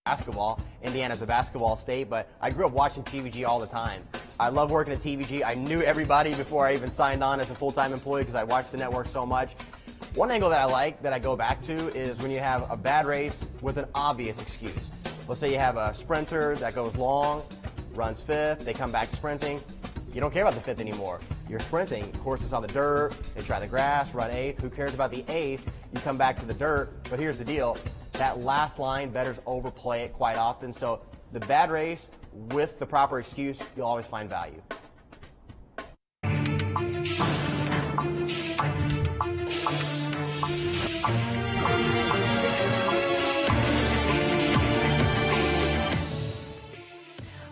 basketball. Indiana's a basketball state, but I grew up watching TVG all the time. I love working at TVG. I knew everybody before I even signed on as a full-time employee because I watched the network so much. One angle that I like, that I go back to, is when you have a bad race with an obvious excuse. Let's say you have a sprinter that goes long, runs fifth, they come back sprinting. You don't care about the fifth anymore. You're sprinting. Horses on the dirt, they try the grass, run eighth. Who cares about the eighth? You come back to the dirt. But here's the deal. That last line, bettors overplay it quite often. So the bad race with the proper excuse, you'll always find value.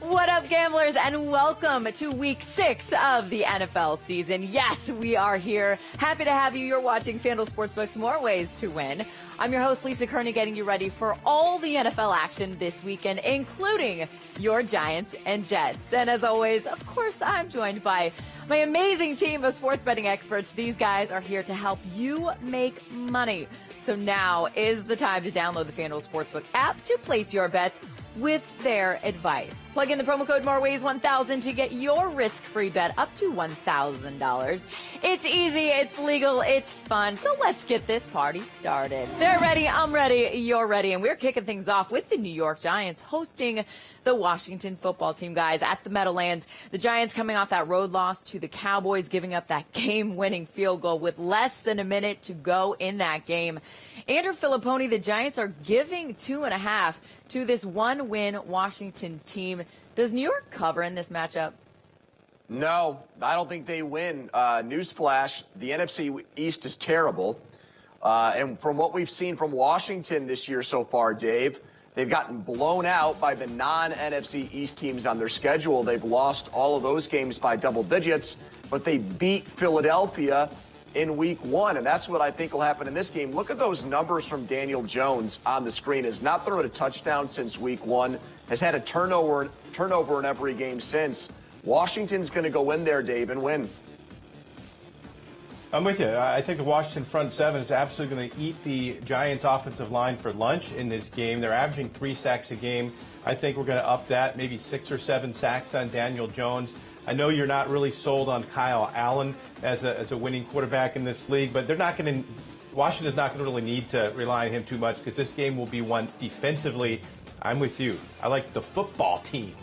What up, gamblers, and welcome to week 6 of the NFL season. Yes, we are here. Happy to have you. You're watching FanDuel Sportsbook's More Ways to Win. I'm your host, Lisa Kerney, getting you ready for all the NFL action this weekend, including your Giants and Jets. And as always, of course, I'm joined by my amazing team of sports betting experts. These guys are here to help you make money. So now is the time to download the FanDuel Sportsbook app to place your bets with their advice. Plug in the promo code MOREWAYS1000 to get your risk-free bet up to $1,000. It's easy, it's legal, it's fun, so let's get this party started. They're ready, I'm ready, you're ready, and we're kicking things off with the New York Giants hosting the Washington football team, guys, at the Meadowlands. The Giants coming off that road loss to the Cowboys, giving up that game-winning field goal with less than a minute to go in that game. Andrew Filipponi, the Giants are giving 2.5 to this one-win Washington team. Does New York cover in this matchup? No, I don't think they win. Newsflash, the NFC East is terrible. And from what we've seen from Washington this year so far, Dave, they've gotten blown out by the non-NFC East teams on their schedule. They've lost all of those games by double digits, but they beat Philadelphia in week 1, and that's what I think will happen in this game. Look at those numbers from Daniel Jones on the screen. Has not thrown a touchdown since week 1, has had a turnover in every game since. Washington's going to go in there, Dave, and win. I'm with you. I think the Washington front seven is absolutely going to eat the Giants' offensive line for lunch in this game. They're averaging 3 sacks a game. I think we're going to up that, maybe 6 or 7 sacks on Daniel Jones. I know you're not really sold on Kyle Allen as a winning quarterback in this league, but they're not going to. Washington's not going to really need to rely on him too much because this game will be won defensively. I'm with you. I like the football team.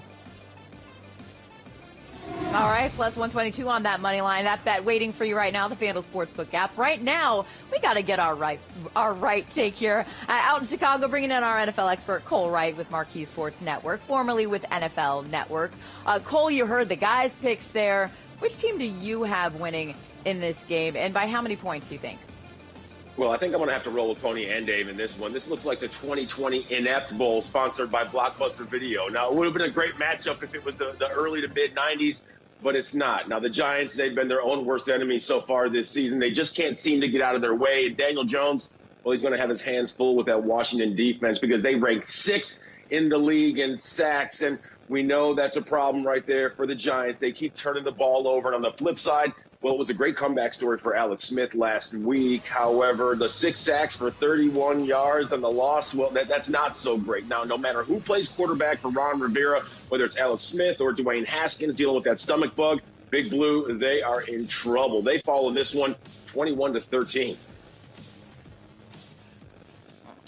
All right, plus 122 on that money line. That bet waiting for you right now, the FanDuel Sportsbook app. Right now, we got to get our right take here. Out in Chicago, bringing in our NFL expert, Cole Wright with Marquee Sports Network, formerly with NFL Network. Cole, you heard the guys' picks there. Which team do you have winning in this game, and by how many points do you think? Well, I think I'm going to have to roll with Tony and Dave in this one. This looks like the 2020 Inept Bowl sponsored by Blockbuster Video. Now, it would have been a great matchup if it was the early to mid-'90s, but it's not. Now, the Giants, they've been their own worst enemy so far this season. They just can't seem to get out of their way. And Daniel Jones, well, he's going to have his hands full with that Washington defense because they ranked 6th in the league in sacks, and we know that's a problem right there for the Giants. They keep turning the ball over. And on the flip side, well, it was a great comeback story for Alex Smith last week. However, the 6 sacks for 31 yards and the loss, well, that's not so great. Now, no matter who plays quarterback for Ron Rivera, whether it's Alex Smith or Dwayne Haskins dealing with that stomach bug, Big Blue, they are in trouble. They follow this one 21-13.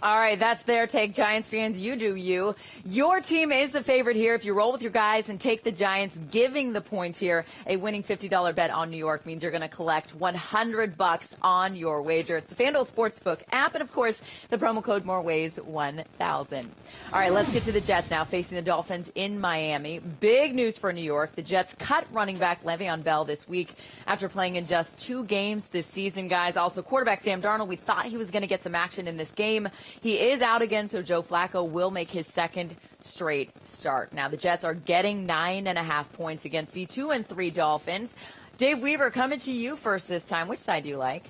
All right, that's their take. Giants fans, you do you. Your team is the favorite here. If you roll with your guys and take the Giants, giving the points here, a winning $50 bet on New York means you're going to collect $100 on your wager. It's the FanDuel Sportsbook app, and of course, the promo code MOREWAYS1000. All right, let's get to the Jets now, facing the Dolphins in Miami. Big news for New York. The Jets cut running back Le'Veon Bell this week after playing in just 2 games this season, guys. Also, quarterback Sam Darnold, we thought he was going to get some action in this game. He is out again, so Joe Flacco will make his second straight start. Now, the Jets are getting 9.5 points against the 2-3 Dolphins. Dave Weaver, coming to you first this time. Which side do you like?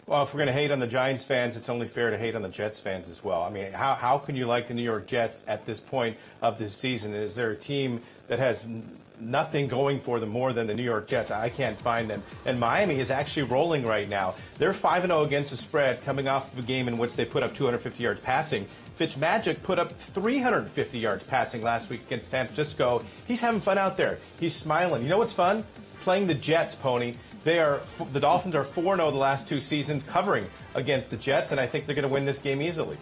Well, if we're going to hate on the Giants fans, it's only fair to hate on the Jets fans as well. I mean, how can you like the New York Jets at this point of this season? Is there a team that has nothing going for them more than the New York Jets. I can't find them. And Miami is actually rolling right now. They're 5-0 against the spread, coming off of a game in which they put up 250 yards passing. Fitzmagic put up 350 yards passing last week against San Francisco. He's having fun out there. He's smiling. You know what's fun? Playing the Jets, Pony. The Dolphins are 4-0 the last 2 seasons covering against the Jets, and I think they're going to win this game easily.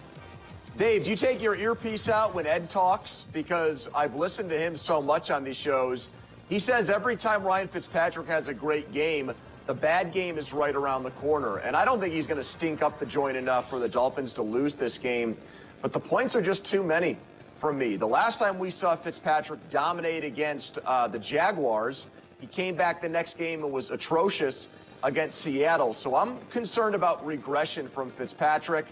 Dave, do you take your earpiece out when Ed talks? Because I've listened to him so much on these shows. He says every time Ryan Fitzpatrick has a great game, the bad game is right around the corner. And I don't think he's going to stink up the joint enough for the Dolphins to lose this game. But the points are just too many for me. The last time we saw Fitzpatrick dominate against the Jaguars, he came back the next game and was atrocious against Seattle. So I'm concerned about regression from Fitzpatrick.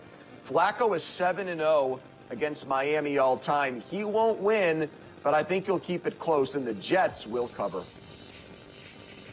Flacco is 7-0 against Miami all time. He won't win, but I think he'll keep it close, and the Jets will cover.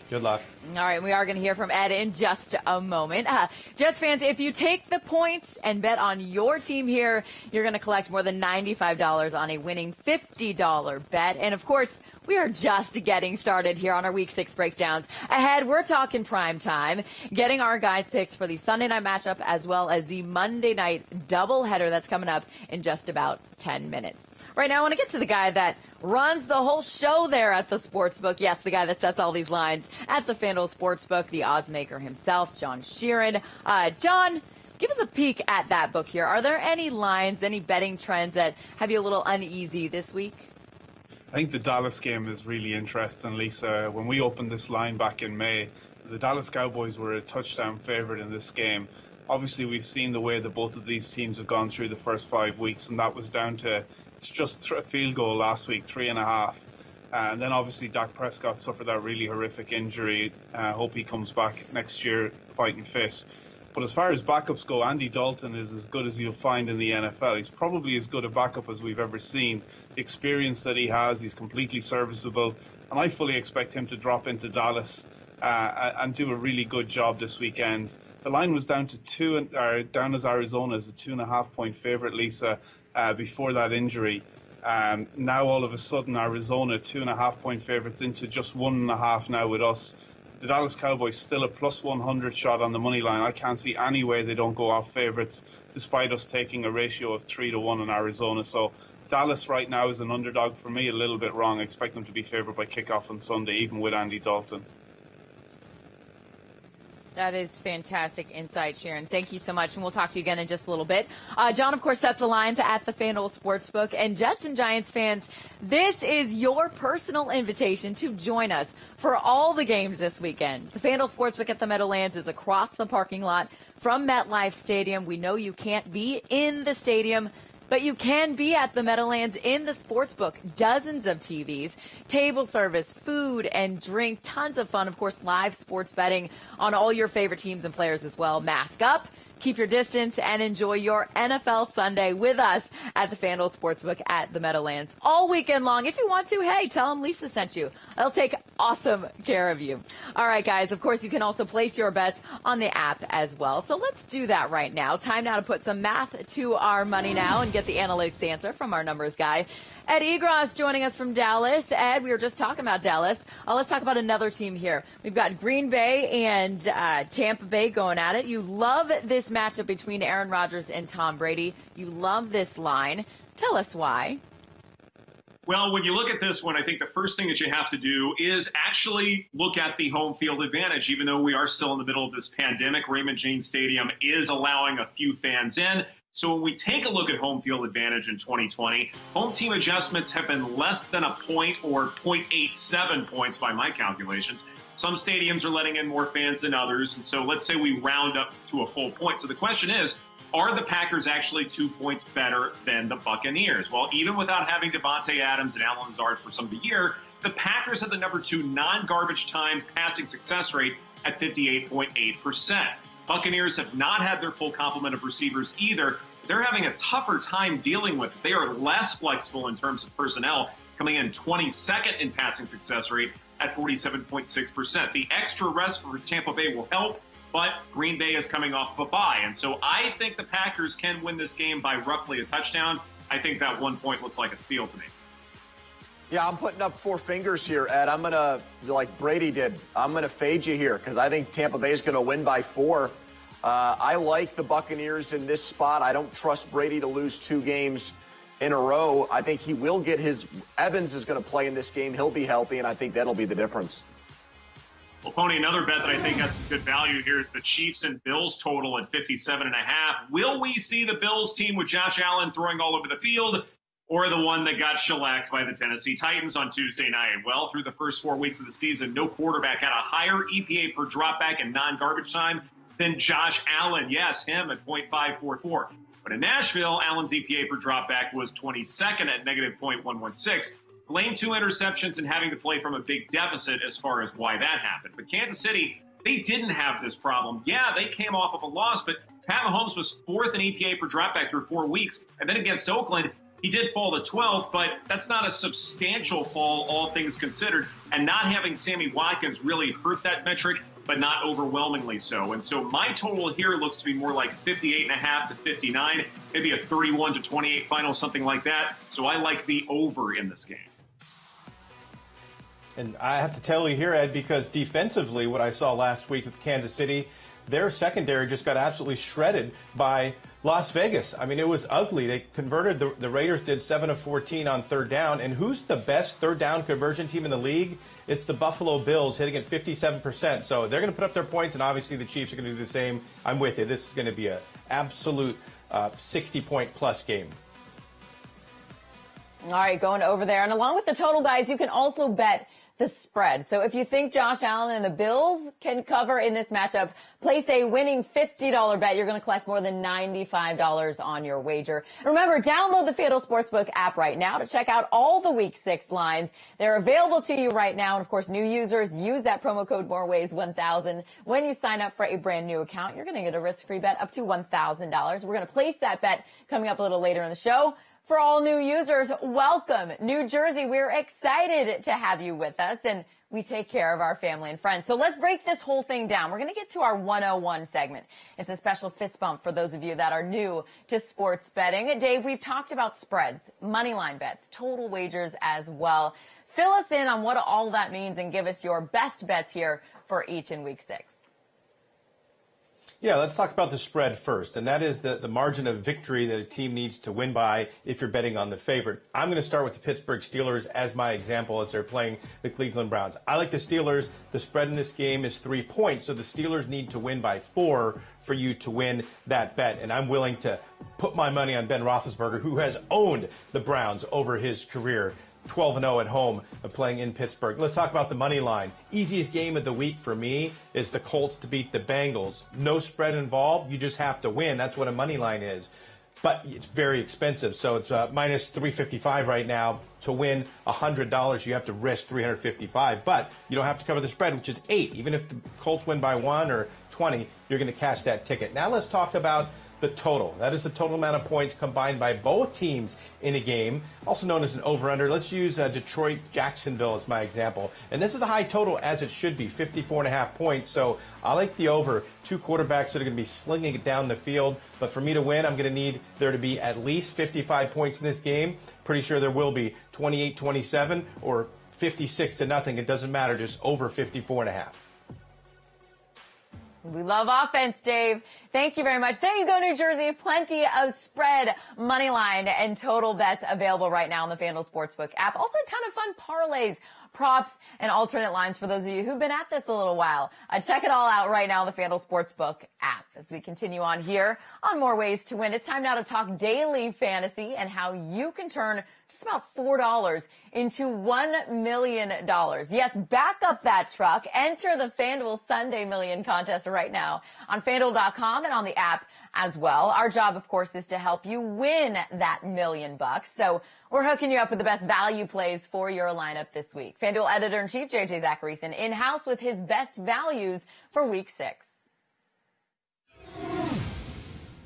Good luck. All right, we are going to hear from Ed in just a moment. Jets fans, if you take the points and bet on your team here, you're going to collect more than $95 on a winning $50 bet. And, of course, we are just getting started here on our Week 6 breakdowns. Ahead, we're talking prime time, getting our guys' picks for the Sunday night matchup as well as the Monday night doubleheader that's coming up in just about 10 minutes. Right now, I want to get to the guy that runs the whole show there at the Sportsbook. Yes, the guy that sets all these lines at the FanDuel Sportsbook, the odds maker himself, John Sheeran. John, give us a peek at that book here. Are there any lines, any betting trends that have you a little uneasy this week? I think the Dallas game is really interesting, Lisa. When we opened this line back in May, the Dallas Cowboys were a touchdown favorite in this game. Obviously, we've seen the way that both of these teams have gone through the first 5 weeks, and that was down to just a field goal last week, 3.5. And then obviously Dak Prescott suffered that really horrific injury. Hope he comes back next year fighting fit. But as far as backups go, Andy Dalton is as good as you'll find in the NFL. He's probably as good a backup as we've ever seen. The experience that he has, he's completely serviceable. And I fully expect him to drop into Dallas and do a really good job this weekend. The line was down to down as Arizona as a 2.5-point favorite, Lisa, before that injury. Now all of a sudden Arizona 2.5-point favorites into just 1.5 now with us. The Dallas Cowboys still a plus 100 shot on the money line. I can't see any way they don't go off favorites, despite us taking a ratio of 3-1 in Arizona. So Dallas right now is an underdog for me, a little bit wrong. I expect them to be favored by kickoff on Sunday, even with Andy Dalton. That is fantastic insight, Sharon. Thank you so much, and we'll talk to you again in just a little bit. John, of course, sets the lines at the FanDuel Sportsbook. And Jets and Giants fans, this is your personal invitation to join us for all the games this weekend. The FanDuel Sportsbook at the Meadowlands is across the parking lot from MetLife Stadium. We know you can't be in the stadium, but you can be at the Meadowlands in the Sportsbook. Dozens of TVs, table service, food and drink, tons of fun. Of course, live sports betting on all your favorite teams and players as well. Mask up, keep your distance, and enjoy your NFL Sunday with us at the FanDuel Sportsbook at the Meadowlands all weekend long. If you want to, hey, tell them Lisa sent you. They'll take awesome care of you. All right, guys, of course, you can also place your bets on the app as well. So let's do that right now. Time now to put some math to our money now and get the analytics answer from our numbers guy. Ed Egros joining us from Dallas. Ed, we were just talking about Dallas. Let's talk about another team here. We've got Green Bay and Tampa Bay going at it. You love this matchup between Aaron Rodgers and Tom Brady. You love this line. Tell us why. Well, when you look at this one, I think the first thing that you have to do is actually look at the home field advantage. Even though we are still in the middle of this pandemic, Raymond James Stadium is allowing a few fans in. So when we take a look at home field advantage in 2020, home team adjustments have been less than a point or 0.87 points by my calculations. Some stadiums are letting in more fans than others. And so let's say we round up to a full point. So the question is, are the Packers actually 2 points better than the Buccaneers? Well, even without having Devontae Adams and Allen Lazard for some of the year, the Packers have the number 2 non-garbage time passing success rate at 58.8%. Buccaneers have not had their full complement of receivers either. They're having a tougher time dealing with it. They are less flexible in terms of personnel, coming in 22nd in passing success rate at 47.6%. The extra rest for Tampa Bay will help, but Green Bay is coming off of a bye. And so I think the Packers can win this game by roughly a touchdown. I think that 1 point looks like a steal to me. Yeah, I'm putting up 4 fingers here, Ed. I'm going to, like Brady did, I'm going to fade you here because I think Tampa Bay is going to win by 4. I like the Buccaneers in this spot. I don't trust Brady to lose 2 games in a row. I think he will get his – Evans is going to play in this game. He'll be healthy, and I think that'll be the difference. Well, Pony, another bet that I think has some good value here is the Chiefs and Bills total at 57.5. Will we see the Bills team with Josh Allen throwing all over the field, or the one that got shellacked by the Tennessee Titans on Tuesday night? Well, through the first 4 weeks of the season, no quarterback had a higher EPA per dropback in non-garbage time than Josh Allen. Yes, him at .544. But in Nashville, Allen's EPA per dropback was 22nd at negative .116. Blame 2 interceptions and having to play from a big deficit as far as why that happened. But Kansas City, they didn't have this problem. Yeah, they came off of a loss, but Pat Mahomes was 4th in EPA per dropback through 4 weeks. And then against Oakland, he did fall to 12th, but that's not a substantial fall, all things considered. And not having Sammy Watkins really hurt that metric, but not overwhelmingly so. And so my total here looks to be more like 58.5 to 59, maybe a 31 to 28 final, something like that. So I like the over in this game. And I have to tell you here, Ed, because defensively, what I saw last week with Kansas City, their secondary just got absolutely shredded by Las Vegas. I mean, it was ugly. They converted, the Raiders did 7 of 14 on 3rd down. And who's the best 3rd down conversion team in the league? It's the Buffalo Bills, hitting at 57%. So they're going to put up their points, and obviously the Chiefs are going to do the same. I'm with you. This is going to be an absolute 60-point-plus game. All right, going over there. And along with the total, guys, you can also bet the spread. So if you think Josh Allen and the Bills can cover in this matchup, place a winning $50 bet. You're going to collect more than $95 on your wager. Remember, download the FanDuel Sportsbook app right now to check out all the Week 6 lines. They're available to you right now. And of course, new users use that promo code MOREWAYS1000 when you sign up for a brand new account. You're going to get a risk-free bet up to $1,000. We're going to place that bet coming up a little later in the show. For all new users, welcome, New Jersey. We're excited to have you with us, and we take care of our family and friends. So let's break this whole thing down. We're going to get to our 101 segment. It's a special fist bump for those of you that are new to sports betting. Dave, we've talked about spreads, money line bets, total wagers as well. Fill us in on what all that means and give us your best bets here for each in Week 6. Yeah, let's talk about the spread first, and that is the margin of victory that a team needs to win by if you're betting on the favorite. I'm going to start with the Pittsburgh Steelers as my example as they're playing the Cleveland Browns. I like the Steelers. The spread in this game is 3 points, so the Steelers need to win by 4 for you to win that bet, and I'm willing to put my money on Ben Roethlisberger, who has owned the Browns over his career. 12-0 at home, playing in Pittsburgh. Let's talk about the money line. Easiest game of the week for me is the Colts to beat the Bengals. No spread involved. You just have to win. That's what a money line is. But it's very expensive. So it's minus 355 right now. To win $100, you have to risk 355. But you don't have to cover the spread, which is 8. Even if the Colts win by 1 or 20, you're going to cash that ticket. Now let's talk about the total. That is the total amount of points combined by both teams in a game, also known as an over-under. Let's use Detroit-Jacksonville as my example. And this is a high total, as it should be, 54.5 points. So I like the over. 2 quarterbacks that are going to be slinging it down the field. But for me to win, I'm going to need there to be at least 55 points in this game. Pretty sure there will be 28-27 or 56-0. It doesn't matter, just over 54.5. We love offense, Dave. Thank you very much. There you go, New Jersey. Plenty of spread, money line, and total bets available right now on the FanDuel Sportsbook app. Also a ton of fun parlays, props, and alternate lines for those of you who've been at this a little while. Check it all out right now on the FanDuel Sportsbook app. As we continue on here on More Ways to Win, it's time now to talk daily fantasy and how you can turn just about $4 into $1 million. Yes, back up that truck. Enter the FanDuel Sunday Million contest right now on FanDuel.com and on the app as well. Our job, of course, is to help you win that $1 million. So we're hooking you up with the best value plays for your lineup this week. FanDuel Editor-in-Chief JJ Zacharyson in-house with his best values for Week 6.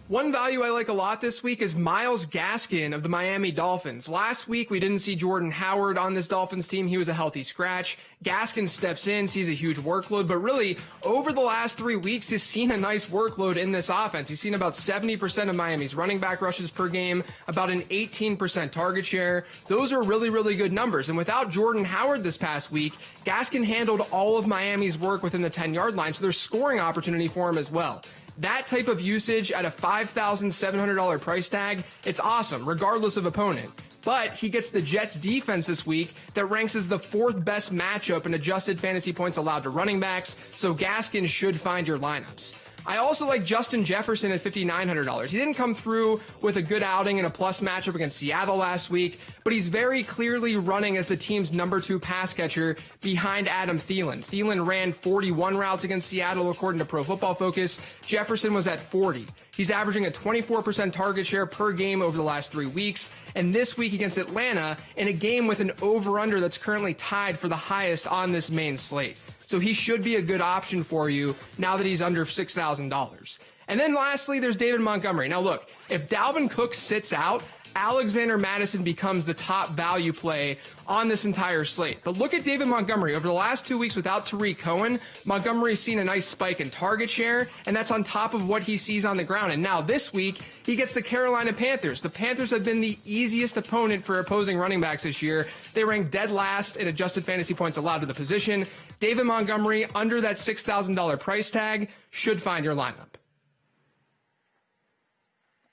One value I like a lot this week is Myles Gaskin of the Miami Dolphins. Last week, we didn't see Jordan Howard on this Dolphins team. He was a healthy scratch. Gaskin steps in, sees a huge workload, but really, over the last 3 weeks, he's seen a nice workload in this offense. He's seen about 70% of Miami's running back rushes per game, about an 18% target share. Those are really, really good numbers. And without Jordan Howard this past week, Gaskin handled all of Miami's work within the 10-yard line, so there's scoring opportunity for him as well. That type of usage at a $5,700 price tag, it's awesome, regardless of opponent. But he gets the Jets defense this week that ranks as the 4th best matchup in adjusted fantasy points allowed to running backs, so Gaskin should find your lineups. I also like Justin Jefferson at $5,900. He didn't come through with a good outing in a plus matchup against Seattle last week, but he's very clearly running as the team's number 2 pass catcher behind Adam Thielen. Thielen ran 41 routes against Seattle according to Pro Football Focus. Jefferson was at 40. He's averaging a 24% target share per game over the last 3 weeks, and this week against Atlanta in a game with an over-under that's currently tied for the highest on this main slate. So he should be a good option for you now that he's under $6,000. And then lastly, there's David Montgomery. Now look, if Dalvin Cook sits out, Alexander Mattison becomes the top value play on this entire slate. But look at David Montgomery. Over the last 2 weeks without Tariq Cohen, Montgomery's seen a nice spike in target share, and that's on top of what he sees on the ground. And now this week, he gets the Carolina Panthers. The Panthers have been the easiest opponent for opposing running backs this year. They rank dead last in adjusted fantasy points allowed to the position. David Montgomery, under that $6,000 price tag, should find your lineup.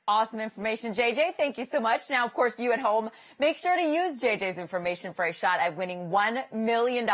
Awesome information, JJ. Thank you so much. Now, of course, you at home, make sure to use JJ's information for a shot at winning $1 million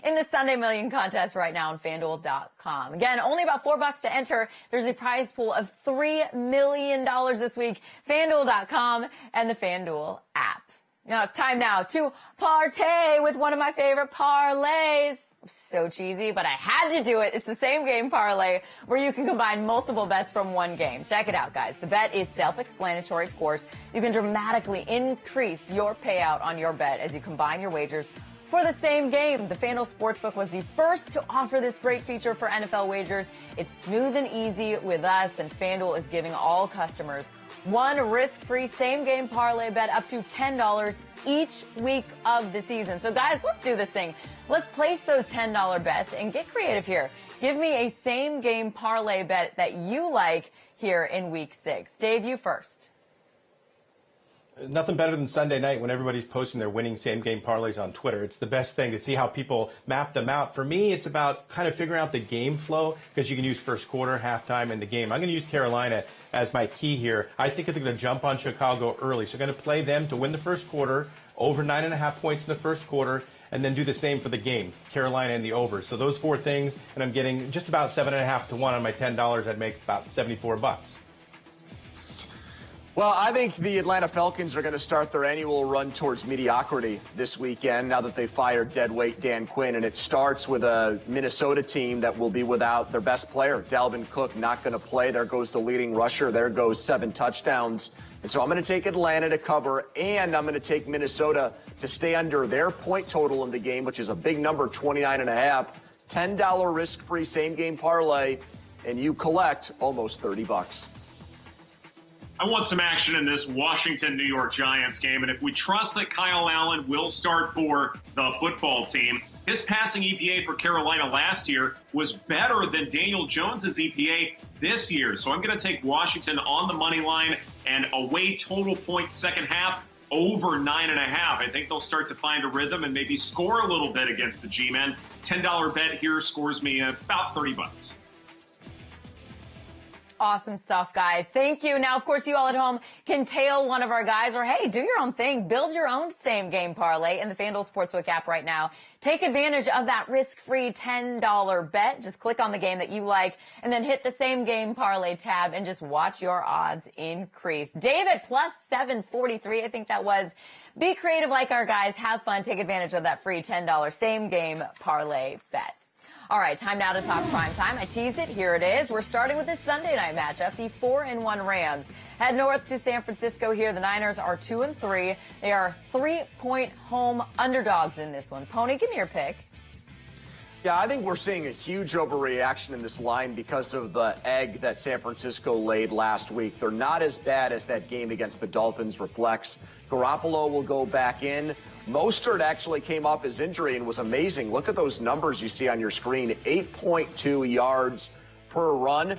in the Sunday Million contest right now on FanDuel.com. Again, only about $4 to enter. There's a prize pool of $3 million this week. FanDuel.com and the FanDuel app. Now, time now to partay with one of my favorite parlays. So cheesy, but I had to do it. It's the same game parlay where you can combine multiple bets from one game. Check it out, guys. The bet is self-explanatory, of course. You can dramatically increase your payout on your bet as you combine your wagers for the same game. The FanDuel Sportsbook was the first to offer this great feature for NFL wagers. It's smooth and easy with us, and FanDuel is giving all customers one risk-free same-game parlay bet up to $10 each week of the season. So, guys, let's do this thing. Let's place those $10 bets and get creative here. Give me a same-game parlay bet that you like here in Week 6. Dave, you first. Nothing better than Sunday night when everybody's posting their winning same-game parlays on Twitter. It's the best thing to see how people map them out. For me, it's about kind of figuring out the game flow because you can use first quarter, halftime, and the game. I'm going to use Carolina as my key here. I think they're going to jump on Chicago early. So I'm going to play them to win the first quarter, over 9.5 points in the first quarter, and then do the same for the game, Carolina and the over. So those 4 things, and I'm getting just about 7.5 to 1 on my $10. I'd make about $74. Well, I think the Atlanta Falcons are going to start their annual run towards mediocrity this weekend now that they fired deadweight Dan Quinn. And it starts with a Minnesota team that will be without their best player, Dalvin Cook, not going to play. There goes the leading rusher. There goes 7 touchdowns. And so I'm going to take Atlanta to cover, and I'm going to take Minnesota to stay under their point total in the game, which is a big number, 29.5. $10 risk-free same-game parlay, and you collect almost $30. I want some action in this Washington-New York Giants game, and if we trust that Kyle Allen will start for the football team, his passing EPA for Carolina last year was better than Daniel Jones's EPA this year. So I'm going to take Washington on the money line and away total points second half over 9.5. I think they'll start to find a rhythm and maybe score a little bit against the G-Men. $10 bet here scores me about $30. Awesome stuff, guys. Thank you. Now, of course, you all at home can tail one of our guys or, hey, do your own thing. Build your own same-game parlay in the FanDuel Sportsbook app right now. Take advantage of that risk-free $10 bet. Just click on the game that you like and then hit the same-game parlay tab and just watch your odds increase. David, plus 743, I think that was. Be creative like our guys. Have fun. Take advantage of that free $10 same-game parlay bet. All right, time now to talk primetime. I teased it. Here it is. We're starting with this Sunday night matchup, the 4-1 Rams. Head north to San Francisco here. The Niners are 2-3. They are 3-point home underdogs in this one. Pony, give me your pick. Yeah, I think we're seeing a huge overreaction in this line because of the egg that San Francisco laid last week. They're not as bad as that game against the Dolphins reflects. Garoppolo will go back in. Mostert actually came off his injury and was amazing. Look at those numbers you see on your screen, 8.2 yards per run.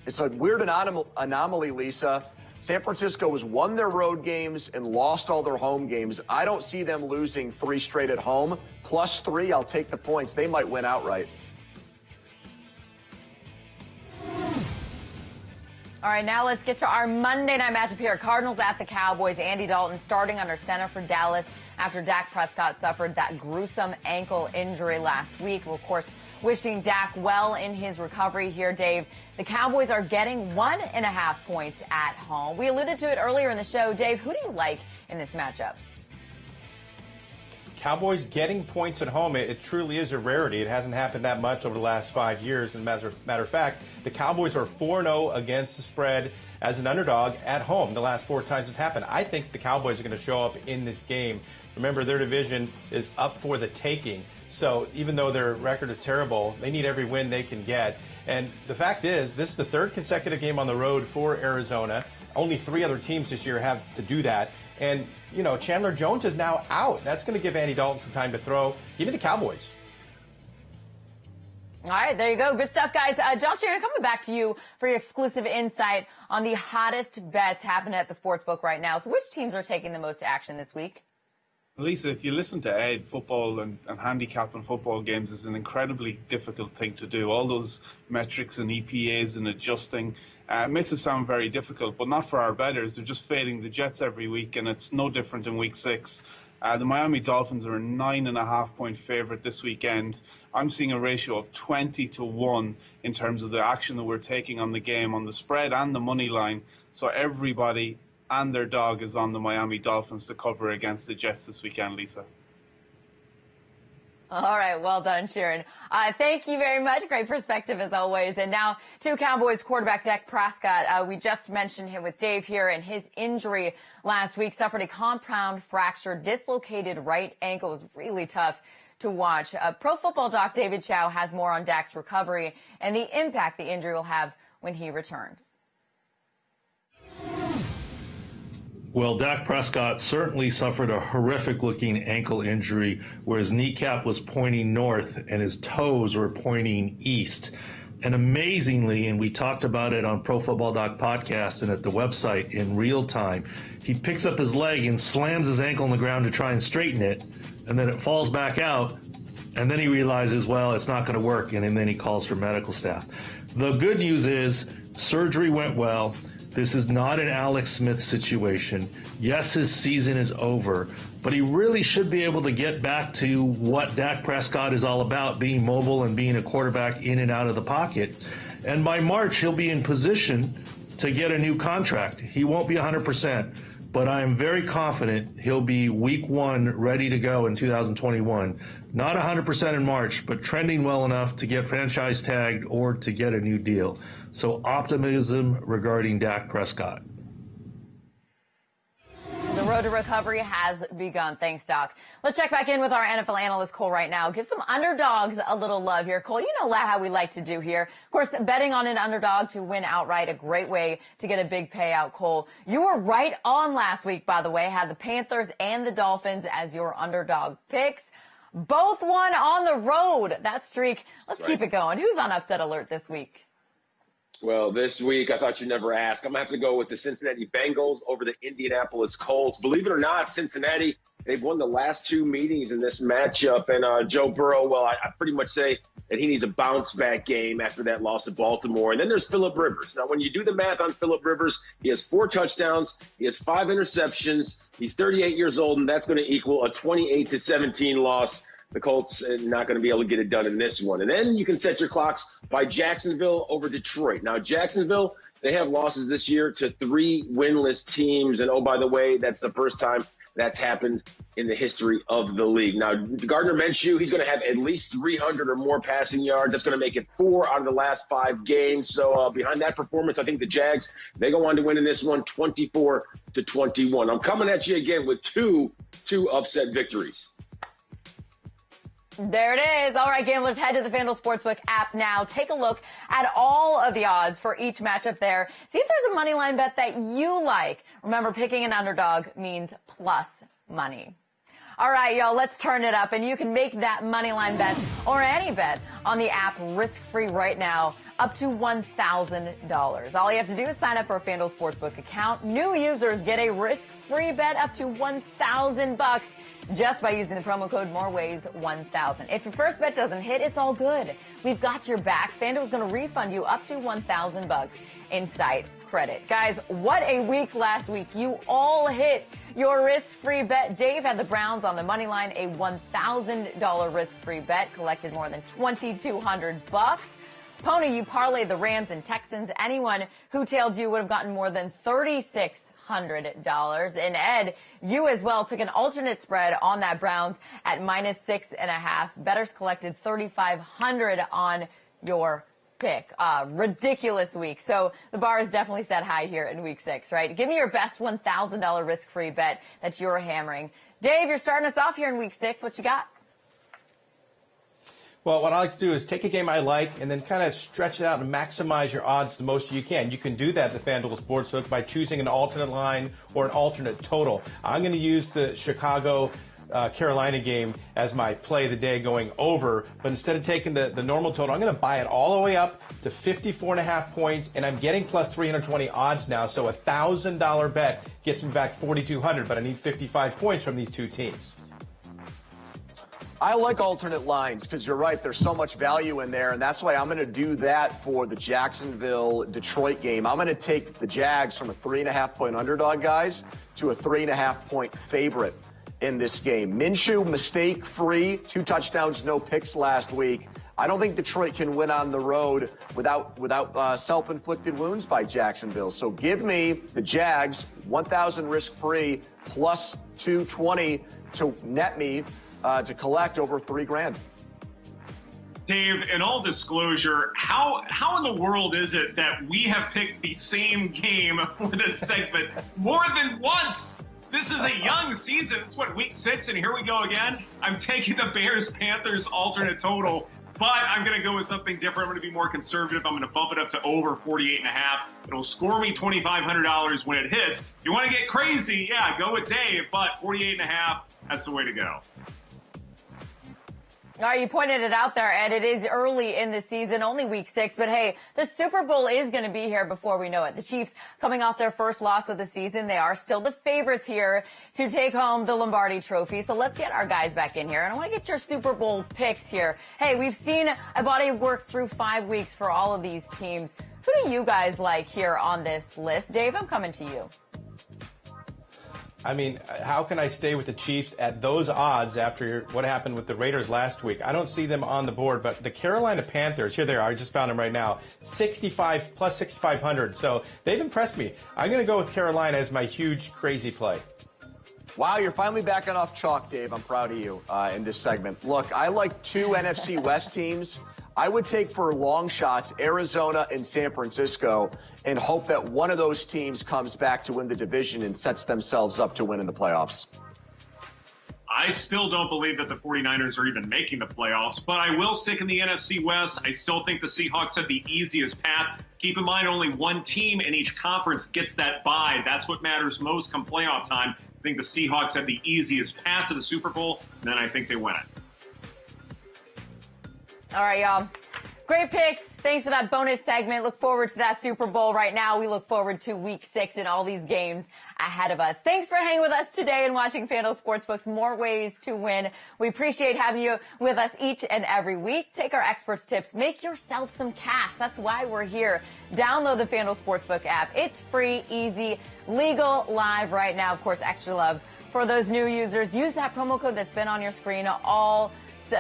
It's a weird anomaly, Lisa. San Francisco has won their road games and lost all their home games. I don't see them losing 3 straight at home. +3, I'll take the points. They might win outright. All right, now let's get to our Monday night matchup here. Cardinals at the Cowboys. Andy Dalton starting under center for Dallas after Dak Prescott suffered that gruesome ankle injury last week. We're, of course, wishing Dak well in his recovery here, Dave. The Cowboys are getting 1.5 points at home. We alluded to it earlier in the show. Dave, who do you like in this matchup? Cowboys getting points at home, it truly is a rarity. It hasn't happened that much over the last 5 years. As a matter of fact, the Cowboys are 4-0 against the spread as an underdog at home the last 4 times it's happened. I think the Cowboys are going to show up in this game. Remember, their division is up for the taking. So even though their record is terrible, they need every win they can get. And the fact is, this is the 3rd consecutive game on the road for Arizona. Only 3 other teams this year have to do that. And, you know, Chandler Jones is now out. That's going to give Andy Dalton some time to throw. Give me the Cowboys. All right, there you go. Good stuff, guys. Josh, coming back to you for your exclusive insight on the hottest bets happening at the sportsbook right now. So which teams are taking the most action this week? Lisa, if you listen to Ed, football and handicapping football games is an incredibly difficult thing to do. All those metrics and EPAs and adjusting makes it sound very difficult, but not for our bettors. They're just fading the Jets every week, and it's no different in Week 6. The Miami Dolphins are a 9.5-point favorite this weekend. I'm seeing a ratio of 20-1 in terms of the action that we're taking on the game, on the spread and the money line. So everybody and their dog is on the Miami Dolphins to cover against the Jets this weekend, Lisa. All right, well done, Sharon. Thank you very much. Great perspective as always. And now to Cowboys quarterback Dak Prescott. We just mentioned him with Dave here, and his injury last week suffered a compound fracture, dislocated right ankle. It was really tough to watch. Pro Football Doc David Chow has more on Dak's recovery and the impact the injury will have when he returns. Well, Dak Prescott certainly suffered a horrific-looking ankle injury where his kneecap was pointing north and his toes were pointing east. And amazingly, and we talked about it on Pro Football Doc podcast and at the website in real time, he picks up his leg and slams his ankle on the ground to try and straighten it, and then it falls back out, and then he realizes, well, it's not going to work, and then he calls for medical staff. The good news is surgery went well. This is not an Alex Smith situation. Yes, his season is over, but he really should be able to get back to what Dak Prescott is all about, being mobile and being a quarterback in and out of the pocket. And by March, he'll be in position to get a new contract. He won't be 100%, but I am very confident he'll be week 1 ready to go in 2021. Not 100% in March, but trending well enough to get franchise tagged or to get a new deal. So optimism regarding Dak Prescott. The road to recovery has begun. Thanks, Doc. Let's check back in with our NFL analyst, Cole, right now. Give some underdogs a little love here. Cole, you know how we like to do here. Of course, betting on an underdog to win outright, a great way to get a big payout, Cole. You were right on last week, by the way. Had the Panthers and the Dolphins as your underdog picks. Both won on the road. That streak, let's keep it going. Who's on upset alert this week? Well, this week, I thought you'd never ask. I'm going to have to go with the Cincinnati Bengals over the Indianapolis Colts. Believe it or not, Cincinnati, they've won the last 2 meetings in this matchup. And Joe Burrow, well, I pretty much say that he needs a bounce-back game after that loss to Baltimore. And then there's Phillip Rivers. Now, when you do the math on Phillip Rivers, he has 4 touchdowns. He has 5 interceptions. He's 38 years old, and that's going to equal a 28-17 loss. The Colts are not going to be able to get it done in this one. And then you can set your clocks by Jacksonville over Detroit. Now, Jacksonville, they have losses this year to 3 winless teams. And, oh, by the way, that's the first time that's happened in the history of the league. Now, Gardner Minshew, he's going to have at least 300 or more passing yards. That's going to make it 4 out of the last 5 games. So behind that performance, I think the Jags, they go on to win in this one 24-21. I'm coming at you again with two upset victories. There it is. All right, gamblers, head to the FanDuel Sportsbook app now. Take a look at all of the odds for each matchup there. See if there's a money line bet that you like. Remember, picking an underdog means plus money. All right, y'all, let's turn it up, and you can make that money line bet or any bet on the app risk-free right now, up to $1,000. All you have to do is sign up for a FanDuel Sportsbook account. New users get a risk-free bet up to $1,000 just by using the promo code MOREWAYS1000. If your first bet doesn't hit, it's all good. We've got your back. FanDuel's going to refund you up to $1,000 in site credit. Guys, what a week last week. You all hit your risk-free bet. Dave had the Browns on the money line, a $1,000 risk-free bet, collected more than $2,200. Pony, you parlayed the Rams and Texans. Anyone who tailed you would have gotten more than $3,600. And Ed, you as well took an alternate spread on that Browns at -6.5. Bettors collected $3,500 on your pick. Ridiculous week. So the bar is definitely set high here in week 6, right? Give me your best $1,000 risk-free bet that you're hammering. Dave, you're starting us off here in week 6. What you got? Well, what I like to do is take a game I like and then kind of stretch it out and maximize your odds the most you can. You can do that at the FanDuel Sportsbook by choosing an alternate line or an alternate total. I'm going to use the Chicago Carolina game as my play of the day going over, but instead of taking the normal total, I'm going to buy it all the way up to 54.5 points, and I'm getting plus 320 odds now, so a $1,000 bet gets me back 4,200, but I need 55 points from these two teams. I like alternate lines because you're right, there's so much value in there, and that's why I'm going to do that for the Jacksonville-Detroit game. I'm going to take the Jags from a 3.5-point underdog, guys, to a 3.5-point favorite in this game. Minshew, mistake-free, 2 touchdowns, no picks last week. I don't think Detroit can win on the road without self-inflicted wounds by Jacksonville. So give me the Jags, 1,000 risk-free, plus 220 to net me to collect over $3,000. Dave, in all disclosure, how in the world is it that we have picked the same game for this segment more than once? This is a young season. It's week 6, and here we go again. I'm taking the Bears-Panthers alternate total, but I'm going to go with something different. I'm going to be more conservative. I'm going to bump it up to over 48.5. It'll score me $2,500 when it hits. If you want to get crazy, yeah, go with Dave, but 48.5, that's the way to go. All right, you pointed it out there, Ed. It is early in the season, only week 6. But, hey, the Super Bowl is going to be here before we know it. The Chiefs coming off their first loss of the season. They are still the favorites here to take home the Lombardi Trophy. So let's get our guys back in here. And I want to get your Super Bowl picks here. Hey, we've seen a body of work through 5 weeks for all of these teams. Who do you guys like here on this list? Dave, I'm coming to you. I mean, how can I stay with the Chiefs at those odds after what happened with the Raiders last week? I don't see them on the board, but the Carolina Panthers, here they are. I just found them right now, 65 plus 6,500. So they've impressed me. I'm going to go with Carolina as my huge crazy play. Wow, you're finally backing off chalk, Dave. I'm proud of you in this segment. Look, I like 2 NFC West teams. I would take for long shots Arizona and San Francisco and hope that one of those teams comes back to win the division and sets themselves up to win in the playoffs. I still don't believe that the 49ers are even making the playoffs, but I will stick in the NFC West. I still think the Seahawks have the easiest path. Keep in mind, only one team in each conference gets that bye. That's what matters most come playoff time. I think the Seahawks have the easiest path to the Super Bowl, and then I think they win it. All right, y'all. Great picks. Thanks for that bonus segment. Look forward to that Super Bowl. Right now, we look forward to week 6 and all these games ahead of us. Thanks for hanging with us today and watching FanDuel Sportsbook's More Ways to Win. We appreciate having you with us each and every week. Take our experts' tips. Make yourself some cash. That's why we're here. Download the FanDuel Sportsbook app. It's free, easy, legal, live right now. Of course, extra love for those new users. Use that promo code that's been on your screen all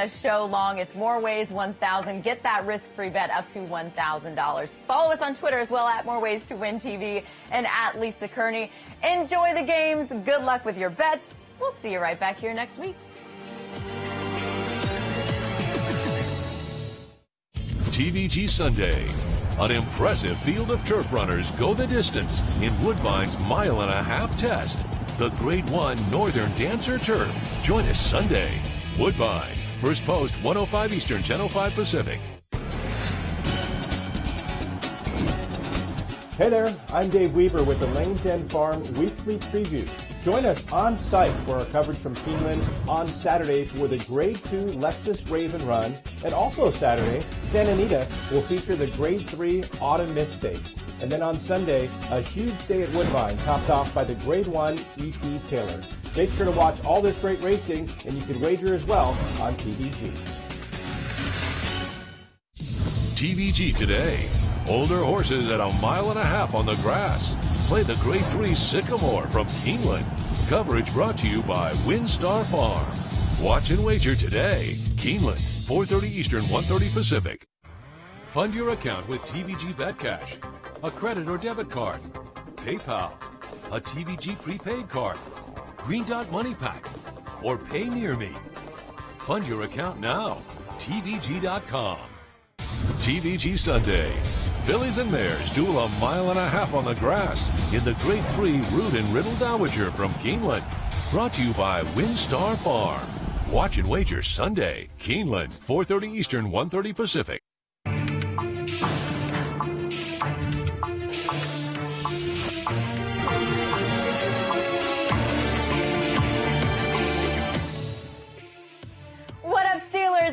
show long. It's More Ways 1000. Get that risk-free bet up to $1,000. Follow us on Twitter as well at More Ways to Win TV and at Lisa Kerney. Enjoy the games. Good luck with your bets. We'll see you right back here next week. TVG Sunday. An impressive field of turf runners go the distance in Woodbine's 1.5-mile test. The Grade 1 Northern Dancer Turf. Join us Sunday. Woodbine. First Post, 105 Eastern, 10:05 Pacific. Hey there, I'm Dave Weaver with the Lanes End Farm Weekly Preview. Join us on site for our coverage from Keeneland on Saturdays with a Grade 2 Lexus Raven Run, and also Saturday, Santa Anita will feature the Grade 3 Autumn Mid Stakes. And then on Sunday, a huge day at Woodbine, topped off by the Grade 1 E.P. Taylor. Make sure to watch all this great racing, and you can wager as well on TVG. TVG today. Older horses at 1.5 miles on the grass. Play the Grade 3 Sycamore from Keeneland. Coverage brought to you by WinStar Farm. Watch and wager today. Keeneland, 4:30 Eastern, 1:30 Pacific. Fund your account with TVG BetCash, a credit or debit card, PayPal, a TVG prepaid card, Green Dot Money Pack, or Pay Near Me. Fund your account now. TVG.com. TVG Sunday. Fillies and Mares duel 1.5 miles on the grass in the Grade 3 Root and Riddle Dowager from Keeneland. Brought to you by WinStar Farm. Watch and wager Sunday. Keeneland, 4:30 Eastern, 1:30 Pacific.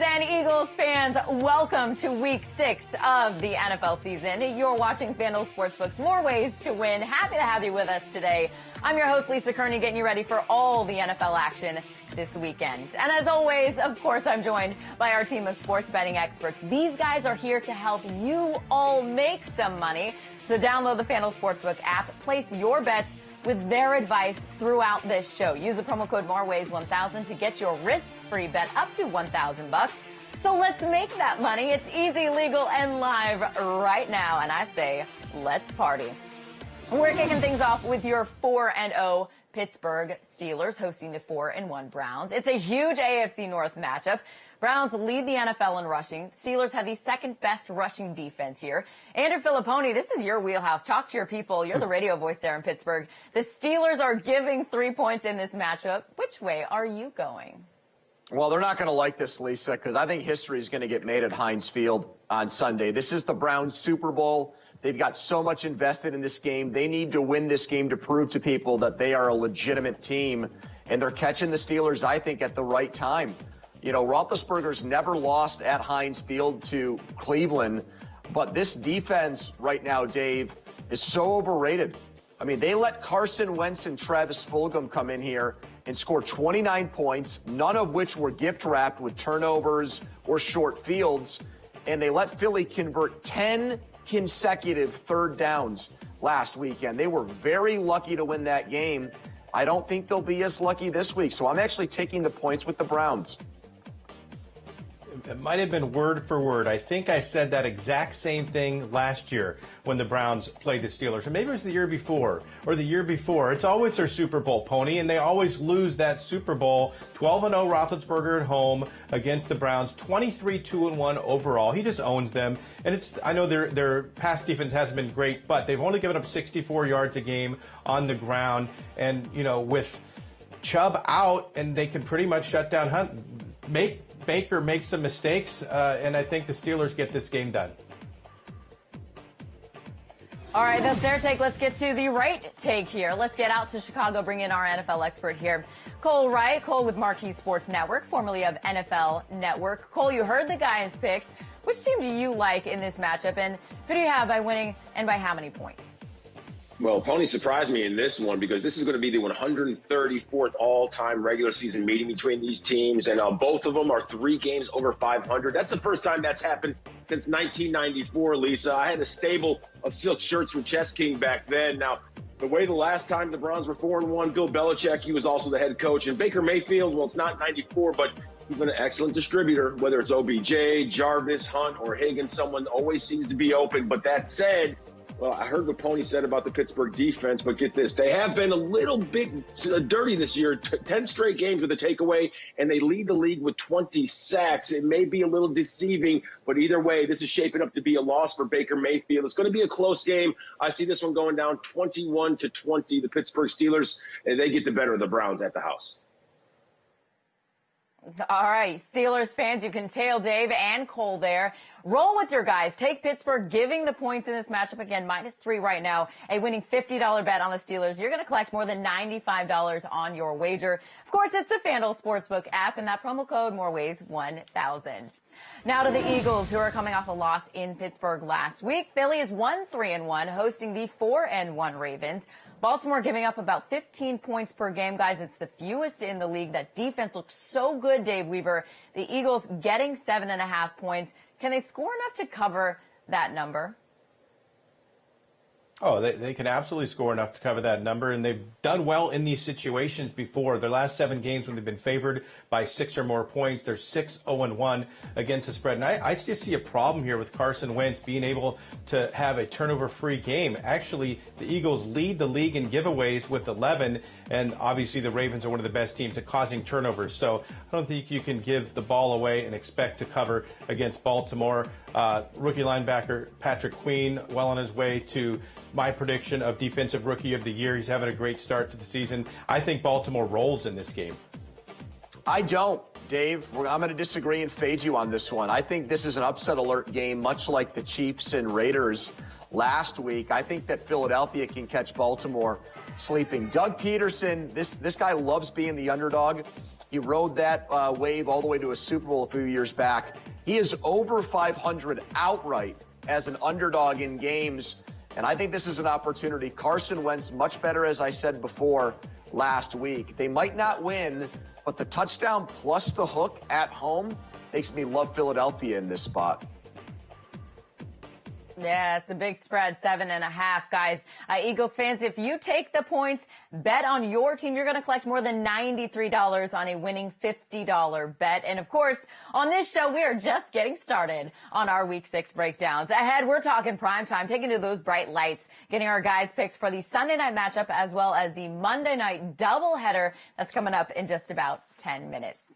And Eagles fans, welcome to week 6 of the NFL season. You're watching FanDuel Sportsbook's More Ways to Win. Happy to have you with us today. I'm your host, Lisa Kerney, getting you ready for all the NFL action this weekend. And as always, of course, I'm joined by our team of sports betting experts. These guys are here to help you all make some money. So download the FanDuel Sportsbook app, place your bets with their advice throughout this show. Use the promo code MOREWAYS1000 to get your risk-free bet up to $1,000. So let's make that money. It's easy, legal, and live right now. And I say, let's party. We're kicking things off with your 4-0 Pittsburgh Steelers hosting the 4-1 Browns. It's a huge AFC North matchup. Browns lead the NFL in rushing. Steelers have the second best rushing defense here. Andrew Filipponi, this is your wheelhouse. Talk to your people. You're the radio voice there in Pittsburgh. The Steelers are giving 3 points in this matchup. Which way are you going? Well, they're not going to like this, Lisa, because I think history is going to get made at Heinz Field on Sunday. This is the Browns Super Bowl. They've got so much invested in this game. They need to win this game to prove to people that they are a legitimate team. And they're catching the Steelers, I think, at the right time. You know, Roethlisberger's never lost at Heinz Field to Cleveland, but this defense right now, Dave, is so overrated. I mean, they let Carson Wentz and Travis Fulgham come in here and score 29 points, none of which were gift-wrapped with turnovers or short fields, and they let Philly convert 10 consecutive third downs last weekend. They were very lucky to win that game. I don't think they'll be as lucky this week, so I'm actually taking the points with the Browns. It might have been word for word. I think I said that exact same thing last year when the Browns played the Steelers. Or maybe it was the year before or the year before. It's always their Super Bowl, Pony, and they always lose that Super Bowl. 12-0 Roethlisberger at home against the Browns, 23-2-1 overall. He just owns them. And I know their pass defense hasn't been great, but they've only given up 64 yards a game on the ground. And, you know, with Chubb out, and they can pretty much shut down Hunt. Baker makes some mistakes, and I think the Steelers get this game done. All right, that's their take. Let's get to the right take here. Let's get out to Chicago, bring in our NFL expert here, Cole Wright. Cole with Marquee Sports Network, formerly of NFL Network. Cole, you heard the guys' picks. Which team do you like in this matchup, and who do you have by winning and by how many points? Well, Pony surprised me in this one because this is going to be the 134th all-time regular season meeting between these teams, and both of them are 3 games over 500. That's the first time that's happened since 1994, Lisa. I had a stable of silk shirts from Chess King back then. Now, the way the last time the Browns were 4-1, Bill Belichick, he was also the head coach. And Baker Mayfield, well, it's not 94, but he's been an excellent distributor, whether it's OBJ, Jarvis, Hunt, or Higgins. Someone always seems to be open. But that said, well, I heard what Pony said about the Pittsburgh defense, but get this. They have been a little bit dirty this year, 10 straight games with a takeaway, and they lead the league with 20 sacks. It may be a little deceiving, but either way, this is shaping up to be a loss for Baker Mayfield. It's going to be a close game. I see this one going down 21-20. The Pittsburgh Steelers, and they get the better of the Browns at the house. All right, Steelers fans, you can tail Dave and Cole there. Roll with your guys. Take Pittsburgh giving the points in this matchup. Again, -3 right now. A winning $50 bet on the Steelers. You're going to collect more than $95 on your wager. Of course, it's the FanDuel Sportsbook app, and that promo code MOREWAYS1000. Now to the Eagles, who are coming off a loss in Pittsburgh last week. Philly is 1-3-1, hosting the 4-1 Ravens. Baltimore giving up about 15 points per game. Guys, it's the fewest in the league. That defense looks so good, Dave Weaver. The Eagles getting 7.5 points. Can they score enough to cover that number? Oh, they can absolutely score enough to cover that number, and they've done well in these situations before. Their last 7 games when they've been favored by 6 or more points, they're 6-0-1 against the spread. And I just see a problem here with Carson Wentz being able to have a turnover-free game. Actually, the Eagles lead the league in giveaways with 11, and obviously the Ravens are one of the best teams at causing turnovers. So I don't think you can give the ball away and expect to cover against Baltimore. Rookie linebacker Patrick Queen well on his way to my prediction of Defensive Rookie of the Year. He's having a great start to the season. I think Baltimore rolls in this game. I don't, Dave. I'm going to disagree and fade you on this one. I think this is an upset alert game, much like the Chiefs and Raiders last week. I think that Philadelphia can catch Baltimore sleeping. Doug Peterson, this guy loves being the underdog. He rode that wave all the way to a Super Bowl a few years back. He is over 500 outright as an underdog in games. And I think this is an opportunity. Carson Wentz much better, as I said before, last week. They might not win, but the touchdown plus the hook at home makes me love Philadelphia in this spot. Yeah, it's a big spread, 7.5, guys. Eagles fans, if you take the points, bet on your team, you're going to collect more than $93 on a winning $50 bet. And of course, on this show, we are just getting started on our Week 6 breakdowns. Ahead, we're talking primetime, taking to those bright lights, getting our guys' picks for the Sunday night matchup as well as the Monday night doubleheader that's coming up in just about 10 minutes.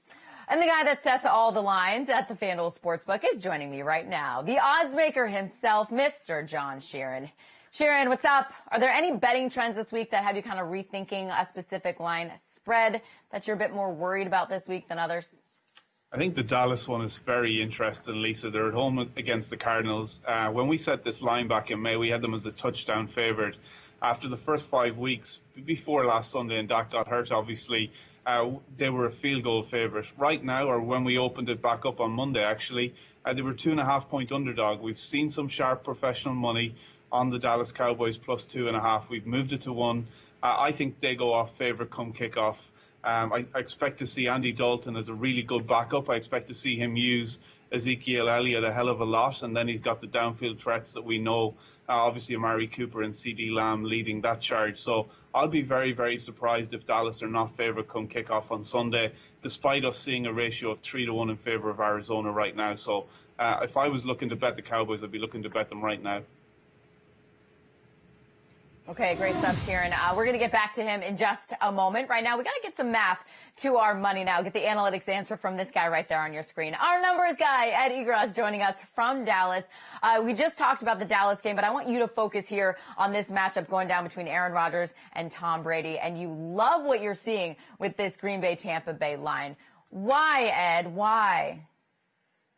And the guy that sets all the lines at the FanDuel Sportsbook is joining me right now. The odds maker himself, Mr. John Sheeran. Sheeran, what's up? Are there any betting trends this week that have you kind of rethinking a specific line spread that you're a bit more worried about this week than others? I think the Dallas one is very interesting, Lisa. They're at home against the Cardinals. When we set this line back in May, we had them as a touchdown favorite. After the first 5 weeks, before last Sunday, and Dak got hurt, obviously, they were a field goal favorite. Right now, or when we opened it back up on Monday, actually, they were 2.5-point underdog. We've seen some sharp professional money on the Dallas Cowboys plus 2.5. We've moved it to 1. I think they go off favorite come kickoff. I expect to see Andy Dalton as a really good backup. I expect to see him use Ezekiel Elliott a hell of a lot, and then he's got the downfield threats that we know. Obviously, Amari Cooper and CD Lamb leading that charge. So I'll be very, very surprised if Dallas are not favourite come kickoff on Sunday, despite us seeing a ratio of 3-1 in favour of Arizona right now. So if I was looking to bet the Cowboys, I'd be looking to bet them right now. Okay, great stuff, Sheeran. We're going to get back to him in just a moment. Right now, we got to get some math to our money now. Get the analytics answer from this guy right there on your screen. Our numbers guy, Ed Egros, joining us from Dallas. We just talked about the Dallas game, but I want you to focus here on this matchup going down between Aaron Rodgers and Tom Brady. And you love what you're seeing with this Green Bay-Tampa Bay line. Why, Ed? Why?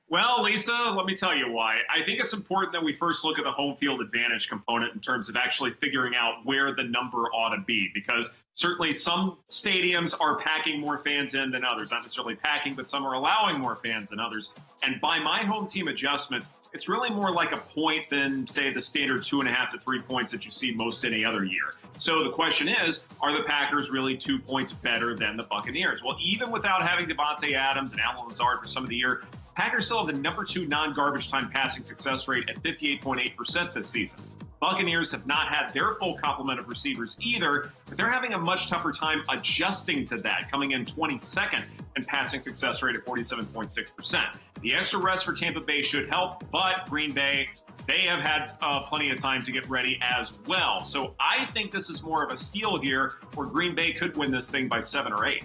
Well, Lisa, let me tell you why. I think it's important that we first look at the home field advantage component in terms of actually figuring out where the number ought to be, because certainly some stadiums are packing more fans in than others. Not necessarily packing, but some are allowing more fans than others. And by my home team adjustments, it's really more like a point than, say, the standard 2.5 to 3 points that you see most any other year. So the question is, are the Packers really 2 points better than the Buccaneers? Well, even without having Devontae Adams and Allen Lazard for some of the year, Packers still have the number 2 non-garbage time passing success rate at 58.8% this season. Buccaneers have not had their full complement of receivers either, but they're having a much tougher time adjusting to that, coming in 22nd in passing success rate at 47.6%. The extra rest for Tampa Bay should help, but Green Bay, they have had plenty of time to get ready as well. So I think this is more of a steal here, where Green Bay could win this thing by 7 or 8.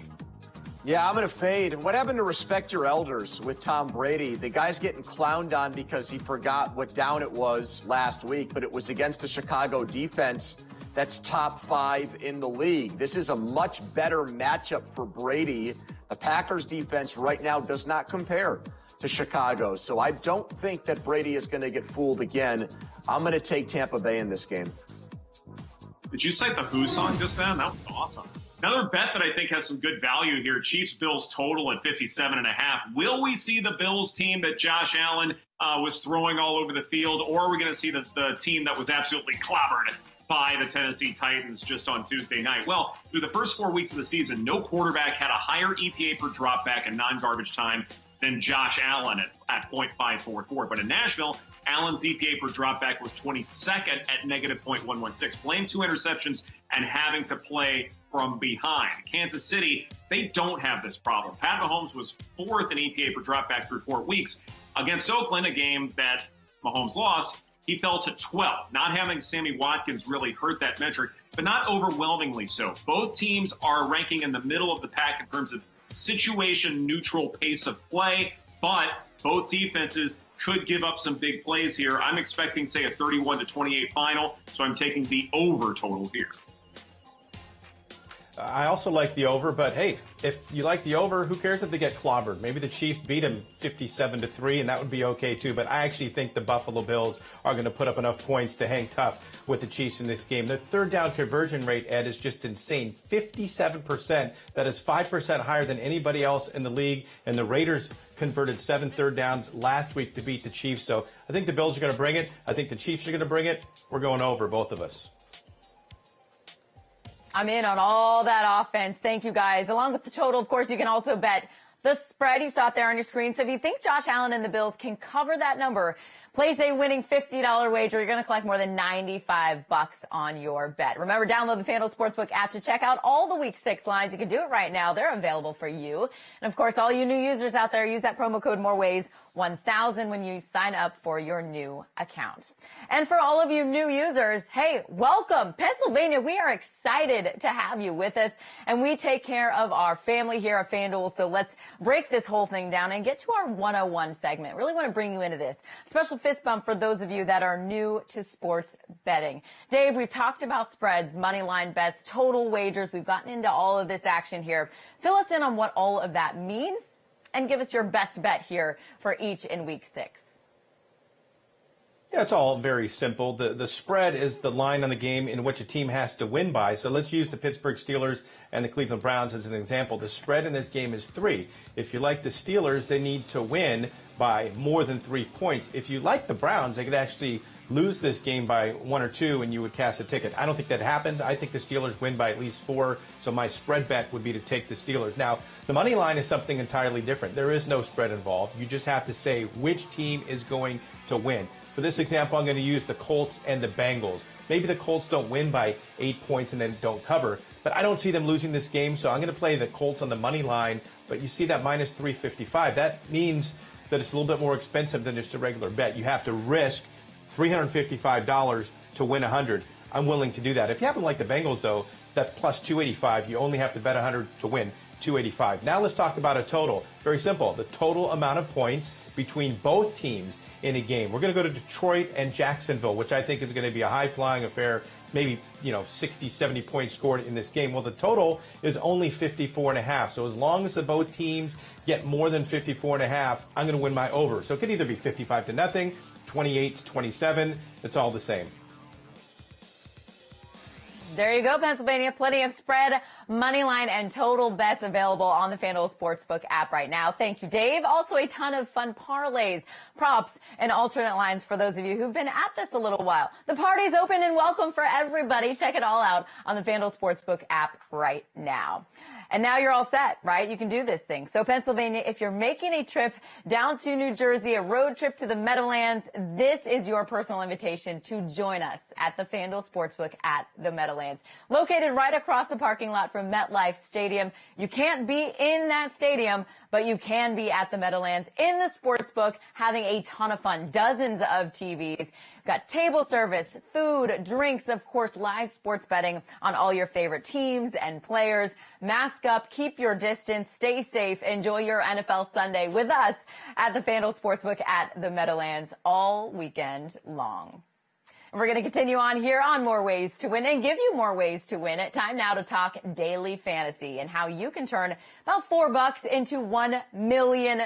Yeah, I'm going to fade. What happened to respect your elders with Tom Brady? The guy's getting clowned on because he forgot what down it was last week, but it was against a Chicago defense that's top 5 in the league. This is a much better matchup for Brady. The Packers defense right now does not compare to Chicago. So I don't think that Brady is going to get fooled again. I'm going to take Tampa Bay in this game. Did you cite the Who song just then? That was awesome. Another bet that I think has some good value here, Chiefs-Bills total at 57.5. Will we see the Bills team that Josh Allen was throwing all over the field, or are we going to see the team that was absolutely clobbered by the Tennessee Titans just on Tuesday night? Well, through the first 4 weeks of the season, no quarterback had a higher EPA per dropback in non-garbage time than Josh Allen at .544. But in Nashville, Allen's EPA per dropback was 22nd at negative .116, playing 2 interceptions and having to play from behind. Kansas City, they don't have this problem. Pat Mahomes was 4th in EPA per dropback through 4 weeks. Against Oakland, a game that Mahomes lost, he fell to 12th. Not having Sammy Watkins really hurt that metric, but not overwhelmingly so. Both teams are ranking in the middle of the pack in terms of situation-neutral pace of play, but both defenses could give up some big plays here. I'm expecting, say, a 31-28 final, so I'm taking the over total here. I also like the over, but hey, if you like the over, who cares if they get clobbered? Maybe the Chiefs beat them 57-3, and that would be okay too. But I actually think the Buffalo Bills are going to put up enough points to hang tough with the Chiefs in this game. The third down conversion rate, Ed, is just insane. 57%. That is 5% higher than anybody else in the league. And the Raiders converted 7 third downs last week to beat the Chiefs. So I think the Bills are going to bring it. I think the Chiefs are going to bring it. We're going over, both of us. I'm in on all that offense. Thank you, guys. Along with the total, of course, you can also bet the spread you saw it there on your screen. So if you think Josh Allen and the Bills can cover that number, place a winning $50 wager. You're going to collect more than $95 on your bet. Remember, download the FanDuel Sportsbook app to check out all the Week 6 lines. You can do it right now. They're available for you. And, of course, all you new users out there, use that promo code MOREWAYS1000 when you sign up for your new account. And for all of you new users, hey, welcome. Pennsylvania, we are excited to have you with us. And we take care of our family here at FanDuel. So let's break this whole thing down and get to our 101 segment. Really want to bring you into this. Special fist bump for those of you that are new to sports betting. Dave, we've talked about spreads, money line bets, total wagers. We've gotten into all of this action here. Fill us in on what all of that means and give us your best bet here for each in Week 6. Yeah, it's all very simple. The spread is the line on the game in which a team has to win by. So let's use the Pittsburgh Steelers and the Cleveland Browns as an example. The spread in this game is 3. If you like the Steelers, they need to win by more than 3 points. If you like the Browns, they could actually lose this game by 1 or 2 and you would cash a ticket. I don't think that happens. I think the Steelers win by at least 4, so my spread bet would be to take the Steelers. Now, the money line is something entirely different. There is no spread involved. You just have to say which team is going to win. For this example, I'm going to use the Colts and the Bengals. Maybe the Colts don't win by 8 points and then don't cover, but I don't see them losing this game, so I'm going to play the Colts on the money line. But you see that minus 355. That means that it's a little bit more expensive than just a regular bet. You have to risk $355 to win 100. I'm willing to do that. If you happen to like the Bengals, though, that plus 285, you only have to bet 100 to win 285. Now let's talk about a total. Very simple. The total amount of points between both teams in a game. We're going to go to Detroit and Jacksonville, which I think is going to be a high-flying affair, maybe 60, 70 points scored in this game. Well, the total is only 54.5. So as long as the both teams get more than 54.5, I'm going to win my over. So it could either be 55-0, 28-27. It's all the same. There you go, Pennsylvania. Plenty of spread, money line, and total bets available on the FanDuel Sportsbook app right now. Thank you, Dave. Also, a ton of fun parlays, props, and alternate lines for those of you who've been at this a little while. The party's open and welcome for everybody. Check it all out on the FanDuel Sportsbook app right now. And now you're all set, right? You can do this thing. So Pennsylvania, if you're making a trip down to New Jersey, a road trip to the Meadowlands, this is your personal invitation to join us at the FanDuel Sportsbook at the Meadowlands. Located right across the parking lot from MetLife Stadium. You can't be in that stadium, but you can be at the Meadowlands in the Sportsbook having a ton of fun. Dozens of TVs. Got table service, food, drinks, of course, live sports betting on all your favorite teams and players. Mask up, keep your distance, stay safe, enjoy your NFL Sunday with us at the FanDuel Sportsbook at the Meadowlands all weekend long. And we're going to continue on here on More Ways to Win and give you more ways to win. Time now to talk daily fantasy and how you can turn about $4 into $1 million.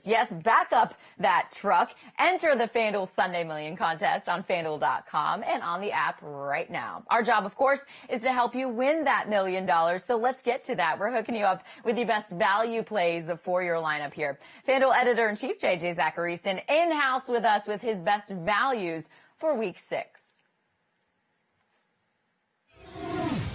Yes, back up that truck. Enter the FanDuel Sunday Million contest on FanDuel.com and on the app right now. Our job, of course, is to help you win that $1 million. So let's get to that. We're hooking you up with the best value plays for your lineup here. FanDuel Editor-in-Chief JJ Zacharyson in-house with us with his best values for Week 6.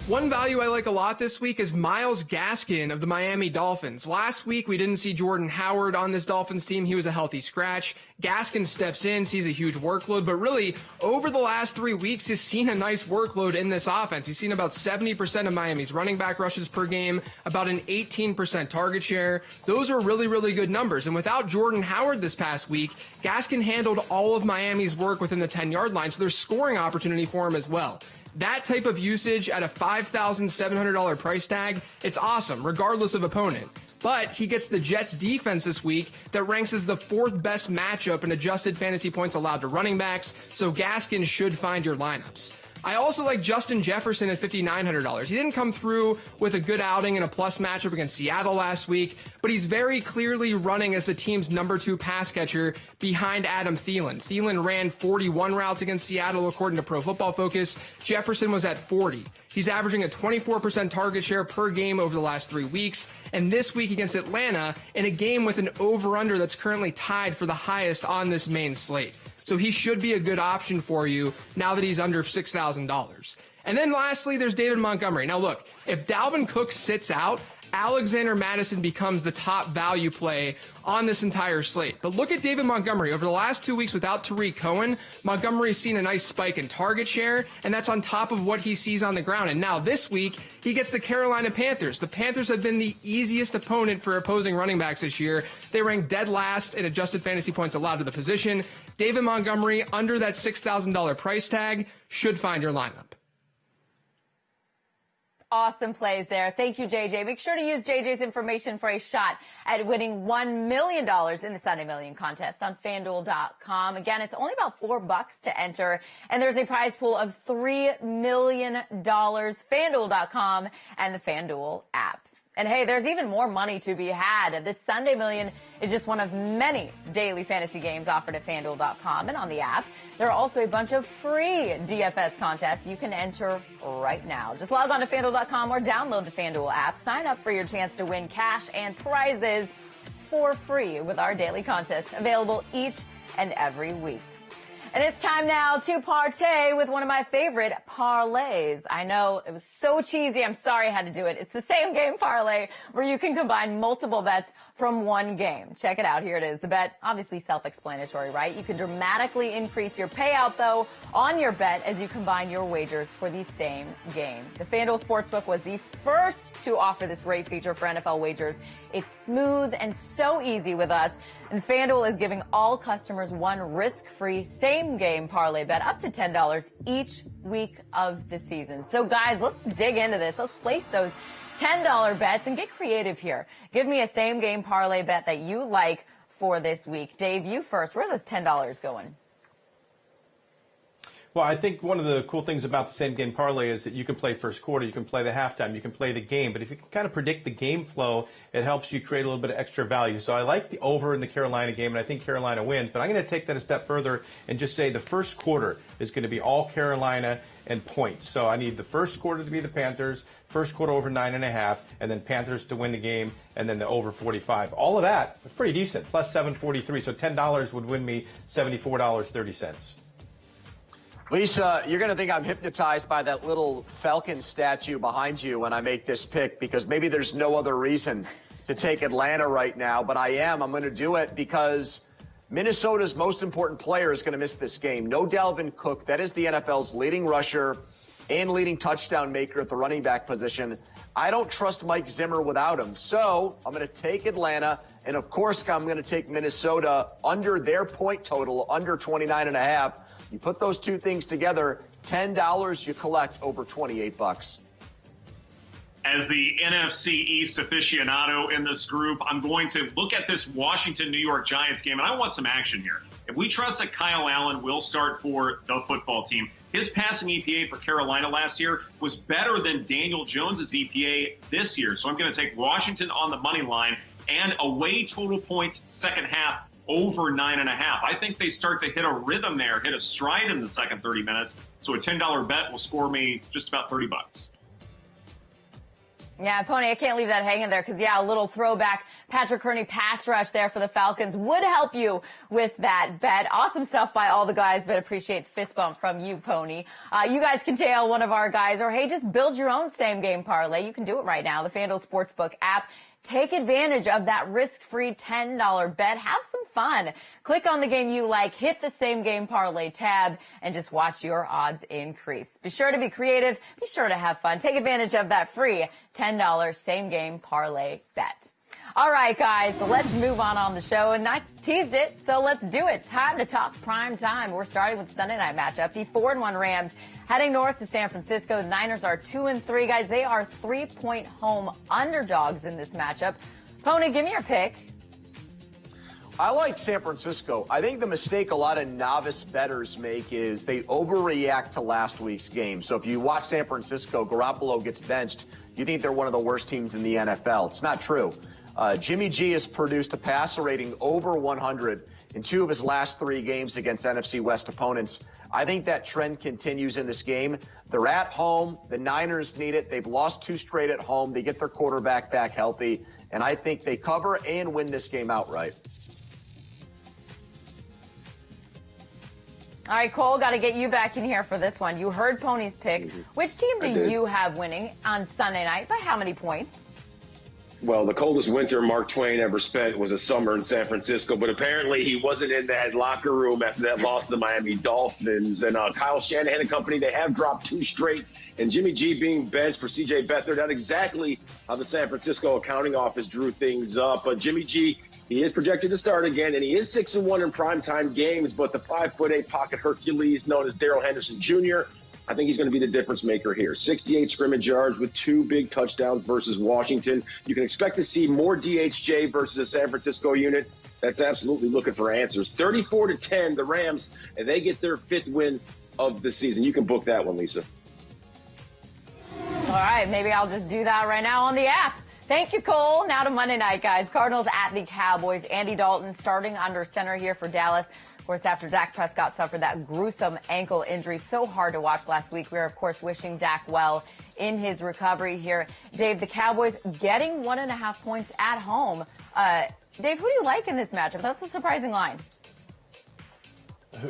One value I like a lot this week is Myles Gaskin of the Miami Dolphins. Last week, we didn't see Jordan Howard on this Dolphins team. He was a healthy scratch. Gaskin steps in, sees a huge workload, but really, over the last 3 weeks, he's seen a nice workload in this offense. He's seen about 70% of Miami's running back rushes per game, about an 18% target share. Those are really, really good numbers. And without Jordan Howard this past week, Gaskin handled all of Miami's work within the 10-yard line, so there's scoring opportunity for him as well. That type of usage at a $5,700 price tag, it's awesome, regardless of opponent. But he gets the Jets defense this week that ranks as the 4th best matchup in adjusted fantasy points allowed to running backs, so Gaskin should find your lineups. I also like Justin Jefferson at $5,900. He didn't come through with a good outing in a plus matchup against Seattle last week, but he's very clearly running as the team's number 2 pass catcher behind Adam Thielen. Thielen ran 41 routes against Seattle according to Pro Football Focus. Jefferson was at 40. He's averaging a 24% target share per game over the last 3 weeks, and this week against Atlanta in a game with an over-under that's currently tied for the highest on this main slate. So he should be a good option for you now that he's under $6,000. And then lastly, there's David Montgomery. Now look, if Dalvin Cook sits out, Alexander Mattison becomes the top value play on this entire slate. But look at David Montgomery. Over the last 2 weeks without Tariq Cohen, Montgomery's seen a nice spike in target share, and that's on top of what he sees on the ground. And now this week, he gets the Carolina Panthers. The Panthers have been the easiest opponent for opposing running backs this year. They rank dead last in adjusted fantasy points allowed to the position. David Montgomery, under that $6,000 price tag, should find your lineup. Awesome plays there. Thank you, JJ. Make sure to use JJ's information for a shot at winning $1 million in the Sunday Million contest on FanDuel.com. Again, it's only about $4 to enter, and there's a prize pool of $3 million. FanDuel.com and the FanDuel app. And hey, there's even more money to be had. This Sunday Million is just one of many daily fantasy games offered at FanDuel.com and on the app. There are also a bunch of free DFS contests you can enter right now. Just log on to FanDuel.com or download the FanDuel app. Sign up for your chance to win cash and prizes for free with our daily contests available each and every week. And it's time now to partay with one of my favorite parlays. I know it was so cheesy. I'm sorry I had to do it. It's the same game parlay where you can combine multiple bets from one game. Check it out. Here it is. The bet, obviously self-explanatory, right? You can dramatically increase your payout, though, on your bet as you combine your wagers for the same game. The FanDuel Sportsbook was the first to offer this great feature for NFL wagers. It's smooth and so easy with us. And FanDuel is giving all customers one risk-free same-game parlay bet up to $10 each week of the season. So, guys, let's dig into this. Let's place those $10 bets and get creative here. Give me a same-game parlay bet that you like for this week. Dave, you first. Where's those $10 going? Well, I think one of the cool things about the same game parlay is that you can play first quarter, you can play the halftime, you can play the game. But if you can kind of predict the game flow, it helps you create a little bit of extra value. So I like the over in the Carolina game, and I think Carolina wins. But I'm going to take that a step further and just say the first quarter is going to be all Carolina and points. So I need the first quarter to be the Panthers, first quarter over 9.5, and then Panthers to win the game, and then the over 45. All of that is pretty decent, plus 743. So $10 would win me $74.30. Lisa, you're going to think I'm hypnotized by that little Falcon statue behind you when I make this pick, because maybe there's no other reason to take Atlanta right now, but I am. I'm going to do it because Minnesota's most important player is going to miss this game. No Dalvin Cook. That is the NFL's leading rusher and leading touchdown maker at the running back position. I don't trust Mike Zimmer without him. So I'm going to take Atlanta, and of course I'm going to take Minnesota under their point total, under 29.5. You put those two things together, $10 you collect over $28. As the NFC East aficionado in this group, I'm going to look at this Washington-New York Giants game, and I want some action here. If we trust that Kyle Allen will start for the football team, his passing EPA for Carolina last year was better than Daniel Jones's EPA this year. So I'm going to take Washington on the money line and away total points second half over 9.5. I think they start to hit a rhythm there, hit a stride in the second 30 minutes. So a $10 bet will score me just about $30. Yeah, Pony, I can't leave that hanging there because, yeah, a little throwback Patrick Kerney pass rush there for the Falcons would help you with that bet. Awesome stuff by all the guys, but appreciate the fist bump from you, Pony. You guys can tail one of our guys, or, hey, just build your own same-game parlay. You can do it right now. The FanDuel Sportsbook app. Take advantage of that risk-free $10 bet. Have some fun. Click on the game you like, hit the same game parlay tab, and just watch your odds increase. Be sure to be creative. Be sure to have fun. Take advantage of that free $10 same game parlay bet. All right, guys, so let's move on the show. And I teased it, so let's do it. Time to talk prime time. We're starting with the Sunday night matchup. The 4-1 Rams heading north to San Francisco. The Niners are 2-3, guys. They are 3-point home underdogs in this matchup. Pony, give me your pick. I like San Francisco. I think the mistake a lot of novice bettors make is they overreact to last week's game. So if you watch San Francisco, Garoppolo gets benched, you think they're one of the worst teams in the NFL. It's not true. Jimmy G has produced a passer rating over 100 in 2 of his last 3 games against NFC West opponents. I think that trend continues in this game. They're at home. The Niners need it. They've lost 2 straight at home. They get their quarterback back healthy, and I think they cover and win this game outright. All right, Cole, got to get you back in here for this one. You heard Pony's pick. Which team do you have winning on Sunday night? By how many points? Well, the coldest winter Mark Twain ever spent was a summer in San Francisco, but apparently he wasn't in that locker room after that loss to the Miami Dolphins. And Kyle Shanahan and company, they have dropped 2 straight. And Jimmy G being benched for C.J. Beathard, not exactly how the San Francisco accounting office drew things up. But Jimmy G, he is projected to start again, and he is 6-1 in primetime games. But the 5'8" pocket Hercules known as Darrell Henderson Jr., I think he's going to be the difference maker here. 68 scrimmage yards with 2 big touchdowns versus Washington. You can expect to see more DHJ versus the San Francisco unit. That's absolutely looking for answers. 34-10, the Rams, and they get their 5th win of the season. You can book that one, Lisa. All right, maybe I'll just do that right now on the app. Thank you, Cole. Now to Monday night, guys. Cardinals at the Cowboys. Andy Dalton starting under center here for Dallas. Of course, after Dak Prescott suffered that gruesome ankle injury, so hard to watch last week. We're, of course, wishing Dak well in his recovery here. Dave, the Cowboys getting 1.5 points at home. Dave, who do you like in this matchup? That's a surprising line.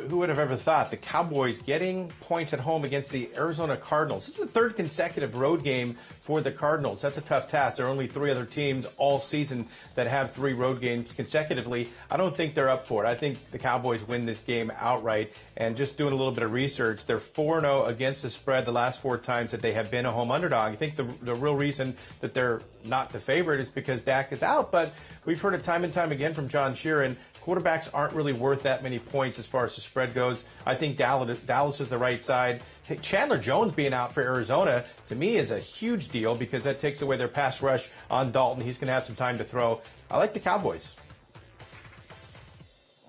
Who would have ever thought the Cowboys getting points at home against the Arizona Cardinals? This is the 3rd consecutive road game for the Cardinals. That's a tough task. There are only 3 other teams all season that have 3 road games consecutively. I don't think they're up for it. I think the Cowboys win this game outright. And just doing a little bit of research, they're 4-0 against the spread the last 4 times that they have been a home underdog. I think the real reason that they're not the favorite is because Dak is out. But we've heard it time and time again from John Sheeran. Quarterbacks aren't really worth that many points as far as the spread goes. I think Dallas is the right side. Chandler Jones being out for Arizona, to me, is a huge deal because that takes away their pass rush on Dalton. He's going to have some time to throw. I like the Cowboys.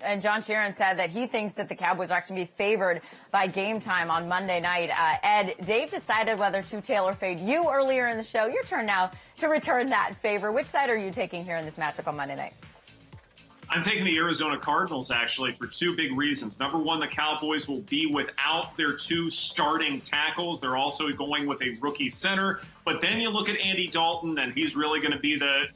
And John Sheeran said that he thinks that the Cowboys are actually be favored by game time on Monday night. Ed, Dave decided whether to tail or fade you earlier in the show. Your turn now to return that favor. Which side are you taking here in this matchup on Monday night? I'm taking the Arizona Cardinals, actually, for 2 big reasons. Number one, the Cowboys will be without their 2 starting tackles. They're also going with a rookie center. But then you look at Andy Dalton, and he's really going to be the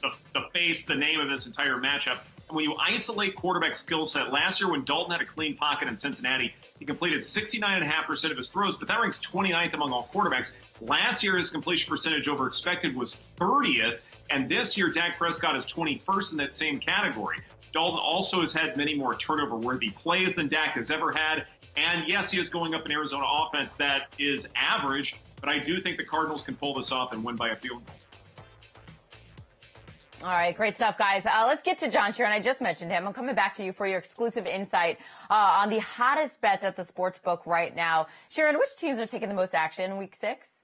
face, the name of this entire matchup. And when you isolate quarterback skill set, last year when Dalton had a clean pocket in Cincinnati, he completed 69.5% of his throws, but that ranks 29th among all quarterbacks. Last year, his completion percentage over expected was 30th, and this year, Dak Prescott is 21st in that same category. Dalton also has had many more turnover-worthy plays than Dak has ever had. And yes, he is going up an Arizona offense that is average, but I do think the Cardinals can pull this off and win by a field goal. All right, great stuff, guys. Let's get to John Sheeran. I just mentioned him. I'm coming back to you for your exclusive insight on the hottest bets at the sports book right now. Sheeran, which teams are taking the most action in Week 6?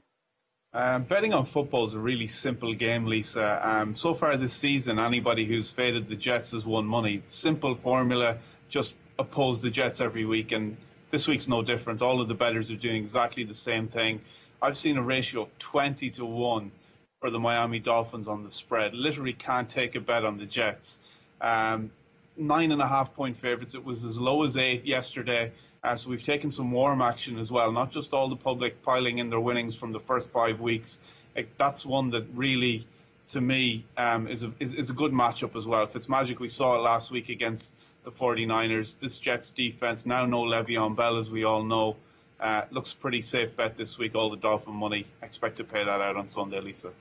Betting on football is a really simple game, Lisa. So far this season, anybody who's faded the Jets has won money. Simple formula, just oppose the Jets every week, and this week's no different. All of the bettors are doing exactly the same thing. I've seen a ratio of 20-1 for the Miami Dolphins on the spread. Literally can't take a bet on the Jets. 9.5 point favorites. It was as low as 8 yesterday. So we've taken some warm action as well, not just all the public piling in their winnings from the first 5 weeks. That's one that really, to me, is a good matchup as well. Fitzmagic, we saw it last week against the 49ers. This Jets defense, now no Le'Veon Bell, as we all know, looks pretty safe bet this week. All the Dolphin money, expect to pay that out on Sunday, Lisa.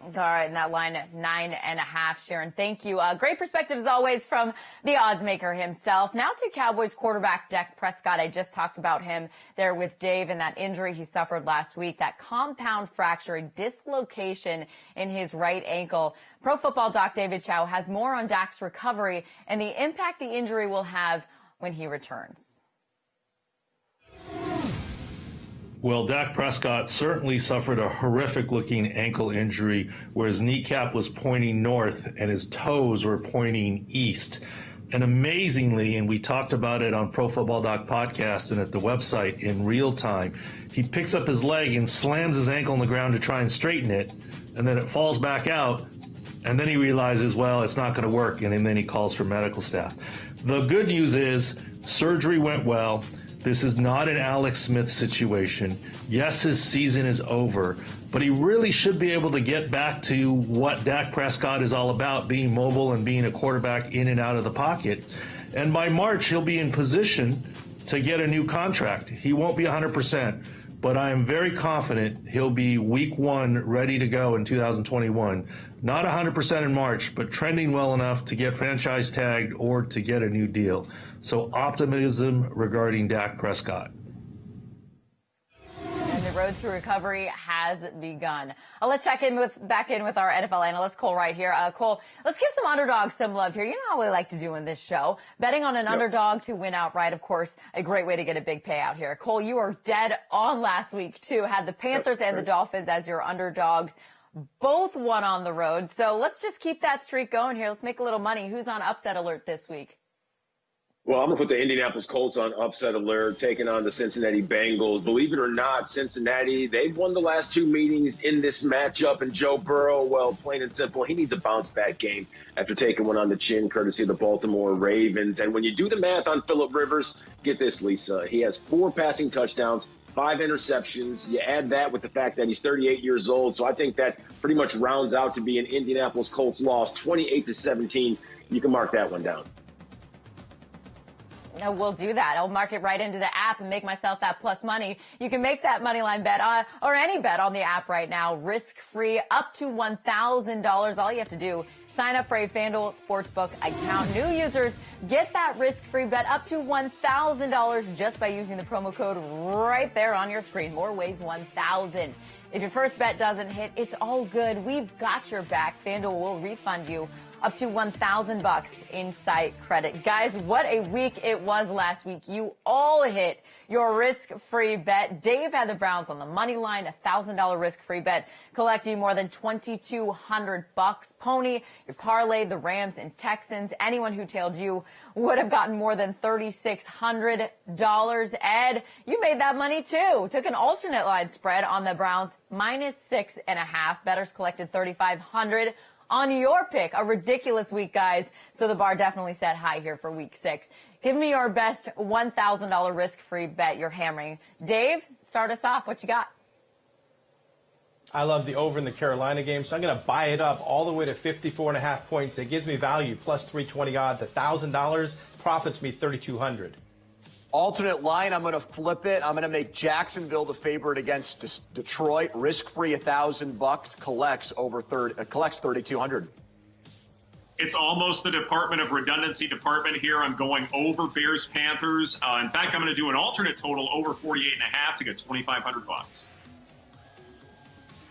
All right, and that line at 9.5, Sharon. Thank you. Great perspective as always from the odds maker himself. Now to Cowboys quarterback Dak Prescott. I just talked about him there with Dave and that injury he suffered last week, that compound fracture, a dislocation in his right ankle. Pro Football Doc David Chow has more on Dak's recovery and the impact the injury will have when he returns. Well, Dak Prescott certainly suffered a horrific-looking ankle injury where his kneecap was pointing north and his toes were pointing east. And amazingly, and we talked about it on Pro Football Doc podcast and at the website in real time, he picks up his leg and slams his ankle on the ground to try and straighten it, and then it falls back out, and then he realizes, well, it's not going to work, and then he calls for medical staff. The good news is surgery went well. This is not an Alex Smith situation. Yes, his season is over, but he really should be able to get back to what Dak Prescott is all about, being mobile and being a quarterback in and out of the pocket. And by March, he'll be in position to get a new contract. He won't be 100%, but I am very confident he'll be week 1 ready to go in 2021. Not 100% in March, but trending well enough to get franchise tagged or to get a new deal. So optimism regarding Dak Prescott. And the road to recovery has begun. Let's back in with our NFL analyst, Cole, right here. Cole, let's give some underdogs some love here. You know how we like to do in this show. Betting on an underdog to win outright, of course, a great way to get a big payout here. Cole, you were dead on last week, too. Had the Panthers and the Dolphins as your underdogs. Both won on the road. So let's just keep that streak going here. Let's make a little money. Who's on upset alert this week? Well, I'm going to put the Indianapolis Colts on upset alert, taking on the Cincinnati Bengals. Believe it or not, Cincinnati, they've won the last 2 meetings in this matchup. And Joe Burrow, well, plain and simple, he needs a bounce-back game after taking one on the chin, courtesy of the Baltimore Ravens. And when you do the math on Phillip Rivers, get this, Lisa, he has 4 passing touchdowns, 5 interceptions. You add that with the fact that he's 38 years old. So I think that pretty much rounds out to be an Indianapolis Colts loss, 28-17. You can mark that one down. We'll do that. I'll mark it right into the app and make myself that plus money. You can make that money line bet or any bet on the app right now, risk-free, up to $1,000. All you have to do, sign up for a FanDuel Sportsbook account. New users get that risk-free bet up to $1,000 just by using the promo code right there on your screen. More ways, 1,000. If your first bet doesn't hit, it's all good. We've got your back. FanDuel will refund you up to $1,000 in site credit. Guys, what a week it was last week. You all hit your risk-free bet. Dave had the Browns on the money line, $1,000 risk-free bet, collecting more than $2,200. Pony, you parlayed the Rams and Texans. Anyone who tailed you would have gotten more than $3,600. Ed, you made that money too. Took an alternate line spread on the Browns, -6.5. Bettors collected $3,500 on your pick. A ridiculous week, guys. So the bar definitely set high here for week 6. Give me your best $1,000 risk-free bet you're hammering. Dave, start us off. What you got? I love the over in the Carolina game, so I'm going to buy it up all the way to 54.5 points. It gives me value, plus 320 odds, $1,000, profits me $3,200. Alternate line, I'm going to flip it. I'm going to make Jacksonville the favorite against Detroit. Risk-free, $1,000, collects $3,200. It's almost the Department of Redundancy department here. I'm going over Bears Panthers. In fact, I'm going to do an alternate total over 48.5 to get $2,500.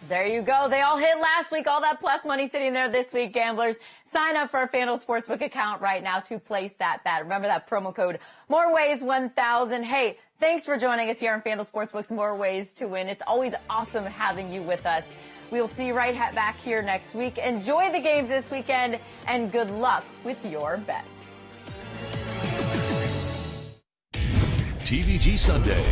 There you go. They all hit last week. All that plus money sitting there this week, gamblers. Sign up for a FanDuel Sportsbook account right now to place that bet. Remember that promo code, More Ways 1000. Hey, thanks for joining us here on FanDuel Sportsbook's More Ways to Win. It's always awesome having you with us. We'll see you right back here next week. Enjoy the games this weekend, and good luck with your bets. TVG Sunday.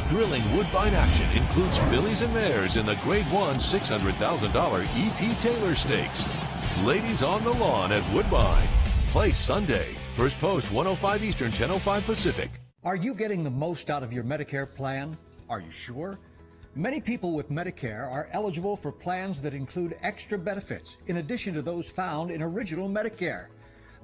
Thrilling Woodbine action includes fillies and mares in the Grade 1 $600,000 E.P. Taylor Stakes. Ladies on the lawn at Woodbine. Play Sunday. First post 105 Eastern, 10:05 Pacific. Are you getting the most out of your Medicare plan? Are you sure? Many people with Medicare are eligible for plans that include extra benefits in addition to those found in original Medicare.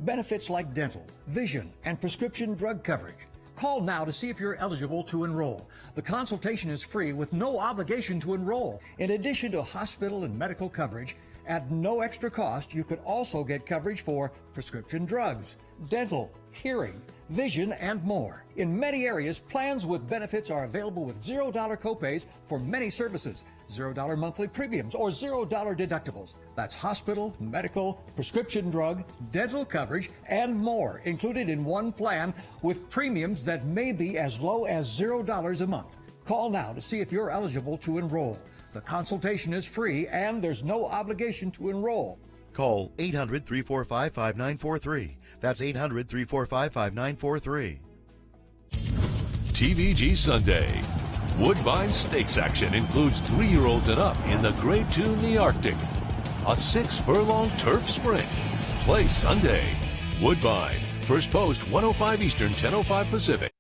Benefits like dental, vision, and prescription drug coverage. Call now to see if you're eligible to enroll. The consultation is free with no obligation to enroll. In addition to hospital and medical coverage, at no extra cost, you could also get coverage for prescription drugs, dental, hearing, vision, and more. In many areas, plans with benefits are available with $0 copays for many services, $0 monthly premiums, or $0 deductibles. That's hospital, medical, prescription drug, dental coverage, and more included in one plan with premiums that may be as low as $0 a month. Call now to see if you're eligible to enroll. The consultation is free and there's no obligation to enroll. Call 800-345-5943. That's 800-345-5943. TVG Sunday. Woodbine Stakes action includes 3-year-olds and up in the Grade 2 in the Arctic. A 6-furlong turf sprint. Play Sunday. Woodbine. First post 105 Eastern, 10:05 Pacific.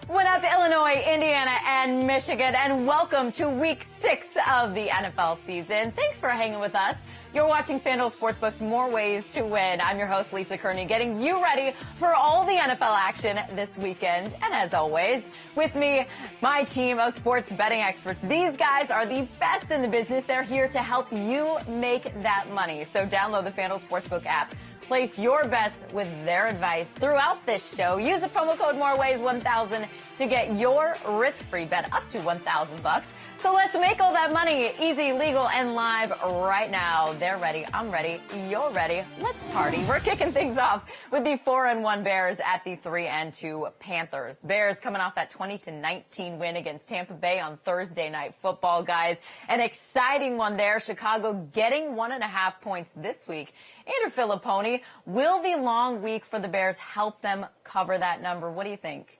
What up, Illinois, Indiana, and Michigan, and welcome to Week 6 of the NFL season. Thanks for hanging with us. You're watching FanDuel Sportsbook's More Ways to Win. I'm your host, Lisa Kerney, getting you ready for all the NFL action this weekend. And as always, with me, my team of sports betting experts. These guys are the best in the business. They're here to help you make that money. So download the FanDuel Sportsbook app. Place your bets with their advice throughout this show. Use the promo code MOREWAYS1000 to get your risk-free bet up to $1,000. So let's make all that money easy, legal, and live right now. They're ready. I'm ready. You're ready. Let's party. We're kicking things off with the 4-1 Bears at the 3-2 Panthers. Bears coming off that 20-19 win against Tampa Bay on Thursday Night Football, guys. An exciting one there. Chicago getting 1.5 points this week. Andrew Filipponi, will the long week for the Bears help them cover that number? What do you think?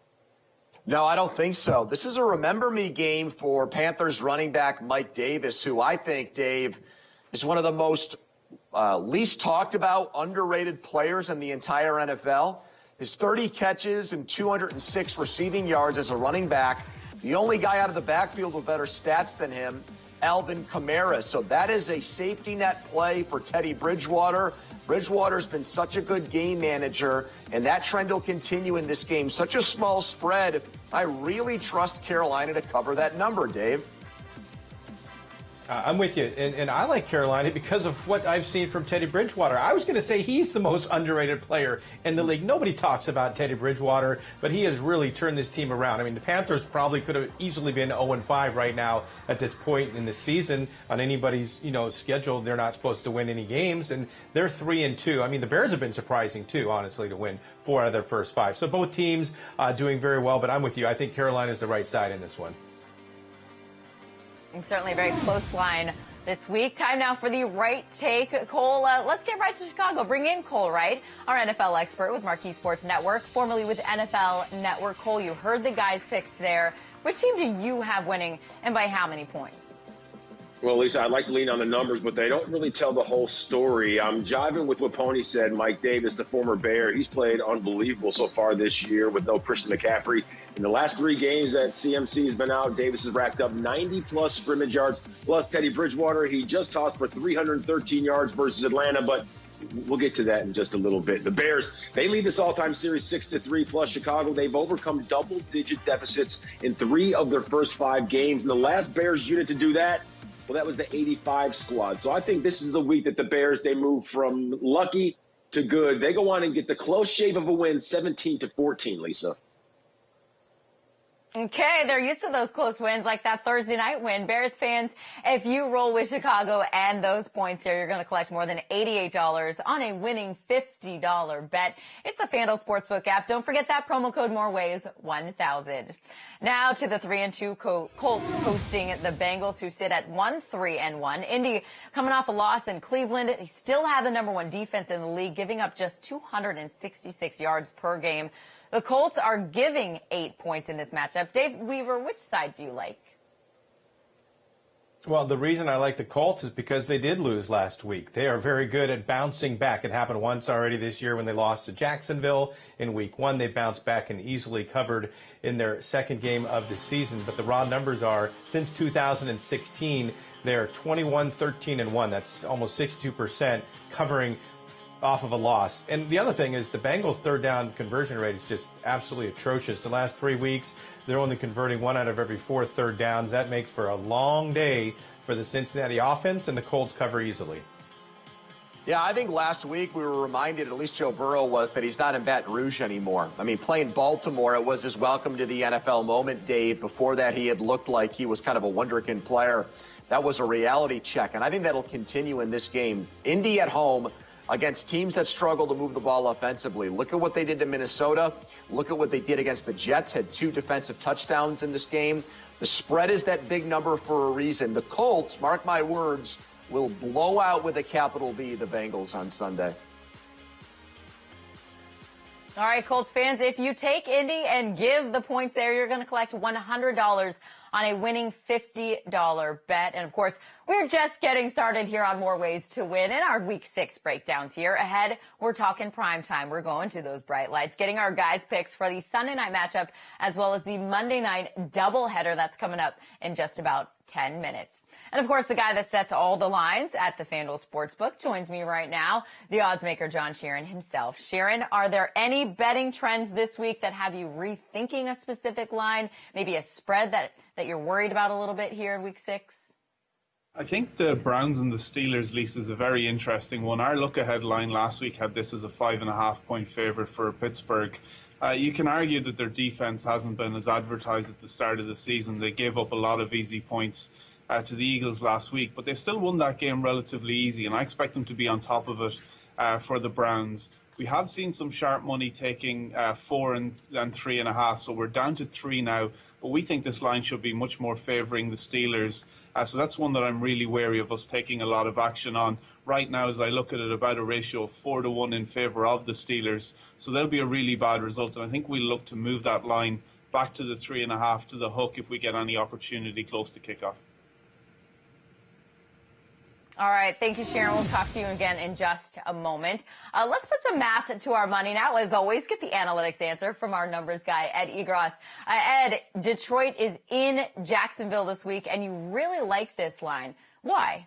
No, I don't think so. This is a remember me game for Panthers running back Mike Davis, who I think, Dave, is one of the most least talked about, underrated players in the entire NFL. His 30 catches and 206 receiving yards as a running back. The only guy out of the backfield with better stats than him, Alvin Kamara. So that is a safety net play for Teddy Bridgewater. Bridgewater's been such a good game manager, and that trend will continue in this game. Such a small spread. I really trust Carolina to cover that number, Dave. I'm with you, and I like Carolina because of what I've seen from Teddy Bridgewater. I was going to say he's the most underrated player in the league. Nobody talks about Teddy Bridgewater, but he has really turned this team around. I mean, the Panthers probably could have easily been 0-5 right now at this point in the season on anybody's schedule. They're not supposed to win any games, and they're 3-2. I mean, the Bears have been surprising too, honestly, to win 4 out of their first 5. So both teams doing very well, but I'm with you. I think Carolina is the right side in this one. And certainly a very close line this week. Time now for the right take. Cole, let's get right to Chicago. Bring in Cole Wright, our NFL expert with Marquee Sports Network, formerly with NFL Network. Cole, you heard the guys' picks there. Which team do you have winning, and by how many points? Well, Lisa, I'd like to lean on the numbers, but they don't really tell the whole story. I'm jiving with what Pony said. Mike Davis, the former Bear, he's played unbelievable so far this year with no Christian McCaffrey. In the last 3 games that CMC has been out, Davis has racked up 90-plus scrimmage yards. Plus, Teddy Bridgewater, he just tossed for 313 yards versus Atlanta, but we'll get to that in just a little bit. The Bears, they lead this all-time series 6-3, plus Chicago. They've overcome double-digit deficits in 3 of their first 5 games. And the last Bears unit to do that, well, that was the 85 squad. So I think this is the week that the Bears, they move from lucky to good. They go on and get the close shave of a win, 17-14, Lisa. Okay, they're used to those close wins like that Thursday night win. Bears fans, if you roll with Chicago and those points here, you're going to collect more than $88 on a winning $50 bet. It's the FanDuel Sportsbook app. Don't forget that promo code MOREWAYS1000. Now to the 3-2 Colts hosting the Bengals, who sit at 1-3-1. Indy coming off a loss in Cleveland. They still have the number 1 defense in the league, giving up just 266 yards per game. The Colts are giving 8 points in this matchup. Dave Weaver, which side do you like? Well, the reason I like the Colts is because they did lose last week. They are very good at bouncing back. It happened once already this year when they lost to Jacksonville in week 1. They bounced back and easily covered in their second game of the season. But the raw numbers are, since 2016, they're 21-13-1. That's almost 62% covering off of a loss. And the other thing is the Bengals' third down conversion rate is just absolutely atrocious. The last 3 weeks, they're only converting 1 out of every 4 third downs. That makes for a long day for the Cincinnati offense, and the Colts cover easily. Yeah, I think last week we were reminded, at least Joe Burrow was, that he's not in Baton Rouge anymore. I mean, playing Baltimore, it was his welcome to the NFL moment, Dave. Before that, he had looked like he was kind of a wonderkind player. That was a reality check, and I think that'll continue in this game. Indy at home against teams that struggle to move the ball offensively. Look at what they did to Minnesota. Look at what they did against the Jets. Had 2 defensive touchdowns in this game. The spread is that big number for a reason. The Colts, mark my words, will blow out with a capital B the Bengals on Sunday. All right, Colts fans, if you take Indy and give the points there, you're going to collect $100 on a winning $50 bet. And of course, we're just getting started here on More Ways to Win in our Week 6 breakdowns here. Ahead, we're talking prime time. We're going to those bright lights, getting our guys' picks for the Sunday night matchup, as well as the Monday night doubleheader that's coming up in just about 10 minutes. And of course, the guy that sets all the lines at the FanDuel Sportsbook joins me right now, the odds maker John Sheeran himself. Sheeran, are there any betting trends this week that have you rethinking a specific line, maybe a spread that you're worried about a little bit here in Week 6? I think the Browns and the Steelers, Lisa, is a very interesting one. Our look-ahead line last week had this as a 5.5-point favorite for Pittsburgh. You can argue that their defense hasn't been as advertised at the start of the season. They gave up a lot of easy points to the Eagles last week, but they still won that game relatively easy, and I expect them to be on top of it for the Browns. We have seen some sharp money taking 4 and 3.5, so we're down to 3 now, but we think this line should be much more favouring the Steelers. So that's one that I'm really wary of us taking a lot of action on. Right now, as I look at it, about a ratio of 4-1 in favour of the Steelers, so that'll be a really bad result, and I think we'll look to move that line back to the 3.5 to the hook if we get any opportunity close to kickoff. All right. Thank you, Sharon. We'll talk to you again in just a moment. Let's put some math to our money now. As always, get the analytics answer from our numbers guy, Ed Egros. Ed, Detroit is in Jacksonville this week, and you really like this line. Why?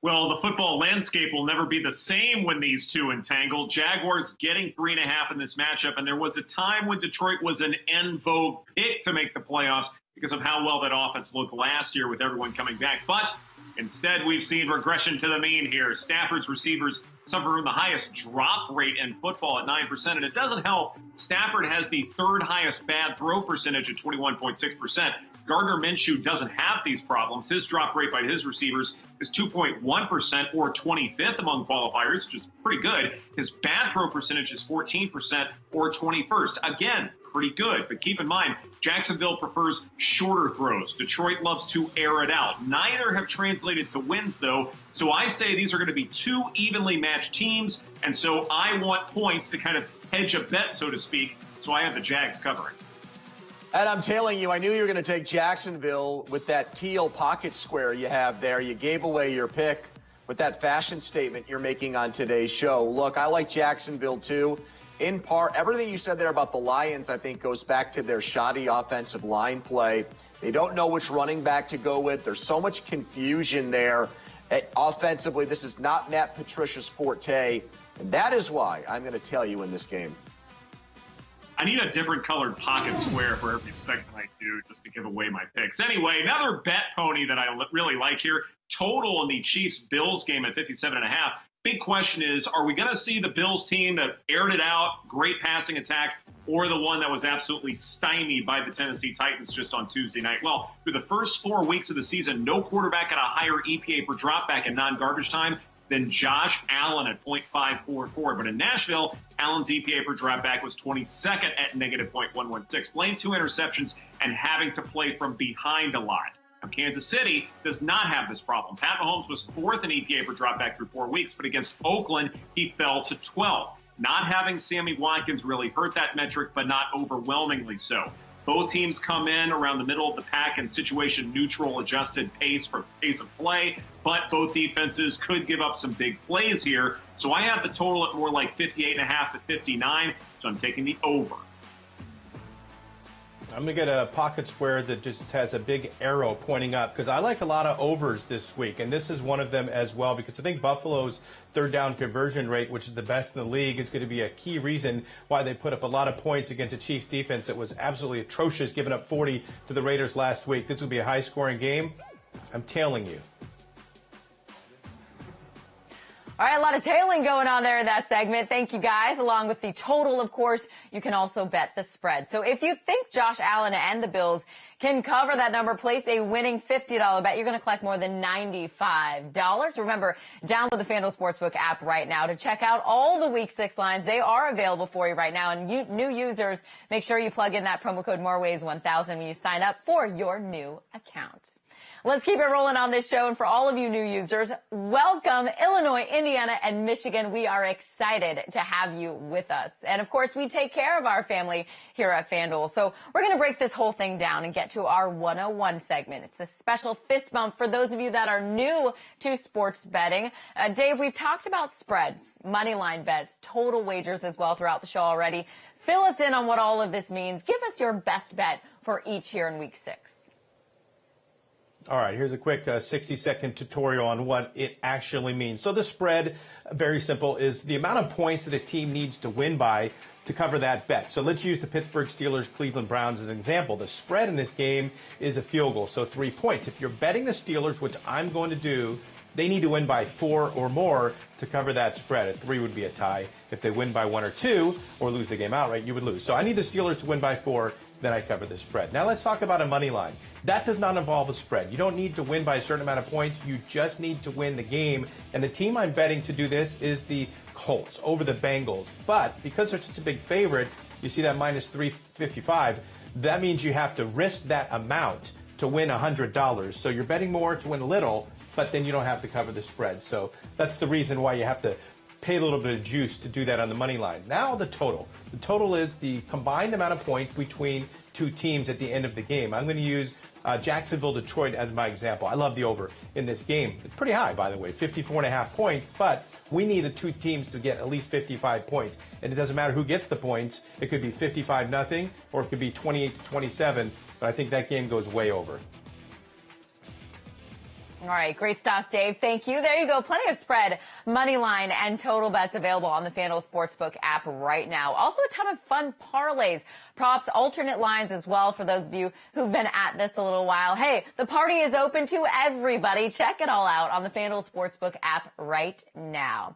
Well, the football landscape will never be the same when these two entangle. Jaguars getting 3.5 in this matchup, and there was a time when Detroit was an en vogue pick to make the playoffs because of how well that offense looked last year with everyone coming back. But instead, we've seen regression to the mean here. Stafford's receivers suffer from the highest drop rate in football at 9%, and it doesn't help. Stafford has the 3rd highest bad throw percentage at 21.6%. Gardner Minshew doesn't have these problems. His drop rate by his receivers is 2.1%, or 25th among qualifiers, which is pretty good. His bad throw percentage is 14%, or 21st. Again, pretty good. But keep in mind, Jacksonville prefers shorter throws. Detroit loves to air it out. Neither have translated to wins, though. So I say these are going to be 2 evenly matched teams. And so I want points to kind of hedge a bet, so to speak. So I have the Jags covering. And I'm telling you, I knew you were going to take Jacksonville with that teal pocket square you have there. You gave away your pick with that fashion statement you're making on today's show. Look, I like Jacksonville, too. In part, everything you said there about the Lions, I think, goes back to their shoddy offensive line play. They don't know which running back to go with. There's so much confusion there. Offensively, this is not Matt Patricia's forte. And that is why I'm going to tell you in this game. I need a different colored pocket square for every segment I do just to give away my picks. Anyway, another bet pony that I really like here. Total in the Chiefs-Bills game at 57.5. Big question is, are we going to see the Bills team that aired it out, great passing attack, or the one that was absolutely stymied by the Tennessee Titans just on Tuesday night? Well, through the first 4 weeks of the season, no quarterback had a higher EPA per dropback in non-garbage time than Josh Allen at .544. But in Nashville, Allen's EPA per dropback was 22nd at negative .116, playing 2 interceptions and having to play from behind a lot. Now, Kansas City does not have this problem. Pat Mahomes was 4th in EPA per dropback through 4 weeks, but against Oakland, he fell to 12th. Not having Sammy Watkins really hurt that metric, but not overwhelmingly so. Both teams come in around the middle of the pack in situation neutral adjusted pace for pace of play, but both defenses could give up some big plays here. So I have the total at more like 58.5 to 59, so I'm taking the over. I'm going to get a pocket square that just has a big arrow pointing up because I like a lot of overs this week, and this is one of them as well because I think Buffalo's third down conversion rate, which is the best in the league, is going to be a key reason why they put up a lot of points against a Chiefs defense that was absolutely atrocious, giving up 40 to the Raiders last week. This will be a high-scoring game. I'm tailing you. All right, a lot of tailing going on there in that segment. Thank you, guys. Along with the total, of course, you can also bet the spread. So if you think Josh Allen and the Bills can cover that number, place a winning $50 bet. You're going to collect more than $95. Remember, download the FanDuel Sportsbook app right now to check out all the Week 6 lines. They are available for you right now. And new users, make sure you plug in that promo code MOREWAYS1000 when you sign up for your new account. Let's keep it rolling on this show. And for all of you new users, welcome Illinois, Indiana, and Michigan. We are excited to have you with us. And of course, we take care of our family here at FanDuel. So we're going to break this whole thing down and get to our 101 segment. It's a special fist bump for those of you that are new to sports betting. Dave, we've talked about spreads, money line bets, total wagers as well throughout the show already. Fill us in on what all of this means. Give us your best bet for each here in Week 6. All right, here's a quick 60-second tutorial on what it actually means. So the spread, very simple, is the amount of points that a team needs to win by to cover that bet. So let's use the Pittsburgh Steelers, Cleveland Browns as an example. The spread in this game is a field goal, so 3 points. If you're betting the Steelers, which I'm going to do, they need to win by 4 or more to cover that spread. A 3 would be a tie. If they win by 1 or 2 or lose the game outright, you would lose. So I need the Steelers to win by 4, then I cover the spread. Now let's talk about a money line. That does not involve a spread. You don't need to win by a certain amount of points. You just need to win the game. And the team I'm betting to do this is the Colts over the Bengals. But because they're such a big favorite, you see that minus 355, that means you have to risk that amount to win $100. So you're betting more to win a little, but then you don't have to cover the spread. So that's the reason why you have to pay a little bit of juice to do that on the money line. Now the total. The total is the combined amount of points between two teams at the end of the game. I'm going to use Jacksonville-Detroit as my example. I love the over in this game. It's pretty high, by the way, 54.5 points, but we need the two teams to get at least 55 points. And it doesn't matter who gets the points. It could be 55-0 or it could be 28-27, but I think that game goes way over. All right, great stuff, Dave. Thank you. There you go. Plenty of spread, money line, and total bets available on the FanDuel Sportsbook app right now. Also a ton of fun parlays, props, alternate lines as well for those of you who've been at this a little while. Hey, the party is open to everybody. Check it all out on the FanDuel Sportsbook app right now.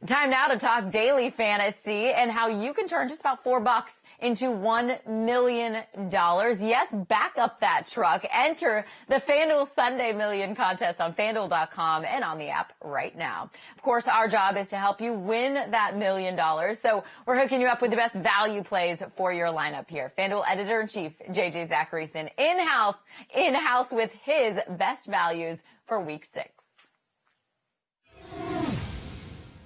Time now to talk daily fantasy and how you can turn just about $4 into $1 million. Yes, back up that truck. Enter the FanDuel Sunday Million contest on FanDuel.com and on the app right now. Of course, our job is to help you win that $1 million. So we're hooking you up with the best value plays for your lineup here. FanDuel Editor-in-Chief JJ Zacharyson in-house with his best values for Week 6.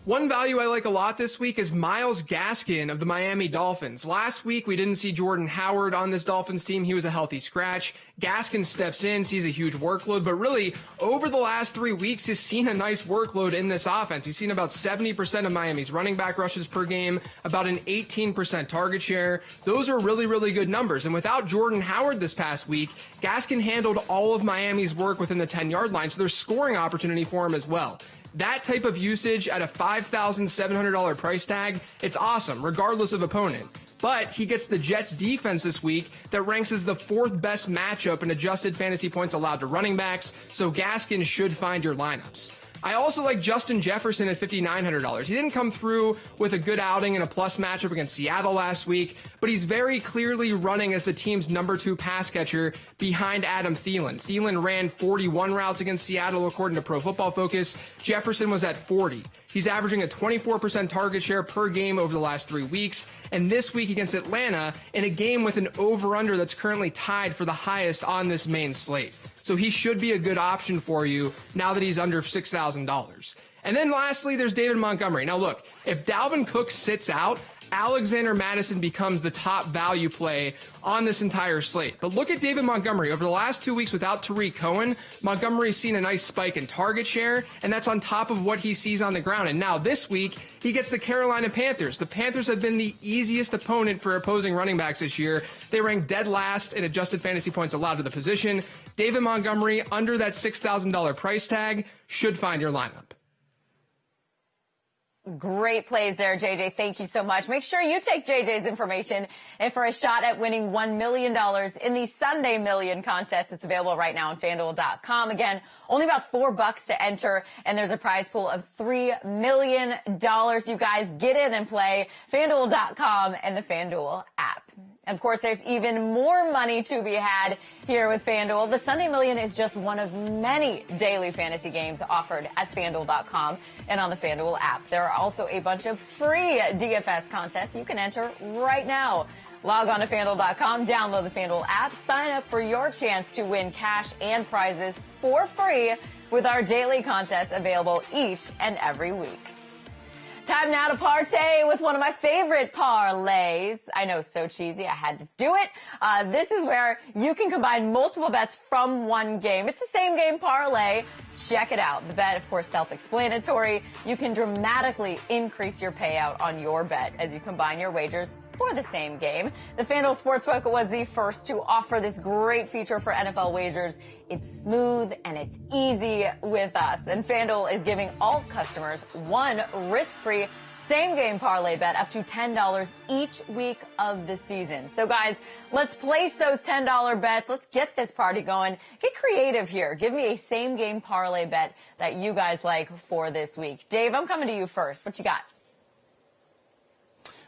One value I like a lot this week is Myles Gaskin of the Miami Dolphins. Last week, we didn't see Jordan Howard on this Dolphins team. He was a healthy scratch. Gaskin steps in, sees a huge workload, but really, over the last 3 weeks, he's seen a nice workload in this offense. He's seen about 70% of Miami's running back rushes per game, about an 18% target share. Those are really, really good numbers. And without Jordan Howard this past week, Gaskin handled all of Miami's work within the 10-yard line, so there's scoring opportunity for him as well. That type of usage at a $5,700 price tag, it's awesome, regardless of opponent. But he gets the Jets defense this week that ranks as the 4th best matchup in adjusted fantasy points allowed to running backs, so Gaskin should find your lineups. I also like Justin Jefferson at $5,900. He didn't come through with a good outing in a plus matchup against Seattle last week, but he's very clearly running as the team's number 2 pass catcher behind Adam Thielen. Thielen ran 41 routes against Seattle according to Pro Football Focus. Jefferson was at 40. He's averaging a 24% target share per game over the last 3 weeks, and this week against Atlanta in a game with an over-under that's currently tied for the highest on this main slate. So he should be a good option for you now that he's under $6,000. And then lastly, there's David Montgomery. Now look, if Dalvin Cook sits out, Alexander Mattison becomes the top value play on this entire slate. But look at David Montgomery. Over the last 2 weeks without Tariq Cohen, Montgomery's seen a nice spike in target share, and that's on top of what he sees on the ground. And now this week, he gets the Carolina Panthers. The Panthers have been the easiest opponent for opposing running backs this year. They rank dead last in adjusted fantasy points allowed to the position. David Montgomery, under that $6,000 price tag, should find your lineup. Great plays there, JJ. Thank you so much. Make sure you take JJ's information and for a shot at winning $1 million in the Sunday Million contest. It's available right now on FanDuel.com. Again, only about $4 to enter, and there's a prize pool of $3 million. You guys get in and play. FanDuel.com and the FanDuel app. And of course, there's even more money to be had here with FanDuel. The Sunday Million is just one of many daily fantasy games offered at FanDuel.com and on the FanDuel app. There are also a bunch of free DFS contests you can enter right now. Log on to FanDuel.com, download the FanDuel app, sign up for your chance to win cash and prizes for free with our daily contests available each and every week. Time now to partay with one of my favorite parlays. I know, so cheesy, I had to do it. This is where you can combine multiple bets from one game. It's the same game parlay. Check it out. The bet, of course, self-explanatory. You can dramatically increase your payout on your bet as you combine your wagers for the same game. The FanDuel Sportsbook was the first to offer this great feature for NFL wagers. It's smooth and it's easy with us. And FanDuel is giving all customers one risk-free same-game parlay bet up to $10 each week of the season. So, guys, let's place those $10 bets. Let's get this party going. Get creative here. Give me a same-game parlay bet that you guys like for this week. Dave, I'm coming to you first. What you got?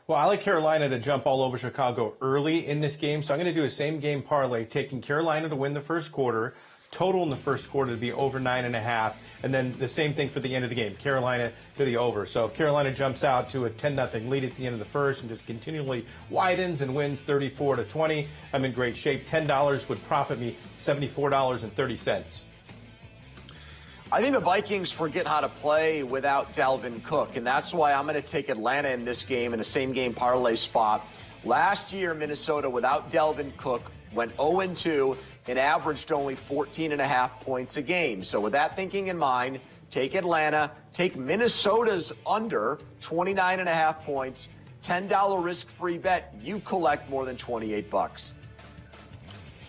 Well, I like Carolina to jump all over Chicago early in this game, so I'm going to do a same-game parlay, taking Carolina to win the first quarter, total in the first quarter to be over 9.5, and then the same thing for the end of the game, Carolina to the over. So if Carolina jumps out to a 10-0 lead at the end of the first and just continually widens and wins 34-20, I'm in great shape. $10 would profit me $74.30. I think the Vikings forget how to play without Dalvin Cook, and that's why I'm going to take Atlanta in this game in a same-game parlay spot. Last year, Minnesota, without Dalvin Cook, went 0-2 and averaged only 14.5 points a game. So with that thinking in mind, take Atlanta, take Minnesota's under 29.5 points, $10 risk-free bet. You collect more than $28.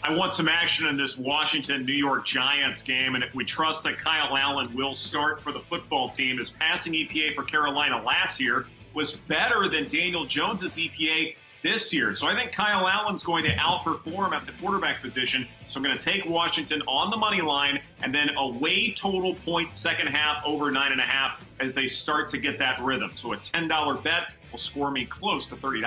I want some action in this Washington-New York Giants game, and if we trust that Kyle Allen will start for the football team, his passing EPA for Carolina last year was better than Daniel Jones's EPA this year. So I think Kyle Allen's going to outperform at the quarterback position. So I'm going to take Washington on the money line and then away total points second half over 9.5 as they start to get that rhythm. So a $10 bet will score me close to $30.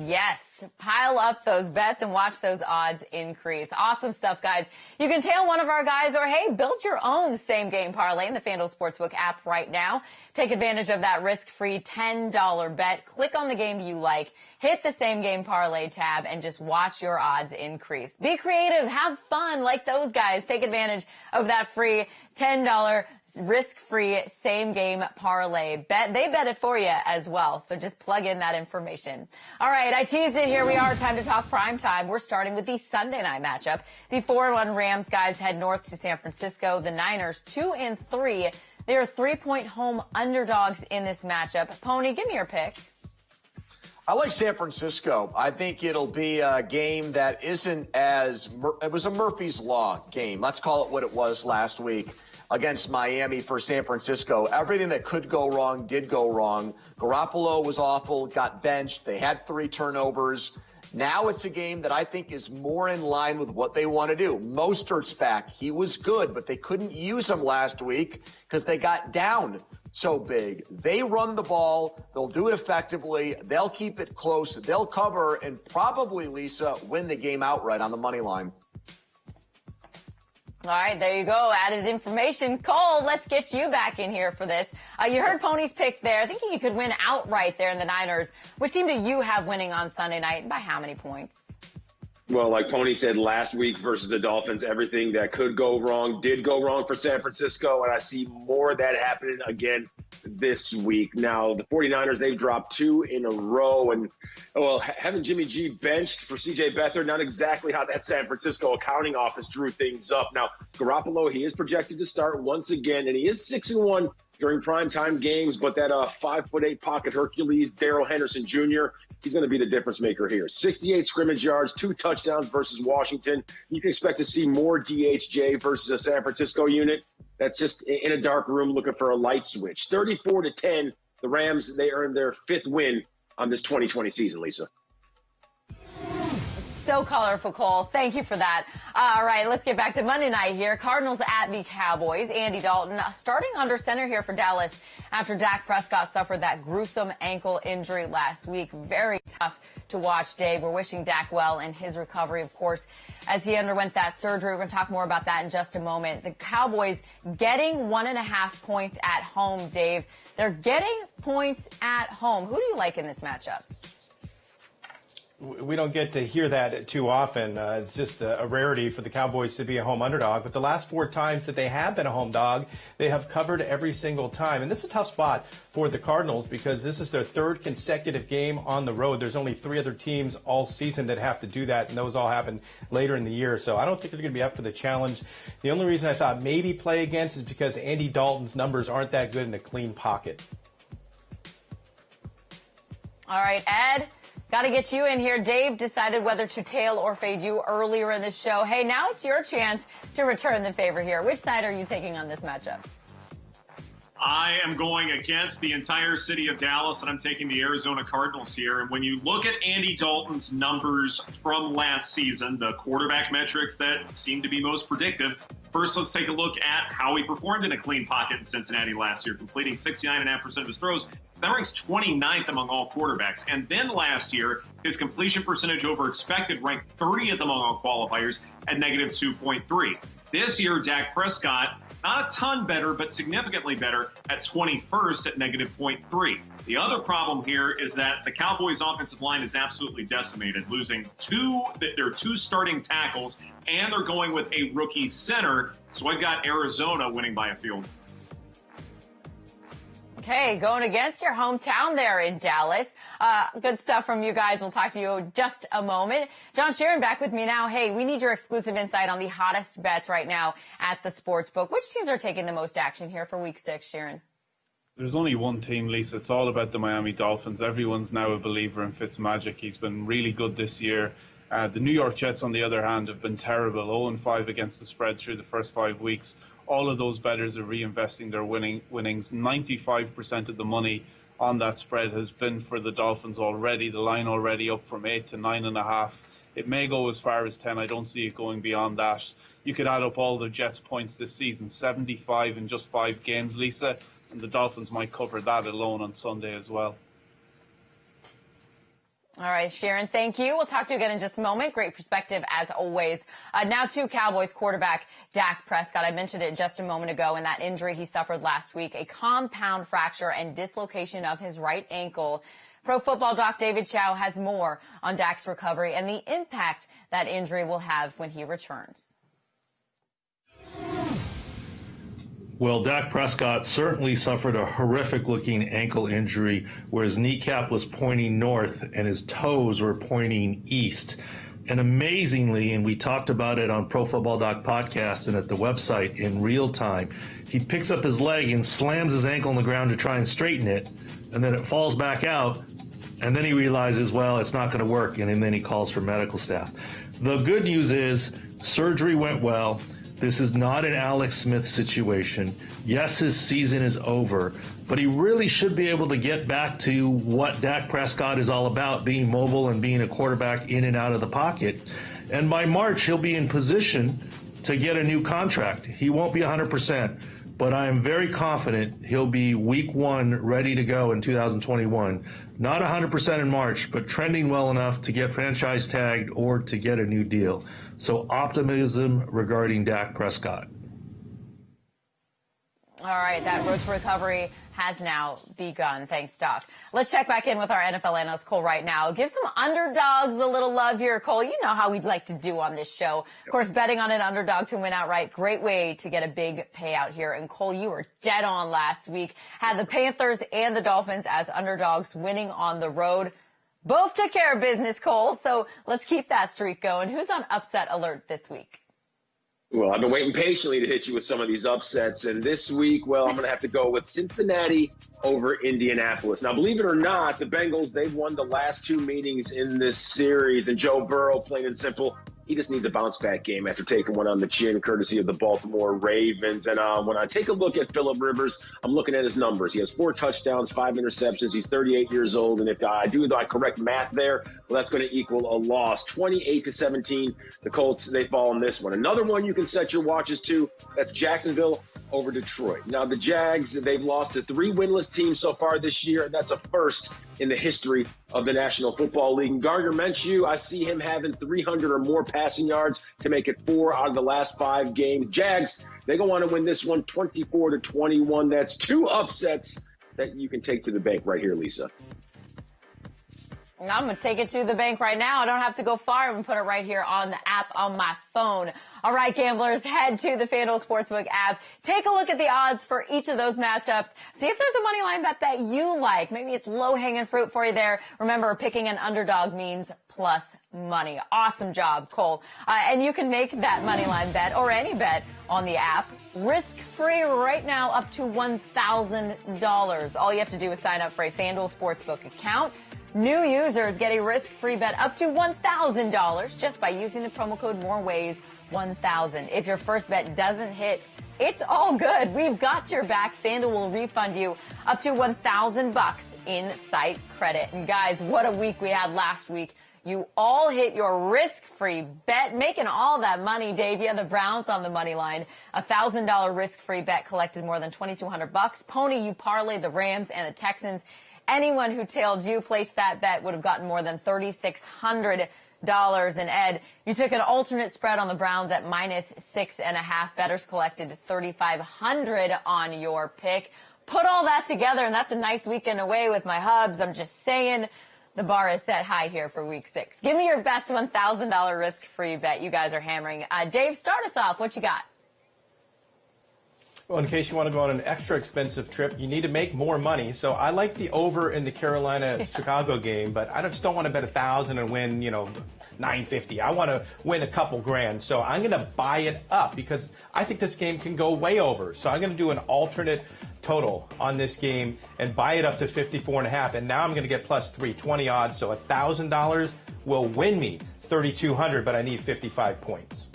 Yes, pile up those bets and watch those odds increase. Awesome stuff, guys. You can tail one of our guys or, hey, build your own same-game parlay in the FanDuel Sportsbook app right now. Take advantage of that risk-free $10 bet. Click on the game you like, hit the same-game parlay tab, and just watch your odds increase. Be creative, have fun like those guys. Take advantage of that free $10 risk-free same-game parlay bet. They bet it for you as well, so just plug in that information. All right, I teased it. Here we are. Time to talk prime time. We're starting with the Sunday night matchup. The 4-1 Rams guys head north to San Francisco. The Niners 2-3. They are 3-point home underdogs in this matchup. Pony, give me your pick. I like San Francisco. I think it'll be a game that isn't as it was a Murphy's Law game. Let's call it what it was last week against Miami for San Francisco. Everything that could go wrong did go wrong. Garoppolo was awful, got benched. They had 3 turnovers. Now it's a game that I think is more in line with what they want to do. Mostert's back. He was good, but they couldn't use him last week because they got down so big. They run the ball. They'll do it effectively. They'll keep it close. They'll cover and probably, Lisa, win the game outright on the money line. All right, there you go. Added information. Cole, let's get you back in here for this. You heard Pony's pick there. Thinking he could win outright there in the Niners. Which team do you have winning on Sunday night, and by how many points? Well, like Pony said last week versus the Dolphins, everything that could go wrong did go wrong for San Francisco, and I see more of that happening again this week. Now, the 49ers, they've dropped 2 in a row, and, well, having Jimmy G benched for C.J. Beathard, not exactly how that San Francisco accounting office drew things up. Now, Garoppolo, he is projected to start once again, and he is 6-1 during primetime games, but that 5'8" pocket Hercules, Darrell Henderson Jr., he's going to be the difference maker here. 68 scrimmage yards, 2 touchdowns versus Washington. You can expect to see more DHJ versus a San Francisco unit that's just in a dark room looking for a light switch. 34-10, the Rams, they earned their 5th win on this 2020 season, Lisa. So colorful, Cole. Thank you for that. All right, let's get back to Monday night here. Cardinals at the Cowboys. Andy Dalton starting under center here for Dallas after Dak Prescott suffered that gruesome ankle injury last week. Very tough to watch, Dave. We're wishing Dak well in his recovery, of course, as he underwent that surgery. We're going to talk more about that in just a moment. The Cowboys getting 1.5 points at home, Dave. They're getting points at home. Who do you like in this matchup? We don't get to hear that too often. It's just a rarity for the Cowboys to be a home underdog. But the last 4 times that they have been a home dog, they have covered every single time. And this is a tough spot for the Cardinals because this is their 3rd consecutive game on the road. There's only 3 other teams all season that have to do that, and those all happen later in the year. So I don't think they're going to be up for the challenge. The only reason I thought maybe play against is because Andy Dalton's numbers aren't that good in a clean pocket. All right, Ed. Got to get you in here. Dave decided whether to tail or fade you earlier in the show. Hey, now it's your chance to return the favor here. Which side are you taking on this matchup? I am going against the entire city of Dallas, and I'm taking the Arizona Cardinals here. And when you look at Andy Dalton's numbers from last season, the quarterback metrics that seem to be most predictive, first let's take a look at how he performed in a clean pocket in Cincinnati last year, completing 69.5% of his throws. That ranks 29th among all quarterbacks. And then last year, his completion percentage over expected ranked 30th among all qualifiers at negative 2.3. This year, Dak Prescott, not a ton better, but significantly better at 21st at negative 0.3. The other problem here is that the Cowboys' offensive line is absolutely decimated, losing their 2 starting tackles, and they're going with a rookie center. So I've got Arizona winning by a field. Okay, going against your hometown there in Dallas. Good stuff from you guys. We'll talk to you in just a moment. John Sheeran back with me now. Hey, we need your exclusive insight on the hottest bets right now at the Sportsbook. Which teams are taking the most action here for Week 6, Sheeran? There's only one team, Lisa. It's all about the Miami Dolphins. Everyone's now a believer in Fitzmagic. He's been really good this year. The New York Jets, on the other hand, have been terrible. 0-5 against the spread through the first 5 weeks. All of those bettors are reinvesting their winnings. 95% of the money on that spread has been for the Dolphins already. The line already up from 8 to 9.5. It may go as far as 10. I don't see it going beyond that. You could add up all the Jets' points this season, 75 in just 5 games, Lisa, and the Dolphins might cover that alone on Sunday as well. All right, Sharon, thank you. We'll talk to you again in just a moment. Great perspective, as always. Now to Cowboys quarterback Dak Prescott. I mentioned it just a moment ago, and that injury he suffered last week, a compound fracture and dislocation of his right ankle. Pro Football Doc David Chow has more on Dak's recovery and the impact that injury will have when he returns. Well, Dak Prescott certainly suffered a horrific-looking ankle injury where his kneecap was pointing north and his toes were pointing east. And amazingly, and we talked about it on Pro Football Doc podcast and at the website in real time, he picks up his leg and slams his ankle on the ground to try and straighten it, and then it falls back out, and then he realizes, well, it's not going to work, and then he calls for medical staff. The good news is surgery went well. This is not an Alex Smith situation. Yes, his season is over, but he really should be able to get back to what Dak Prescott is all about, being mobile and being a quarterback in and out of the pocket. And by March, he'll be in position to get a new contract. He won't be 100%, but I am very confident he'll be week 1 ready to go in 2021. Not 100% in March, but trending well enough to get franchise tagged or to get a new deal. So optimism regarding Dak Prescott. All right, that road to recovery has now begun. Thanks, Doc. Let's check back in with our NFL analyst, Cole, right now. Give some underdogs a little love here, Cole. You know how we'd like to do on this show. Of course, betting on an underdog to win outright. Great way to get a big payout here. And, Cole, you were dead on last week. Had the Panthers and the Dolphins as underdogs winning on the road. Both took care of business, Cole. So let's keep that streak going. Who's on upset alert this week? Well, I've been waiting patiently to hit you with some of these upsets. And this week, well, I'm going to have to go with Cincinnati over Indianapolis. Now, believe it or not, the Bengals, they've won the last 2 meetings in this series. And Joe Burrow, plain and simple, he just needs a bounce-back game after taking one on the chin, courtesy of the Baltimore Ravens. And when I take a look at Phillip Rivers, I'm looking at his numbers. He has 4 touchdowns, 5 interceptions. He's 38 years old. And if I do the correct math there, well, that's going to equal a loss. 28-17, the Colts, they fall in this one. Another one you can set your watches to, that's Jacksonville over Detroit. Now, the Jags, they've lost to 3 winless teams so far this year, and that's a first in the history of the National Football League. And Gardner Minshew, I see him having 300 or more passing yards to make it 4 out of the last 5 games. Jags, they're going to want to win this one 24-21. That's 2 upsets that you can take to the bank right here, Lisa. I'm going to take it to the bank right now. I don't have to go far. I'm going to put it right here on the app on my phone. All right, gamblers, head to the FanDuel Sportsbook app. Take a look at the odds for each of those matchups. See if there's a money line bet that you like. Maybe it's low-hanging fruit for you there. Remember, picking an underdog means plus money. Awesome job, Cole. And you can make that money line bet or any bet on the app risk-free right now up to $1,000. All you have to do is sign up for a FanDuel Sportsbook account. New users get a risk-free bet up to $1,000 just by using the promo code MOREWAYS1000. If your first bet doesn't hit, it's all good. We've got your back. FanDuel will refund you up to $1,000 in site credit. And guys, what a week we had last week. You all hit your risk-free bet, making all that money. Dave, you had the Browns on the money line. $1,000 risk-free bet collected more than $2,200. Pony, you parlayed the Rams and the Texans. Anyone who tailed you placed that bet would have gotten more than $3,600. And Ed, you took an alternate spread on the Browns at -6.5. Bettors collected $3,500 on your pick. Put all that together, and that's a nice weekend away with my hubs. I'm just saying the bar is set high here for week 6. Give me your best $1,000 risk-free bet you guys are hammering. Dave, start us off. What you got? Well, in case you want to go on an extra expensive trip, you need to make more money. So I like the over in the Carolina-Chicago game, but I just don't want to bet 1,000 and win, $950. I want to win a couple grand. So I'm going to buy it up because I think this game can go way over. So I'm going to do an alternate total on this game and buy it up to 54.5. And now I'm going to get plus 320 odds. So $1,000 will win me 3,200, but I need 55 points.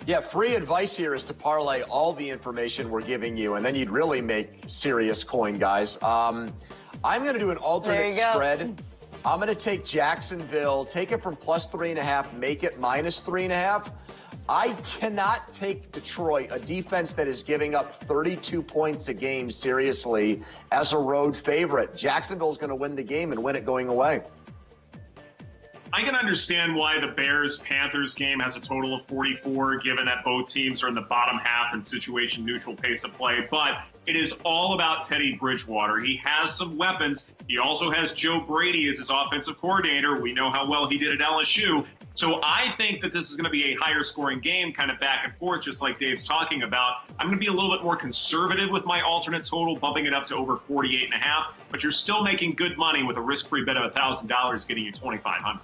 Yeah, free advice here is to parlay all the information we're giving you, and then you'd really make serious coin, guys. I'm going to do an alternate spread. I'm going to take Jacksonville, take it from plus 3.5, make it minus 3.5. I cannot take Detroit, a defense that is giving up 32 points a game, seriously, as a road favorite. Jacksonville's going to win the game and win it going away. I can understand why the Bears-Panthers game has a total of 44, given that both teams are in the bottom half and situation-neutral pace of play. But it is all about Teddy Bridgewater. He has some weapons. He also has Joe Brady as his offensive coordinator. We know how well he did at LSU. So I think that this is going to be a higher-scoring game, kind of back and forth, just like Dave's talking about. I'm going to be a little bit more conservative with my alternate total, bumping it up to over 48.5. But you're still making good money with a risk-free bet of $1,000, getting you $2,500.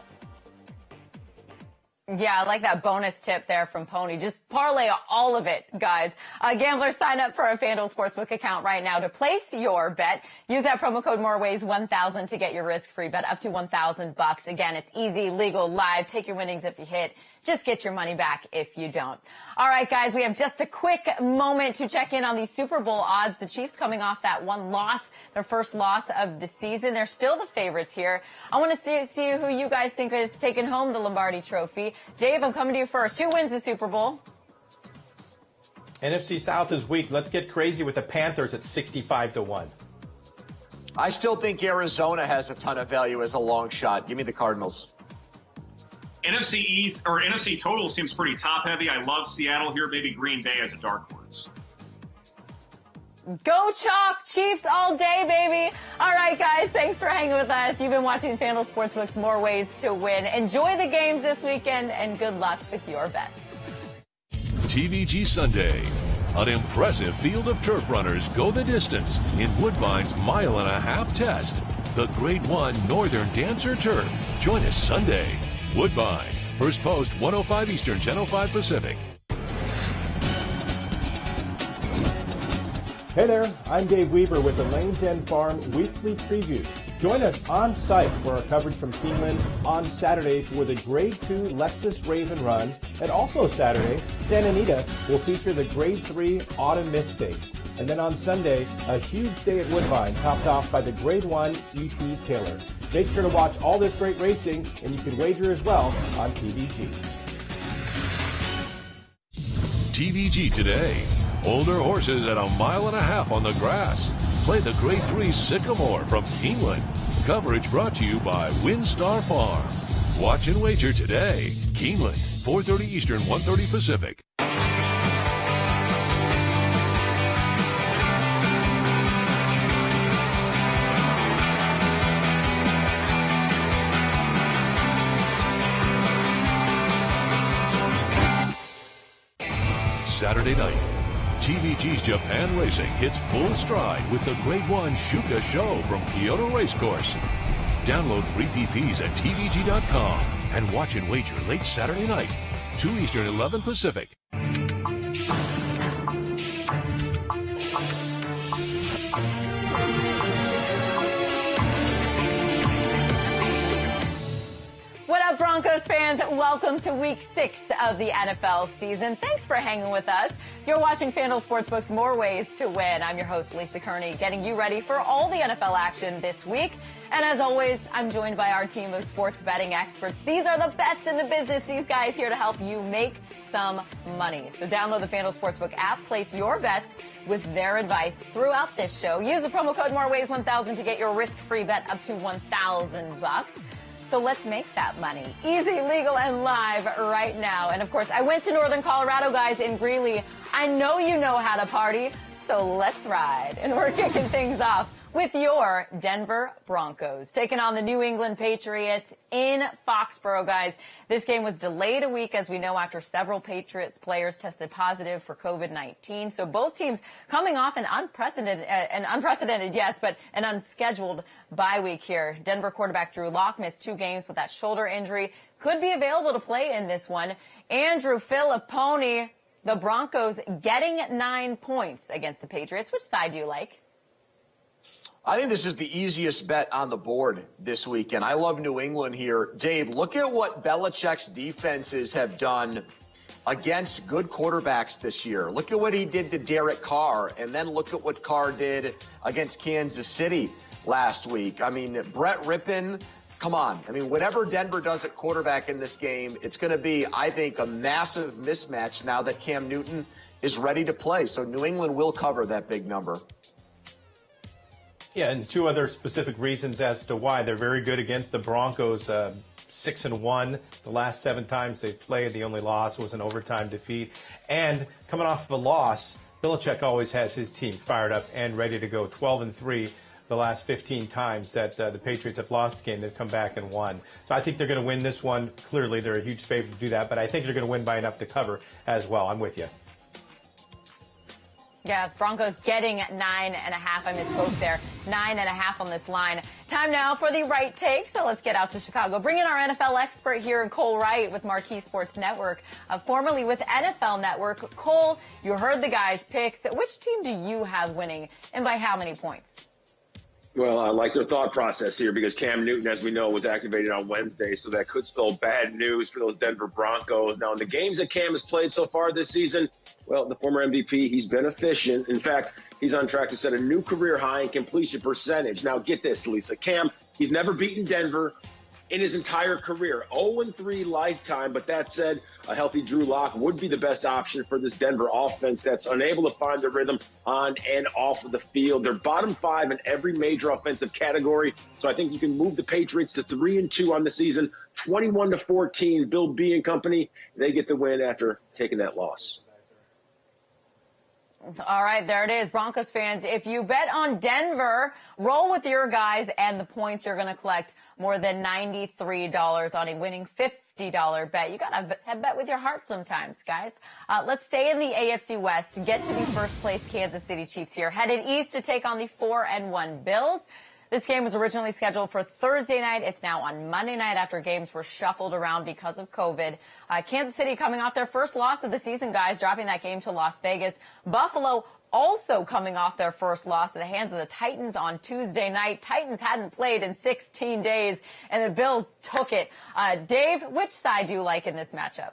Yeah, I like that bonus tip there from Pony. Just parlay all of it, guys. Gamblers, sign up for a FanDuel Sportsbook account right now to place your bet. Use that promo code MOREWAYS1000 to get your risk-free bet up to $1,000. Again, it's easy, legal, live. Take your winnings if you hit. Just get your money back if you don't. All right, guys, we have just a quick moment to check in on the Super Bowl odds. The Chiefs coming off that one loss, their first loss of the season. They're still the favorites here. I want to see who you guys think is taking home the Lombardi Trophy. Dave, I'm coming to you first. Who wins the Super Bowl? NFC South is weak. Let's get crazy with the Panthers at 65-1. I still think Arizona has a ton of value as a long shot. Give me the Cardinals. NFC East or NFC total seems pretty top heavy. I love Seattle here. Maybe Green Bay as a dark horse. Go Chalk, Chiefs all day, baby. All right, guys, thanks for hanging with us. You've been watching FanDuel Sportsbook's More Ways to Win. Enjoy the games this weekend, and good luck with your bets. TVG Sunday. An impressive field of turf runners go the distance in Woodbine's mile-and-a-half test. The Grade 1 Northern Dancer Turf. Join us Sunday. Woodbine. First post, 105 Eastern, 10:05 Pacific. Hey there, I'm Dave Weaver with the Lane's End Farm Weekly Preview. Join us on site for our coverage from Keeneland on Saturday for the Grade 2 Lexus Raven Run, and also Saturday, Santa Anita will feature the Grade 3 Autumn Mist Stakes. And then on Sunday, a huge day at Woodbine, topped off by the Grade 1 E.T. Taylor. Make sure to watch all this great racing, and you can wager as well on TVG. TVG today. Older horses at 1.5 miles on the grass. Play the Grade 3 Sycamore from Keeneland. Coverage brought to you by WinStar Farm. Watch and wager today. Keeneland, 4:30 Eastern, 1:30 Pacific. Saturday night, TVG's Japan Racing hits full stride with the Grade 1 Shuka Show from Kyoto Racecourse. Download free PPs at TVG.com and watch and wager late Saturday night, 2 Eastern, 11 Pacific. What up, Broncos fans? Welcome to Week 6 of the NFL season. Thanks for hanging with us. You're watching FanDuel Sportsbook's More Ways to Win. I'm your host, Lisa Kerney, getting you ready for all the NFL action this week. And as always, I'm joined by our team of sports betting experts. These are the best in the business. These guys here to help you make some money. So download the FanDuel Sportsbook app, place your bets with their advice throughout this show. Use the promo code MOREWAYS1000 to get your risk-free bet up to $1,000. So let's make that money. Easy, legal, and live right now. And of course, I went to Northern Colorado, guys, in Greeley. I know you know how to party, so let's ride. And we're kicking things off with your Denver Broncos, taking on the New England Patriots in Foxborough, guys. This game was delayed a week, as we know, after several Patriots players tested positive for COVID-19. So both teams coming off an unprecedented, yes, but an unscheduled bye week here. Denver quarterback Drew Lock missed 2 games with that shoulder injury. Could be available to play in this one. Andrew Filipponi, the Broncos getting 9 points against the Patriots. Which side do you like? I think this is the easiest bet on the board this weekend. I love New England here. Dave, look at what Belichick's defenses have done against good quarterbacks this year. Look at what he did to Derek Carr, and then look at what Carr did against Kansas City last week. I mean, Brett Rippon, come on. I mean, whatever Denver does at quarterback in this game, it's going to be, I think, a massive mismatch now that Cam Newton is ready to play. So New England will cover that big number. Yeah, and 2 other specific reasons as to why. They're very good against the Broncos, 6-1. The last 7 times they played, the only loss was an overtime defeat. And coming off of a loss, Belichick always has his team fired up and ready to go. 12-3 the last 15 times that the Patriots have lost a game, they've come back and won. So I think they're going to win this one. Clearly, they're a huge favorite to do that, but I think they're going to win by enough to cover as well. I'm with you. Yeah, Broncos getting 9.5. I misspoke there. 9.5 on this line. Time now for the right take. So let's get out to Chicago. Bring in our NFL expert here, Cole Wright with Marquee Sports Network, formerly with NFL Network. Cole, you heard the guys' picks. Which team do you have winning, and by how many points? Well, I like their thought process here because Cam Newton, as we know, was activated on Wednesday, so that could spell bad news for those Denver Broncos. Now, in the games that Cam has played so far this season, well, the former MVP, he's been efficient. In fact, he's on track to set a new career high in completion percentage. Now, get this, Lisa. Cam, he's never beaten Denver in his entire career. 0-3 lifetime, but that said, a healthy Drew Lock would be the best option for this Denver offense that's unable to find the rhythm on and off of the field. They're bottom 5 in every major offensive category, so I think you can move the Patriots to 3-2 on the season, 21-14. Bill B and company, they get the win after taking that loss. All right, there it is. Broncos fans, if you bet on Denver, roll with your guys and the points. You're going to collect more than $93 on a winning $50 bet. You got to bet with your heart sometimes, guys. Let's stay in the AFC West to get to the first place Kansas City Chiefs here. Headed east to take on the 4-1 Bills. This game was originally scheduled for Thursday night. It's now on Monday night after games were shuffled around because of COVID. Kansas City coming off their first loss of the season, guys, dropping that game to Las Vegas. Buffalo also coming off their first loss at the hands of the Titans on Tuesday night. Titans hadn't played in 16 days, and the Bills took it. Dave, which side do you like in this matchup?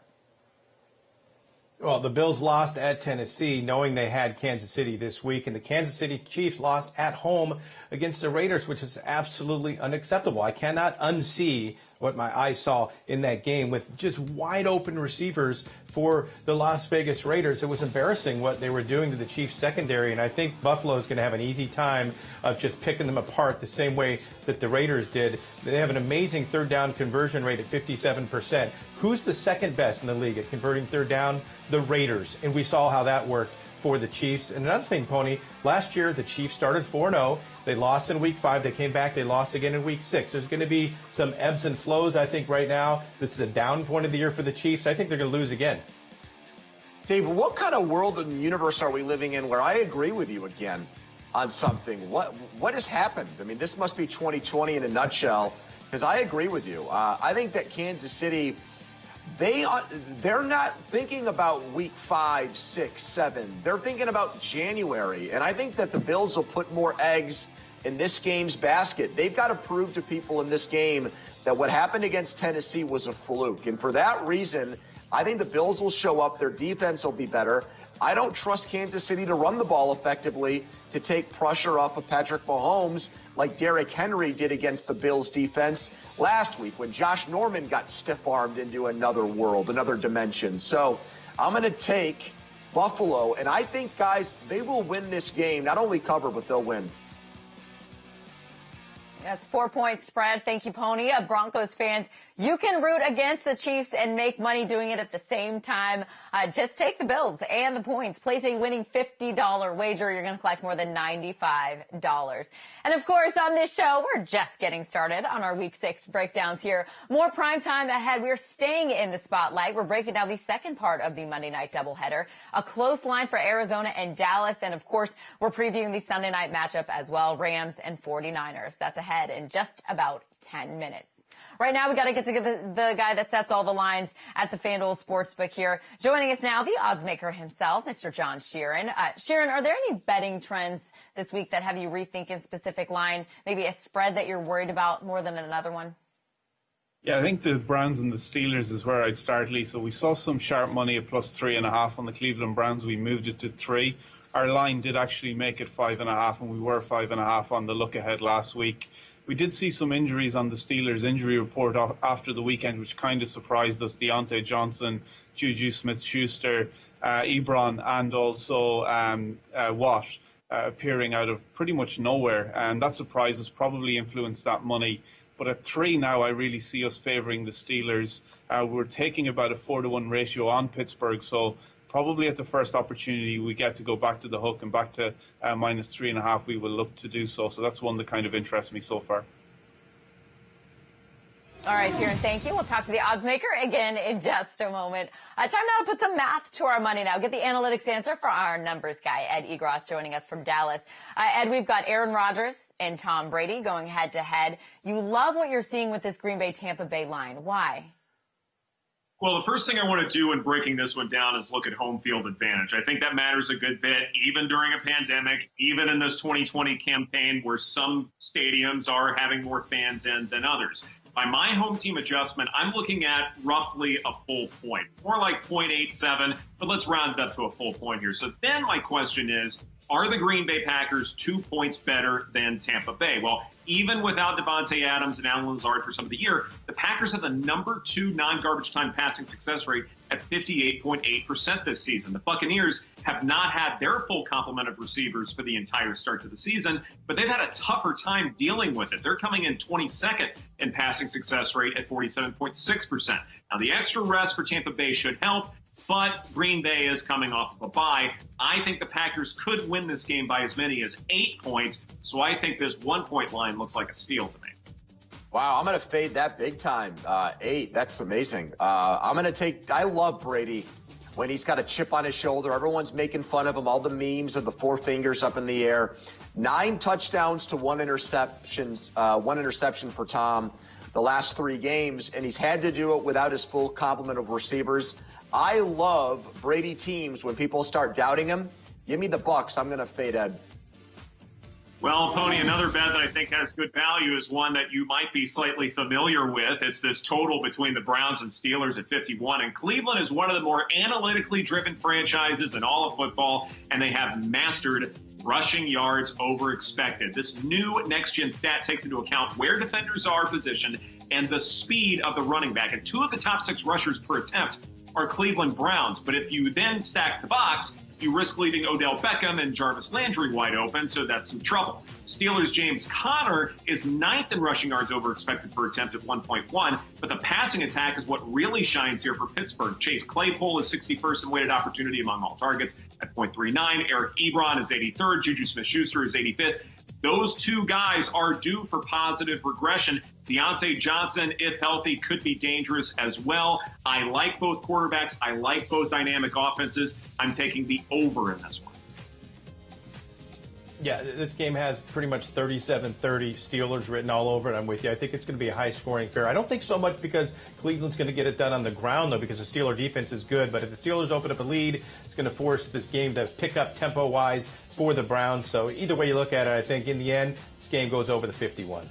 Well, the Bills lost at Tennessee knowing they had Kansas City this week, and the Kansas City Chiefs lost at home against the Raiders, which is absolutely unacceptable. I cannot unsee what my eyes saw in that game with just wide open receivers for the Las Vegas Raiders. It was embarrassing what they were doing to the Chiefs secondary, and I think Buffalo is going to have an easy time of just picking them apart the same way that the Raiders did. They have an amazing third down conversion rate at 57%. Who's the second best in the league at converting third down? The Raiders, and we saw how that worked for the Chiefs. And another thing, Pony, last year the Chiefs started 4-0. They lost in week 5. They came back. They lost again in week 6. There's going to be some ebbs and flows, I think, right now. This is a down point of the year for the Chiefs. I think they're going to lose again. Dave, what kind of world and universe are we living in where I agree with you again on something? What has happened? I mean, this must be 2020 in a nutshell, because I agree with you. I think that Kansas City, they're not thinking about week 5, 6, 7. They're thinking about January. And I think that the Bills will put more eggs in this game's basket. They've got to prove to people in this game that what happened against Tennessee was a fluke. And for that reason, I think the Bills will show up. Their defense will be better. I don't trust Kansas City to run the ball effectively, to take pressure off of Patrick Mahomes like Derrick Henry did against the Bills defense last week when Josh Norman got stiff-armed into another world, another dimension. So I'm going to take Buffalo, and I think, guys, they will win this game. Not only cover, but they'll win. That's 4-point spread. Thank you, Pony. Broncos fans, you can root against the Chiefs and make money doing it at the same time. Just take the Bills and the points. Place a winning $50 wager. You're going to collect more than $95. And of course, on this show, we're just getting started on our Week 6 breakdowns here. More prime time ahead. We're staying in the spotlight. We're breaking down the second part of the Monday night doubleheader. A close line for Arizona and Dallas. And of course, we're previewing the Sunday night matchup as well. Rams and 49ers. That's ahead in just about 10 minutes. Right now, we got to get to the guy that sets all the lines at the FanDuel Sportsbook here. Joining us now, the odds maker himself, Mr. John Sheeran. Sheeran, are there any betting trends this week that have you rethinking specific line, maybe a spread that you're worried about more than another one? Yeah, I think the Browns and the Steelers is where I'd start, Lisa. We saw some sharp money at plus 3.5 on the Cleveland Browns. We moved it to 3. Our line did actually make it 5.5, and we were 5.5 on the look ahead last week. We did see some injuries on the Steelers injury report after the weekend, which kind of surprised us. Deontay Johnson, Juju Smith-Schuster, Ebron, and also Watt appearing out of pretty much nowhere. And that surprised us, probably influenced that money. But at 3 now, I really see us favouring the Steelers. We're taking about a 4-1 ratio on Pittsburgh, so probably at the first opportunity we get to go back to the hook and back to minus 3.5, we will look to do so. So that's one that kind of interests me so far. All right, Sharon, thank you. We'll talk to the odds maker again in just a moment. Time now to put some math to our money now. Get the analytics answer for our numbers guy, Ed Egros, joining us from Dallas. Ed, we've got Aaron Rodgers and Tom Brady going head-to-head. You love what you're seeing with this Green Bay-Tampa Bay line. Why? Well, the first thing I want to do in breaking this one down is look at home field advantage. I think that matters a good bit, even during a pandemic, even in this 2020 campaign where some stadiums are having more fans in than others. By my home team adjustment, I'm looking at roughly a full point, more like 0.87, but let's round it up to a full point here. So then my question is, are the Green Bay Packers 2 points better than Tampa Bay? Well, even without Devontae Adams and Allen Lazard for some of the year, the Packers have the number 2 non-garbage time passing success rate at 58.8% this season. The Buccaneers have not had their full complement of receivers for the entire start to the season, but they've had a tougher time dealing with it. They're coming in 22nd in passing success rate at 47.6%. Now, the extra rest for Tampa Bay should help, but Green Bay is coming off of a bye. I think the Packers could win this game by as many as 8 points, so I think this 1 point line looks like a steal to me. Wow, I'm going to fade that big time. 8, that's amazing. I'm going to take – I love Brady when he's got a chip on his shoulder. Everyone's making fun of him, all the memes of the 4 fingers up in the air. 9 touchdowns to 1 interception for Tom the last 3 games, and he's had to do it without his full complement of receivers. I love Brady teams when people start doubting him. Give me the Bucs. I'm going to fade Ed. Well, Pony, another bet that I think has good value is one that you might be slightly familiar with. It's this total between the Browns and Steelers at 51. And Cleveland is one of the more analytically driven franchises in all of football, and they have mastered rushing yards over expected. This new next-gen stat takes into account where defenders are positioned and the speed of the running back. And 2 of the top 6 rushers per attempt are Cleveland Browns. But if you then stack the box, you risk leaving Odell Beckham and Jarvis Landry wide open, so that's some trouble. Steelers' James Conner is 9th in rushing yards over expected per attempt at 1.1, but the passing attack is what really shines here for Pittsburgh. Chase Claypool is 61st in weighted opportunity among all targets at 0.39. Eric Ebron is 83rd. Juju Smith-Schuster is 85th. Those 2 guys are due for positive regression. Deontay Johnson, if healthy, could be dangerous as well. I like both quarterbacks. I like both dynamic offenses. I'm taking the over in this one. Yeah, this game has pretty much 37-30 Steelers written all over it. I'm with you. I think it's going to be a high-scoring affair. I don't think so much because Cleveland's going to get it done on the ground, though, because the Steeler defense is good. But if the Steelers open up a lead, it's going to force this game to pick up tempo-wise for the Browns. So either way you look at it, I think in the end, this game goes over the 51.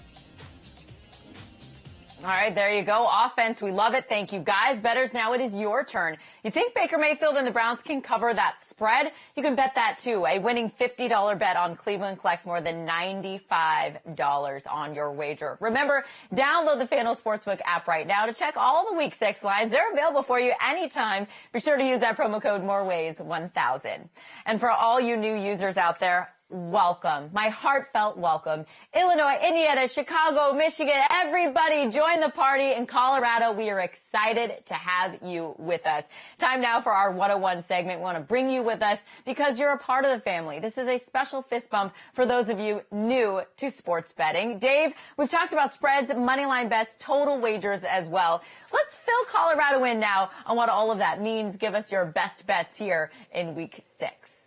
All right, there you go. Offense, we love it. Thank you, guys. Bettors, now it is your turn. You think Baker Mayfield and the Browns can cover that spread? You can bet that, too. A winning $50 bet on Cleveland collects more than $95 on your wager. Remember, download the FanDuel Sportsbook app right now to check all the Week 6 lines. They're available for you anytime. Be sure to use that promo code MOREWAYS1000. And for all you new users out there, welcome. My heartfelt welcome. Illinois, Indiana, Chicago, Michigan, everybody join the party. In Colorado, we are excited to have you with us. Time now for our 101 segment. We want to bring you with us because you're a part of the family. This is a special fist bump for those of you new to sports betting. Dave, we've talked about spreads, moneyline bets, total wagers as well. Let's fill Colorado in now on what all of that means. Give us your best bets here in Week 6.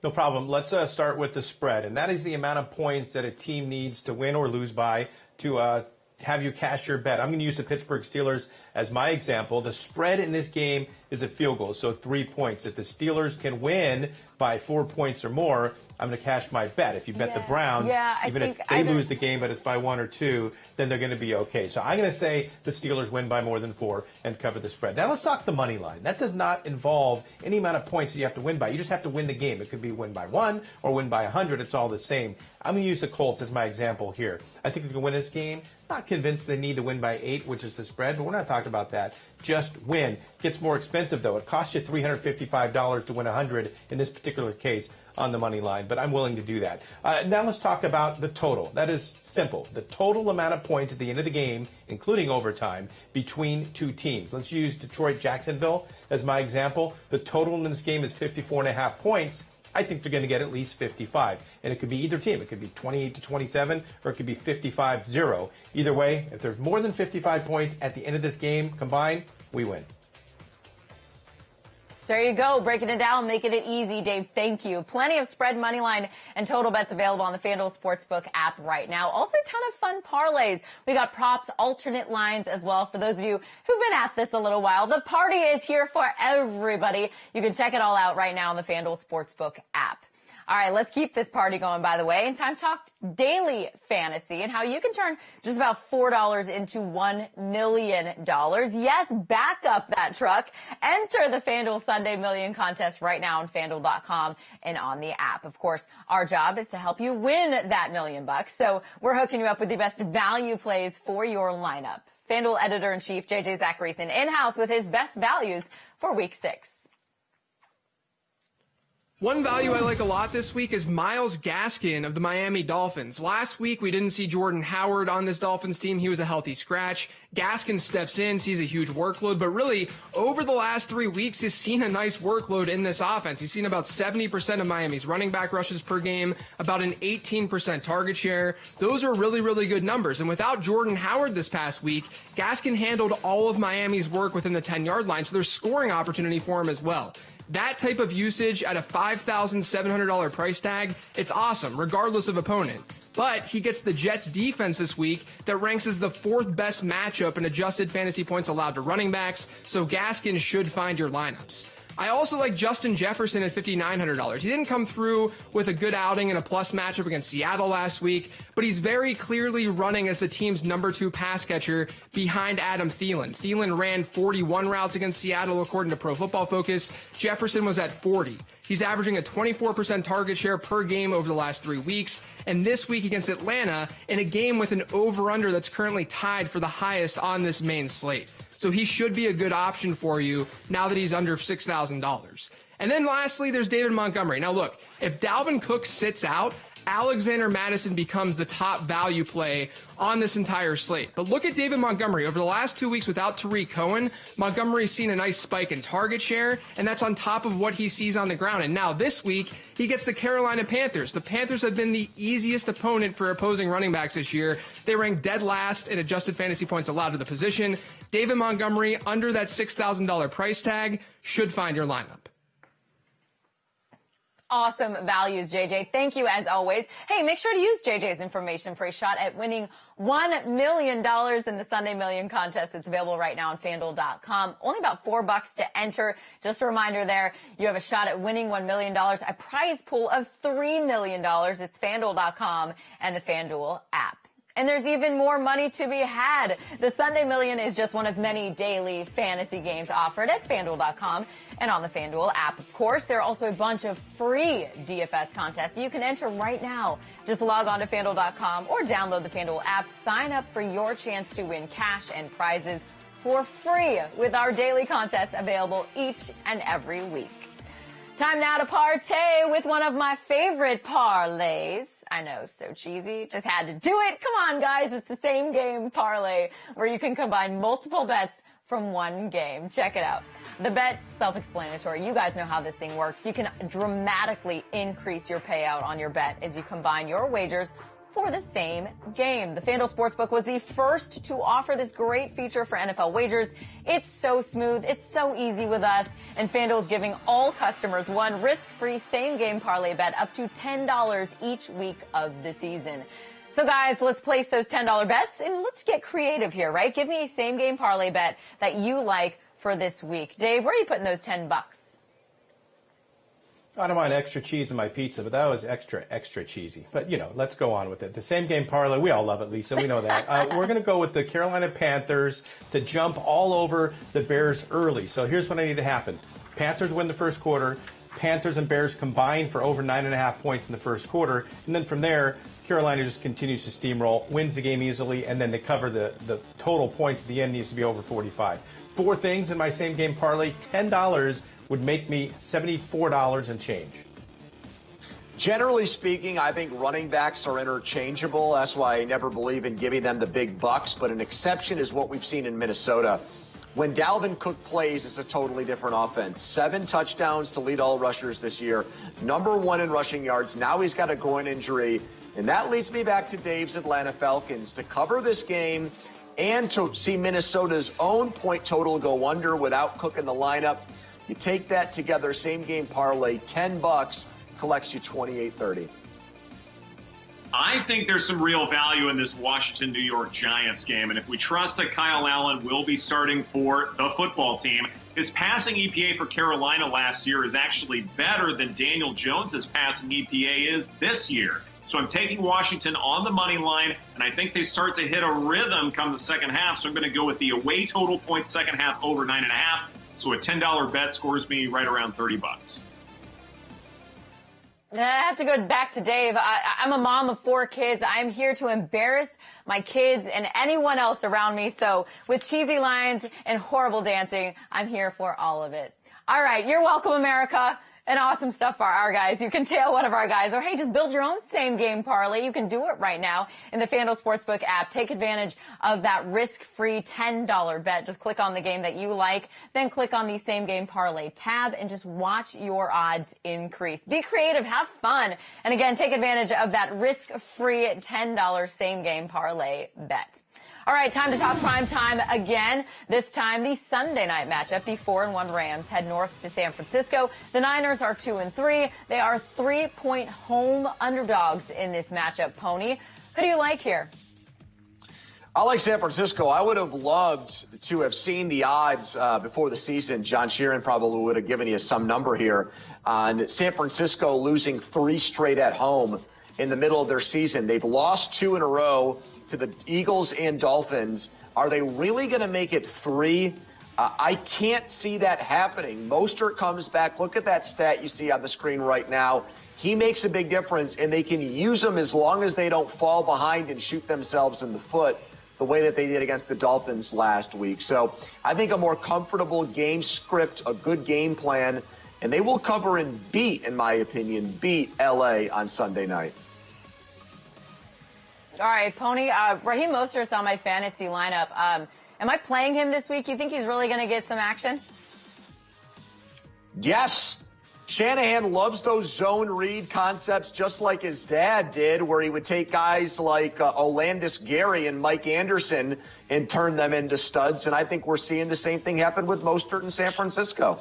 No problem. Let's start with the spread, and that is the amount of points that a team needs to win or lose by to have you cash your bet. I'm going to use the Pittsburgh Steelers as my example. The spread in this game is a field goal, so 3 points. If the Steelers can win by 4 points or more, I'm going to cash my bet. If you bet the Browns, even if they lose the game, but it's by 1 or 2, then they're going to be okay. So I'm going to say the Steelers win by more than 4 and cover the spread. Now let's talk the money line. That does not involve any amount of points that you have to win by. You just have to win the game. It could be win by 1 or win by 100. It's all the same. I'm going to use the Colts as my example here. I think they can win this game. Not convinced they need to win by 8, which is the spread, but we're not talking about that. Just win. Gets more expensive, though. It costs you $355 to win 100 in this particular case on the money line, but I'm willing to do that. Now let's talk about the total. That is simple. The total amount of points at the end of the game, including overtime, between 2 teams. Let's use Detroit-Jacksonville as my example. The total in this game is 54.5 points. I think they're going to get at least 55. And it could be either team. It could be 28-27, or it could be 55-0. Either way, if there's more than 55 points at the end of this game combined, we win. There you go. Breaking it down, making it easy, Dave. Thank you. Plenty of spread, money line, and total bets available on the FanDuel Sportsbook app right now. Also a ton of fun parlays. We got props, alternate lines as well. For those of you who've been at this a little while, the party is here for everybody. You can check it all out right now on the FanDuel Sportsbook app. All right, let's keep this party going, by the way. And time talked daily fantasy and how you can turn just about $4 into $1 million. Yes, back up that truck. Enter the FanDuel Sunday Million Contest right now on FanDuel.com and on the app. Of course, our job is to help you win that $1 million. So we're hooking you up with the best value plays for your lineup. FanDuel Editor-in-Chief JJ Zachariason in-house with his best values for Week 6. One value I like a lot this week is Myles Gaskin of the Miami Dolphins. Last week, we didn't see Jordan Howard on this Dolphins team. He was a healthy scratch. Gaskin steps in, sees a huge workload, but really, over the last 3 weeks, he's seen a nice workload in this offense. He's seen about 70% of Miami's running back rushes per game, about an 18% target share. Those are really, really good numbers. And without Jordan Howard this past week, Gaskin handled all of Miami's work within the 10-yard line, so there's scoring opportunity for him as well. That type of usage at a $5,700 price tag, it's awesome, regardless of opponent. But he gets the Jets defense this week that ranks as the 4th best matchup in adjusted fantasy points allowed to running backs, so Gaskin should find your lineups. I also like Justin Jefferson at $5,900. He didn't come through with a good outing and a plus matchup against Seattle last week, but he's very clearly running as the team's number 2 pass catcher behind Adam Thielen. Thielen ran 41 routes against Seattle according to Pro Football Focus. Jefferson was at 40. He's averaging a 24% target share per game over the last 3 weeks, and this week against Atlanta in a game with an over-under that's currently tied for the highest on this main slate. So he should be a good option for you now that he's under $6,000. And then lastly, there's David Montgomery. Now look, if Dalvin Cook sits out, Alexander Mattison becomes the top value play on this entire slate. But look at David Montgomery. Over the last 2 weeks without Tariq Cohen, Montgomery's seen a nice spike in target share, and that's on top of what he sees on the ground. And now this week, he gets the Carolina Panthers. The Panthers have been the easiest opponent for opposing running backs this year. They rank dead last in adjusted fantasy points allowed to the position. David Montgomery, under that $6,000 price tag, should find your lineup. Awesome values, JJ. Thank you as always. Hey, make sure to use JJ's information for a shot at winning $1 million in the Sunday Million Contest. It's available right now on FanDuel.com. Only about $4 to enter. Just a reminder there, you have a shot at winning $1 million, a prize pool of $3 million. It's FanDuel.com and the FanDuel app. And there's even more money to be had. The Sunday Million is just one of many daily fantasy games offered at FanDuel.com and on the FanDuel app. Of course, there are also a bunch of free DFS contests you can enter right now. Just log on to FanDuel.com or download the FanDuel app. Sign up for your chance to win cash and prizes for free with our daily contests available each and every week. Time now to partay with one of my favorite parlays. I know, so cheesy. Just had to do it. Come on, guys. It's the same game parlay where you can combine multiple bets from one game. Check it out. The bet, self-explanatory. You guys know how this thing works. You can dramatically increase your payout on your bet as you combine your wagers for the same game. The FanDuel Sportsbook was the first to offer this great feature for NFL wagers. It's so smooth. It's so easy with us. And FanDuel is giving all customers one risk-free same-game parlay bet up to $10 each week of the season. So guys, let's place those $10 bets and let's get creative here, right? Give me a same-game parlay bet that you like for this week. Dave, where are you putting those $10? I don't mind extra cheese in my pizza, but that was extra cheesy. But, you know, let's go on with it. The same game parlay, we all love it, Lisa. We know that. We're going to go with the Carolina Panthers to jump all over the Bears early. So here's what I need to happen. Panthers win the first quarter. Panthers and Bears combine for over 9.5 points in the first quarter. And then from there, Carolina just continues to steamroll, wins the game easily, and then they cover the total points at the end needs to be over 45. 4 things in my same game parlay, $10 would make me $74 and change. Generally speaking, I think running backs are interchangeable. That's why I never believe in giving them the big bucks. But an exception is what we've seen in Minnesota. When Dalvin Cook plays, it's a totally different offense. 7 touchdowns to lead all rushers this year. Number 1 in rushing yards. Now he's got a groin injury. And that leads me back to Dave's Atlanta Falcons to cover this game and to see Minnesota's own point total go under without Cook in the lineup. You take that together, same game parlay, $10 collects you $28.30. I think there's some real value in this Washington-New York Giants game, and if we trust that Kyle Allen will be starting for the football team, his passing EPA for Carolina last year is actually better than Daniel Jones's passing EPA is this year. So I'm taking Washington on the money line, and I think they start to hit a rhythm come the second half, so I'm going to go with the away total points second half over 9.5. So a $10 bet scores me right around $30. I have to go back to Dave. I'm a mom of 4 kids. I'm here to embarrass my kids and anyone else around me. So with cheesy lines and horrible dancing, I'm here for all of it. All right. You're welcome, America. And awesome stuff for our guys. You can tail one of our guys, or hey, just build your own same game parlay. You can do it right now in the FanDuel Sportsbook app. Take advantage of that risk-free $10 bet. Just click on the game that you like, then click on the same game parlay tab and just watch your odds increase. Be creative, have fun. And again, take advantage of that risk-free $10 same game parlay bet. All right, time to talk prime time again. This time, the Sunday night matchup. The 4-1 Rams head north to San Francisco. The Niners are 2-3. They are 3-point home underdogs in this matchup, Pony. Who do you like here? I like San Francisco. I would have loved to have seen the odds before the season. John Sheeran probably would have given you some number here on San Francisco losing 3 straight at home in the middle of their season. They've lost 2 in a row to the Eagles and Dolphins. Are they really going to make it 3? I can't see that happening. Mostert comes back. Look at that stat you see on the screen right now. He makes a big difference, and they can use him as long as they don't fall behind and shoot themselves in the foot the way that they did against the Dolphins last week. So I think a more comfortable game script, a good game plan, and they will cover and beat, in my opinion, beat L.A. on Sunday night. All right, Pony, Raheem Mostert's on my fantasy lineup. Am I playing him this week? You think he's really going to get some action? Yes. Shanahan loves those zone read concepts just like his dad did, where he would take guys like Olandis Gary and Mike Anderson and turn them into studs. And I think we're seeing the same thing happen with Mostert in San Francisco.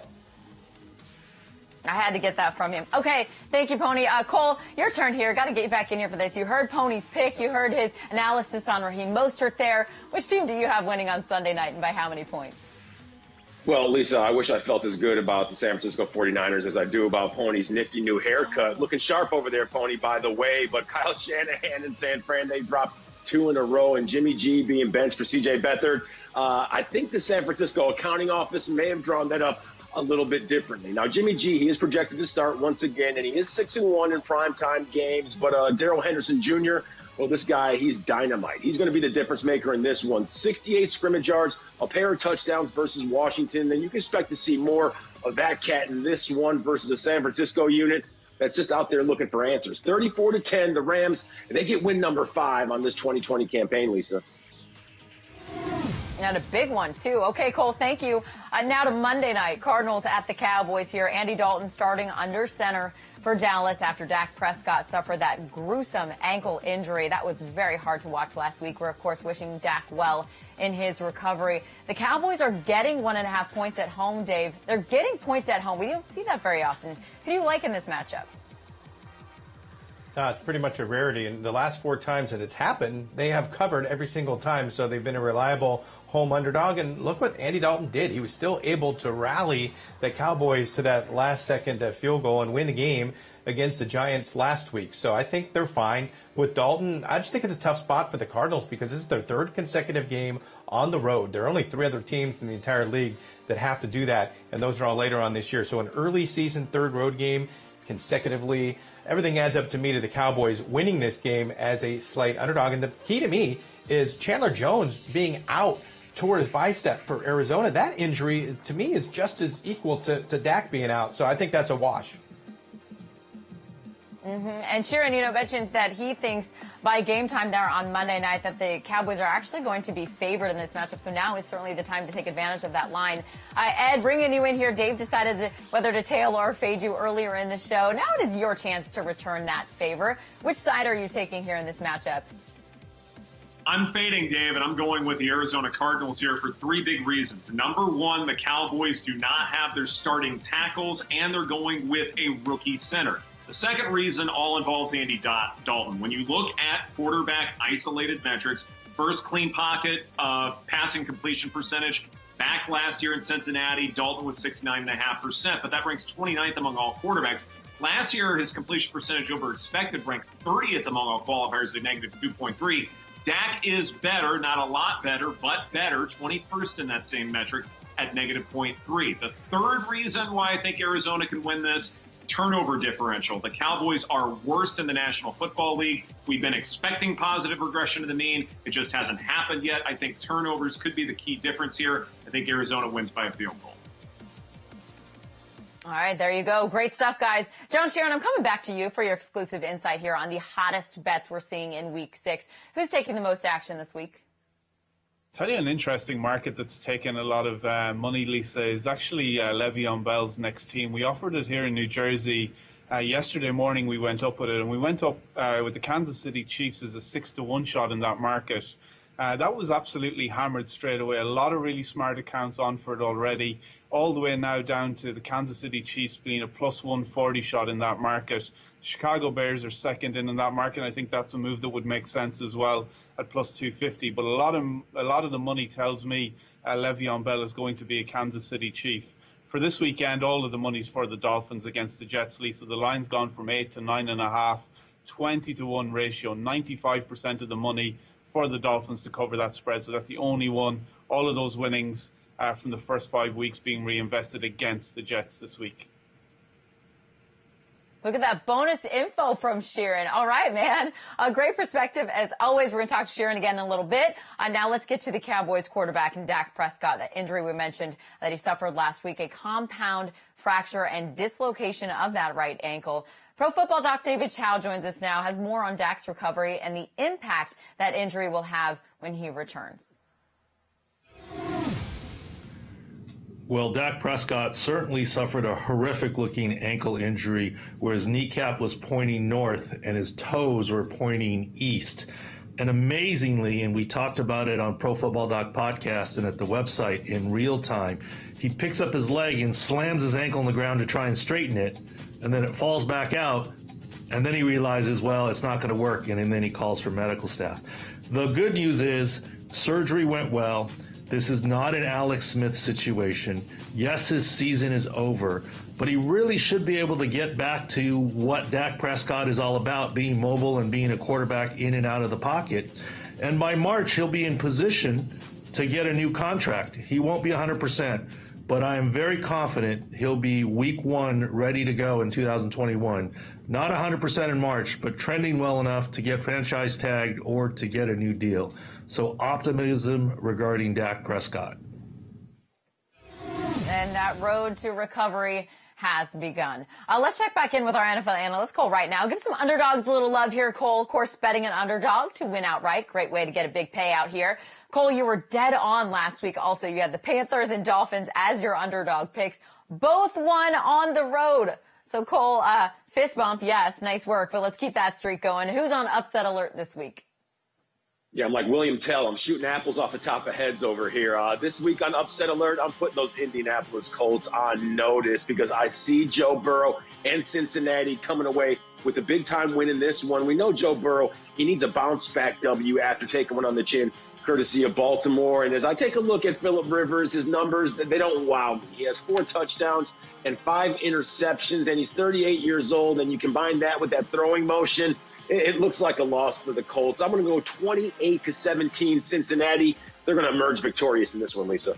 I had to get that from him. Okay, thank you, Pony. Cole, your turn here. Got to get you back in here for this. You heard Pony's pick. You heard his analysis on Raheem Mostert there. Which team do you have winning on Sunday night, and by how many points? Well, Lisa, I wish I felt as good about the San Francisco 49ers as I do about Pony's nifty new haircut. Looking sharp over there, Pony, by the way. But Kyle Shanahan and San Fran, they dropped 2 in a row, and Jimmy G being benched for C.J. Beathard. I think the San Francisco accounting office may have drawn that up a little bit differently. Now, Jimmy G, he is projected to start once again, and he is 6-1 in primetime games. But Darrell Henderson Jr., well, this guy, he's dynamite. He's going to be the difference maker in this one. 68 scrimmage yards, a pair of touchdowns versus Washington. And you can expect to see more of that cat in this one versus a San Francisco unit that's just out there looking for answers. 34-10, the Rams, and they get win number 5 on this 2020 campaign, Lisa. And a big one, too. Okay, Cole, thank you. Now to Monday night. Cardinals at the Cowboys here. Andy Dalton starting under center for Dallas after Dak Prescott suffered that gruesome ankle injury. That was very hard to watch last week. We're, of course, wishing Dak well in his recovery. The Cowboys are getting 1.5 points at home, Dave. They're getting points at home. We don't see that very often. Who do you like in this matchup? It's pretty much a rarity. And the last 4 times that it's happened, they have covered every single time. So they've been a reliable home underdog. And look what Andy Dalton did. He was still able to rally the Cowboys to that last-second field goal and win the game against the Giants last week. So I think they're fine with Dalton. I just think it's a tough spot for the Cardinals because this is their 3rd consecutive game on the road. There are only 3 other teams in the entire league that have to do that, and those are all later on this year. So an early season 3rd road game consecutively, everything adds up to me to the Cowboys winning this game as a slight underdog. And the key to me is Chandler Jones being out toward his bicep for Arizona. That injury, to me, is just as equal to Dak being out. So I think that's a wash. And Sheeran, mentioned that he thinks by game time there on Monday night that the Cowboys are actually going to be favored in this matchup. So now is certainly the time to take advantage of that line. Ed, bringing you in here, Dave decided whether to tail or fade you earlier in the show. Now it is your chance to return that favor. Which side are you taking here in this matchup? I'm fading, Dave, and I'm going with the Arizona Cardinals here for three big reasons. Number one, the Cowboys do not have their starting tackles, and they're going with a rookie center. The second reason all involves Andy Dalton. When you look at quarterback isolated metrics, first clean pocket, passing completion percentage, back last year in Cincinnati, Dalton was 69.5%, but that ranks 29th among all quarterbacks. Last year, his completion percentage over expected ranked 30th among all qualifiers at negative 2.3. Dak is better, not a lot better, but better, 21st in that same metric at negative 0.3. The third reason why I think Arizona can win this, turnover differential. The Cowboys are worst in the National Football League. We've been expecting positive regression to the mean. It just hasn't happened yet. I think turnovers could be the key difference here. I think Arizona wins by a field goal. All right, there you go. Great stuff, guys. John Sharon, I'm coming back to you for your exclusive insight here on the hottest bets we're seeing in Week 6. Who's taking the most action this week? Tell you an interesting market that's taken a lot of money, Lisa, is actually Le'Veon Bell's next team. We offered it here in New Jersey. Yesterday morning we went up with it, and we went up with the Kansas City Chiefs as a 6-1 shot in that market. That was absolutely hammered straight away. A lot of really smart accounts on for it already, all the way now down to the Kansas City Chiefs being a plus 140 shot in that market. The Chicago Bears are second in that market. I think that's a move that would make sense as well at plus 250. But a lot of the money tells me Le'Veon Bell is going to be a Kansas City Chief. For this weekend, all of the money's for the Dolphins against the Jets, Lisa. The line's gone from 8 to 9.5, 20-1 ratio, 95% of the money for the Dolphins to cover that spread. So that's the only one. All of those winnings from the first 5 weeks being reinvested against the Jets this week. Look at that bonus info from Sheeran. All right, man. A great perspective as always. We're going to talk to Sheeran again in a little bit. Now let's get to the Cowboys quarterback and Dak Prescott. That injury we mentioned that he suffered last week, a compound fracture and dislocation of that right ankle. Pro Football Doc David Chow joins us now, has more on Dak's recovery and the impact that injury will have when he returns. Well, Dak Prescott certainly suffered a horrific-looking ankle injury where his kneecap was pointing north and his toes were pointing east. And amazingly, and we talked about it on Pro Football Doc podcast and at the website in real time, he picks up his leg and slams his ankle on the ground to try and straighten it, and then it falls back out, and then he realizes, well, it's not going to work, and then he calls for medical staff. The good news is surgery went well. This is not an Alex Smith situation. Yes, his season is over, but he really should be able to get back to what Dak Prescott is all about, being mobile and being a quarterback in and out of the pocket. And by March, he'll be in position to get a new contract. He won't be 100%, but I am very confident he'll be week 1 ready to go in 2021. Not 100% in March, but trending well enough to get franchise tagged or to get a new deal. So optimism regarding Dak Prescott. And that road to recovery has begun. Let's check back in with our NFL analyst, Cole, right now. Give some underdogs a little love here, Cole. Of course, betting an underdog to win outright. Great way to get a big payout here. Cole, you were dead on last week. Also, you had the Panthers and Dolphins as your underdog picks. Both won on the road. So, Cole, fist bump, yes, nice work. But let's keep that streak going. Who's on upset alert this week? Yeah, I'm like William Tell. I'm shooting apples off the top of heads over here. This week on Upset Alert, I'm putting those Indianapolis Colts on notice because I see Joe Burrow and Cincinnati coming away with a big-time win in this one. We know Joe Burrow, he needs a bounce-back W after taking one on the chin, courtesy of Baltimore. And as I take a look at Phillip Rivers, his numbers, they don't wow me. He has 4 touchdowns and 5 interceptions, and he's 38 years old. And you combine that with that throwing motion, it looks like a loss for the Colts. I'm going to go 28-17 Cincinnati. They're going to emerge victorious in this one, Lisa.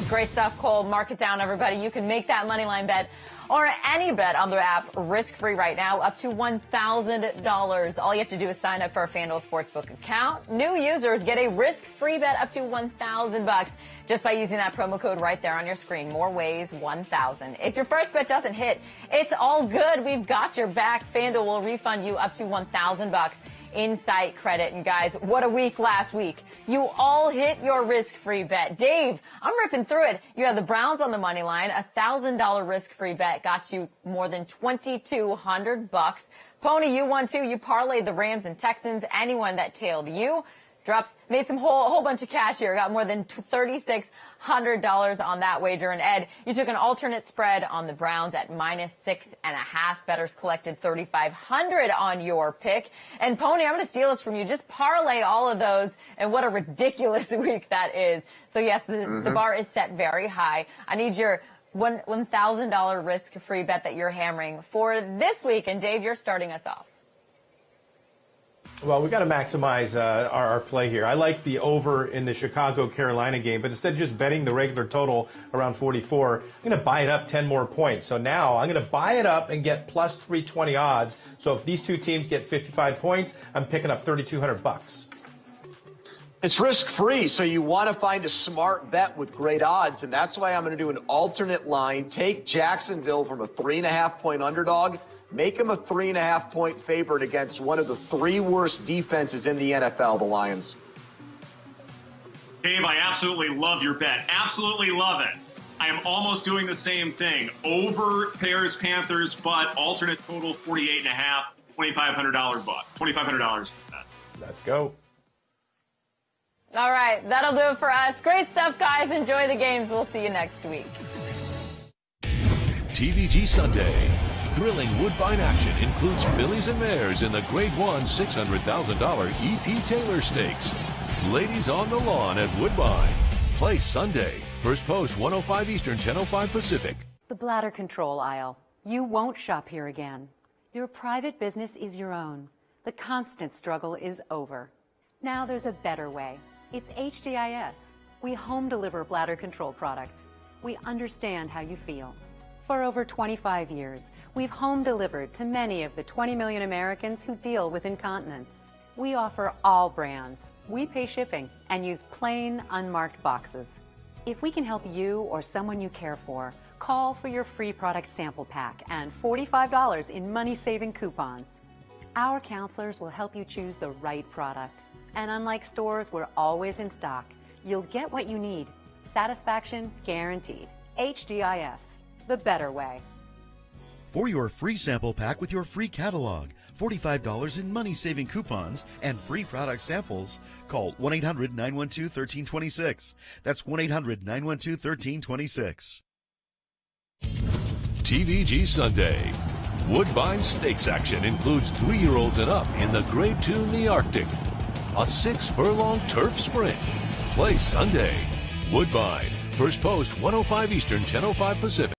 Great stuff, Cole. Mark it down, everybody. You can make that moneyline bet or any bet on the app risk-free right now, up to $1,000. All you have to do is sign up for a FanDuel Sportsbook account. New users get a risk-free bet up to $1,000 just by using that promo code right there on your screen. More ways, 1,000. If your first bet doesn't hit, it's all good. We've got your back. FanDuel will refund you up to $1,000 in site credit. And guys, what a week last week. You all hit your risk-free bet. Dave, I'm ripping through it. You have the Browns on the money line. $1,000 risk-free bet got you more than $2,200. Pony, you won too. You parlayed the Rams and Texans. Anyone that tailed you made a whole bunch of cash here. Got more than $3,600 on that wager. And Ed, you took an alternate spread on the Browns at -6.5. Bettors collected $3,500 on your pick. And Pony, I'm going to steal this from you. Just parlay all of those. And what a ridiculous week that is. So yes, the bar is set very high. I need your $1,000 risk-free bet that you're hammering for this week. And Dave, you're starting us off. Well, we got to maximize our play here. I like the over in the Chicago-Carolina game, but instead of just betting the regular total around 44, I'm going to buy it up 10 more points. So now I'm going to buy it up and get plus 320 odds. So if these two teams get 55 points, I'm picking up $3,200. It's risk-free, so you want to find a smart bet with great odds, and that's why I'm going to do an alternate line. Take Jacksonville from a 3.5-point underdog. Make them a 3.5-point favorite against one of the 3 worst defenses in the NFL, the Lions. Dave, I absolutely love your bet. Absolutely love it. I am almost doing the same thing. Over Bears, Panthers, but alternate total 48.5, $2,500 buck. $2,500. Let's go. All right, that'll do it for us. Great stuff, guys. Enjoy the games. We'll see you next week. TVG Sunday. Thrilling Woodbine action includes fillies and mares in the Grade 1 $600,000 E.P. Taylor Stakes. Ladies on the lawn at Woodbine. Play Sunday. First post 1:05 Eastern, 10:05 Pacific. The bladder control aisle. You won't shop here again. Your private business is your own. The constant struggle is over. Now there's a better way. It's HDIS. We home deliver bladder control products. We understand how you feel. For over 25 years, we've home delivered to many of the 20 million Americans who deal with incontinence. We offer all brands. We pay shipping and use plain, unmarked boxes. If we can help you or someone you care for, call for your free product sample pack and $45 in money-saving coupons. Our counselors will help you choose the right product. And unlike stores, we're always in stock. You'll get what you need. Satisfaction guaranteed. HDIS. The better way. For your free sample pack with your free catalog, $45 in money-saving coupons, and free product samples, call 1-800-912-1326. That's 1-800-912-1326. TVG Sunday. Woodbine Stakes action includes 3-year-olds and up in the Grade 2 in the Arctic. A 6-furlong turf sprint. Play Sunday. Woodbine. First post 1:05 Eastern, 10:05 Pacific.